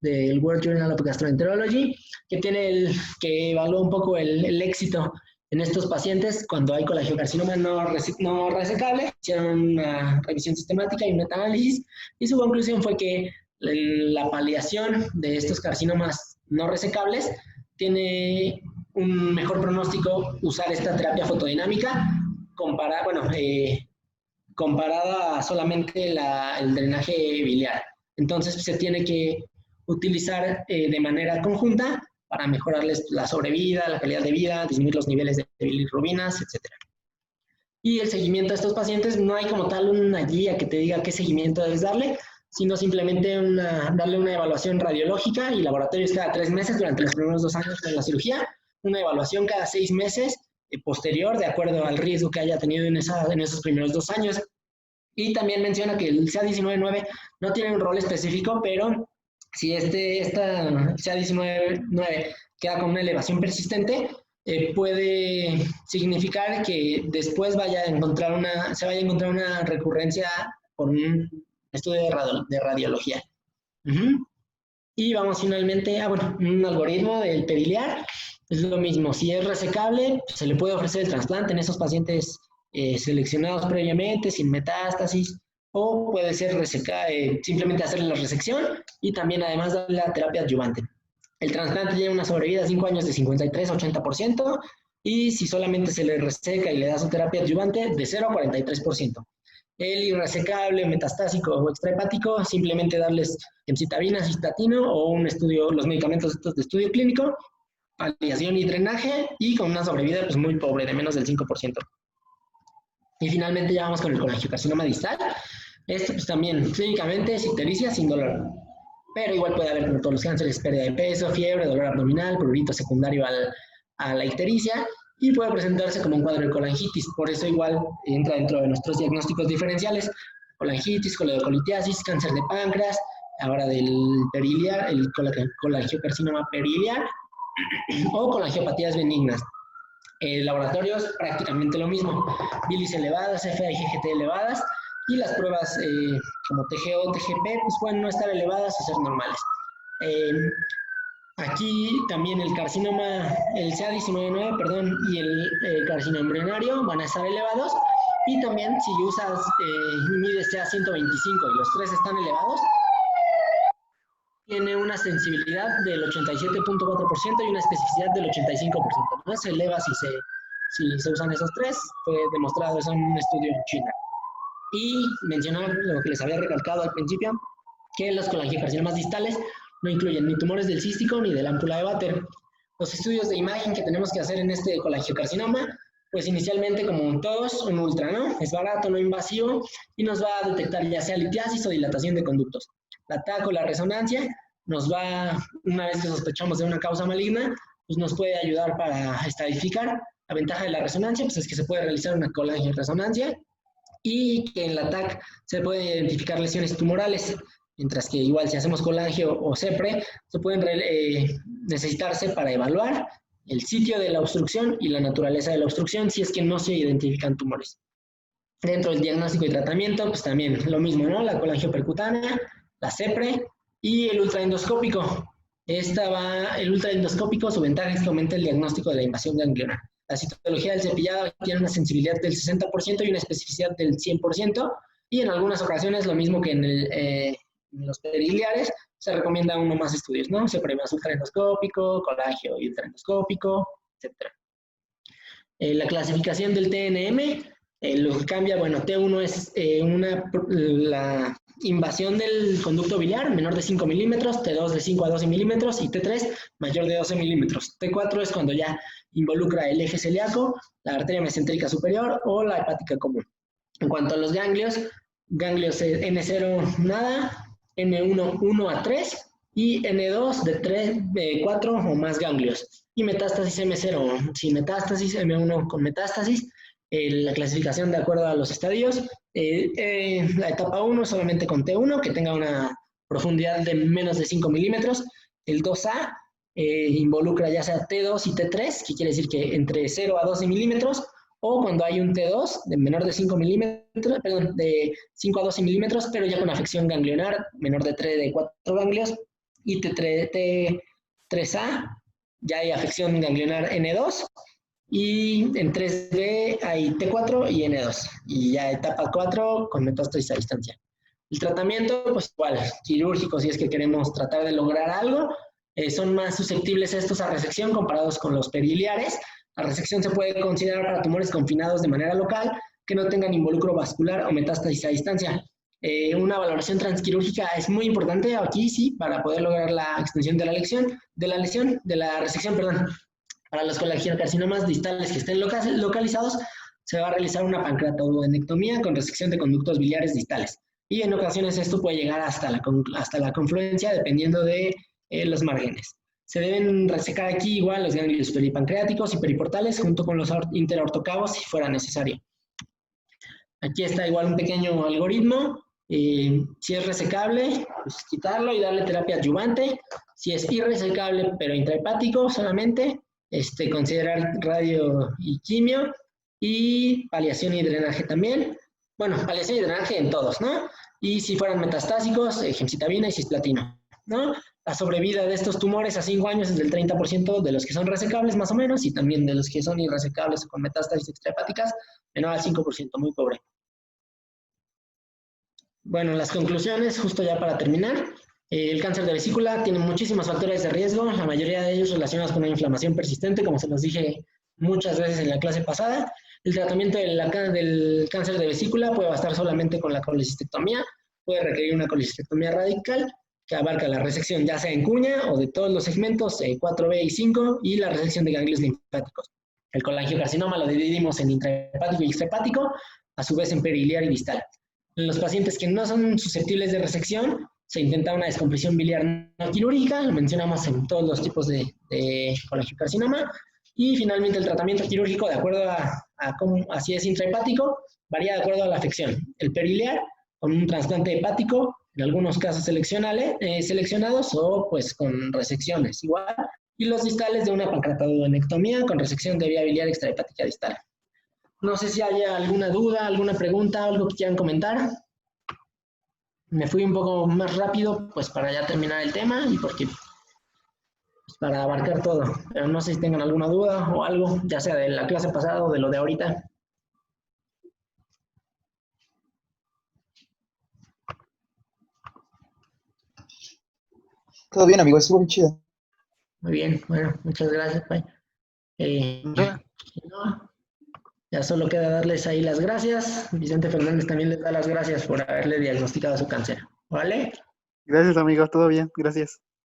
Speaker 1: del World Journal of Gastroenterology que evalúa un poco el éxito en estos pacientes cuando hay colangiocarcinoma no resecable. Hicieron una revisión sistemática y un metaanálisis, y su conclusión fue que la paliación de estos carcinomas no resecables tiene un mejor pronóstico usar esta terapia fotodinámica comparada a solamente el drenaje biliar. Entonces se tiene que utilizar de manera conjunta para mejorarles la sobrevida, la calidad de vida, disminuir los niveles de bilirrubinas, etc. Y el seguimiento a estos pacientes, no hay como tal una guía que te diga qué seguimiento debes darle, sino simplemente darle una evaluación radiológica y laboratorios cada 3 meses durante los primeros 2 años de la cirugía, una evaluación cada 6 meses posterior, de acuerdo al riesgo que haya tenido en esos primeros 2 años. Y también menciona que el CA19-9 no tiene un rol específico, pero si esta CA19-9 queda con una elevación persistente, puede significar que después se vaya a encontrar una recurrencia por un estudio de radiología. Y vamos finalmente a un algoritmo del periliar. Es lo mismo, si es resecable, se le puede ofrecer el trasplante en esos pacientes seleccionados previamente, sin metástasis, o puede ser simplemente hacerle la resección y también además darle la terapia adyuvante. El trasplante tiene una sobrevida de 5 años de 53 a 80%, y si solamente se le reseca y le da su terapia adyuvante, de 0 a 43%. El irresecable, metastásico o extrahepático, simplemente darles gemcitabina, cistatino o los medicamentos estos de estudio clínico, paliación y drenaje, y con una sobrevida pues muy pobre, de menos del 5%. Y finalmente ya vamos con el colangiocarcinoma distal. Esto pues también clínicamente es ictericia sin dolor. pero igual puede haber, como todos los cánceres, pérdida de peso, fiebre, dolor abdominal, prurito secundario a la ictericia, y puede presentarse como un cuadro de colangitis. Por eso igual entra dentro de nuestros diagnósticos diferenciales: colangitis, coledocolitiasis, cáncer de páncreas, ahora del periliar, el colangiocarcinoma periliar, o colangiopatías benignas. Laboratorios, prácticamente lo mismo: bilis elevadas, FA y GGT elevadas, y las pruebas como TGO, TGP, pues pueden no estar elevadas o ser normales. Aquí también el carcinoma, el CA19-9, perdón, y el carcinoma embrionario van a estar elevados, y también si usas y mides CA125 y los tres están elevados, tiene una sensibilidad del 87.4% y una especificidad del 85%. ¿No? Se eleva si se usan esos tres. Fue demostrado eso en un estudio en China. Y mencionar lo que les había recalcado al principio, que los colangiocarcinomas distales no incluyen ni tumores del cístico ni del ámpula de Vater. Los estudios de imagen que tenemos que hacer en este colangiocarcinoma, pues inicialmente, como todos, un ultra, ¿no? Es barato, no invasivo, y nos va a detectar ya sea litiasis o dilatación de conductos. La TAC o la resonancia nos va, una vez que sospechamos de una causa maligna, pues nos puede ayudar para estadificar. La ventaja de la resonancia, pues es que se puede realizar una colangioresonancia, y que en la TAC se pueden identificar lesiones tumorales, mientras que igual si hacemos colangio o CEPRE, se pueden necesitarse para evaluar el sitio de la obstrucción y la naturaleza de la obstrucción, si es que no se identifican tumores. Dentro del diagnóstico y tratamiento, pues también lo mismo, ¿no? La colangiopercutánea, la CEPRE y el ultraendoscópico. El ultraendoscópico, su ventaja es que aumenta el diagnóstico de la invasión ganglionar. La citología del cepillado tiene una sensibilidad del 60% y una especificidad del 100%, y en algunas ocasiones, lo mismo que en los periliares, se recomienda uno más estudios, ¿no? CEPRE más ultraendoscópico, colangio y ultraendoscópico, etc. La clasificación del TNM, lo que cambia, bueno, T1 es la invasión del conducto biliar menor de 5 milímetros, T2 de 5 a 12 milímetros y T3 mayor de 12 milímetros. T4 es cuando ya involucra el eje celíaco, la arteria mesentérica superior o la hepática común. En cuanto a los ganglios N0 nada, N1 1 a 3 y N2 de 4 o más ganglios. Y metástasis M0 sin metástasis, M1 con metástasis. La clasificación de acuerdo a los estadios. La etapa 1 solamente con T1, que tenga una profundidad de menos de 5 milímetros. El 2A involucra ya sea T2 y T3, que quiere decir que entre 0 a 12 milímetros, o cuando hay un T2 de menor de 5 milímetros, perdón, de 5 a 12 milímetros, pero ya con afección ganglionar, menor de 4 ganglios, y T3A, ya hay afección ganglionar N2, y en 3B hay T4 y N2, y ya etapa 4 con metástasis a distancia. El tratamiento, pues igual, quirúrgico, si es que queremos tratar de lograr algo, son más susceptibles estos a resección comparados con los periliares. La resección se puede considerar para tumores confinados de manera local que no tengan involucro vascular o metástasis a distancia. Una valoración transquirúrgica es muy importante aquí, sí, para poder lograr la extensión de la resección, perdón. Para los colangiocarcinomas distales que estén localizados, se va a realizar una pancreatoduodenectomía con resección de conductos biliares distales. Y en ocasiones esto puede llegar hasta la confluencia, dependiendo de los márgenes. Se deben resecar aquí igual los ganglios peripancreáticos y periportales junto con los interortocavos si fuera necesario. Aquí está igual un pequeño algoritmo. Si es resecable, pues quitarlo y darle terapia adyuvante. Si es irresecable pero intrahepático solamente, considerar radio y quimio, y paliación y drenaje también. Bueno, paliación y drenaje en todos, ¿no? Y si fueran metastásicos, gemcitabina y cisplatino, ¿no? La sobrevida de estos tumores a 5 años es del 30% de los que son resecables, más o menos, y también de los que son irresecables o con metástasis extrahepáticas, menor al 5%, muy pobre. Bueno, las conclusiones, justo ya para terminar. El cáncer de vesícula tiene muchísimos factores de riesgo, la mayoría de ellos relacionados con una inflamación persistente, como se los dije muchas veces en la clase pasada. El tratamiento del cáncer de vesícula puede bastar solamente con la colecistectomía, puede requerir una colecistectomía radical, que abarca la resección ya sea en cuña o de todos los segmentos 4B y 5, y la resección de ganglios linfáticos. El colangiocarcinoma lo dividimos en intrahepático y extrahepático, a su vez en periliar y distal. En los pacientes que no son susceptibles de resección, se intenta una descompresión biliar no quirúrgica, lo mencionamos en todos los tipos de colangiocarcinoma, y finalmente el tratamiento quirúrgico, de acuerdo a cómo, así es intrahepático, varía de acuerdo a la afección. El periliar, con un trasplante hepático, en algunos casos seleccionados, o pues con resecciones igual, y los distales de una pancreatoadenectomía con resección de vía biliar extrahepática distal. No sé si haya alguna duda, alguna pregunta, algo que quieran comentar. Me fui un poco más rápido, pues para ya terminar el tema y porque pues, para abarcar todo. Pero no sé si tengan alguna duda o algo, ya sea de la clase pasada o de lo de ahorita.
Speaker 14: Todo bien, amigo, estuvo bien chido.
Speaker 1: Muy bien, bueno, muchas gracias, Pai. No, ya solo queda darles ahí las gracias. Vicente Fernández también les da las gracias por haberle diagnosticado su cáncer. ¿Vale?
Speaker 12: Gracias, amigo, todo bien, gracias.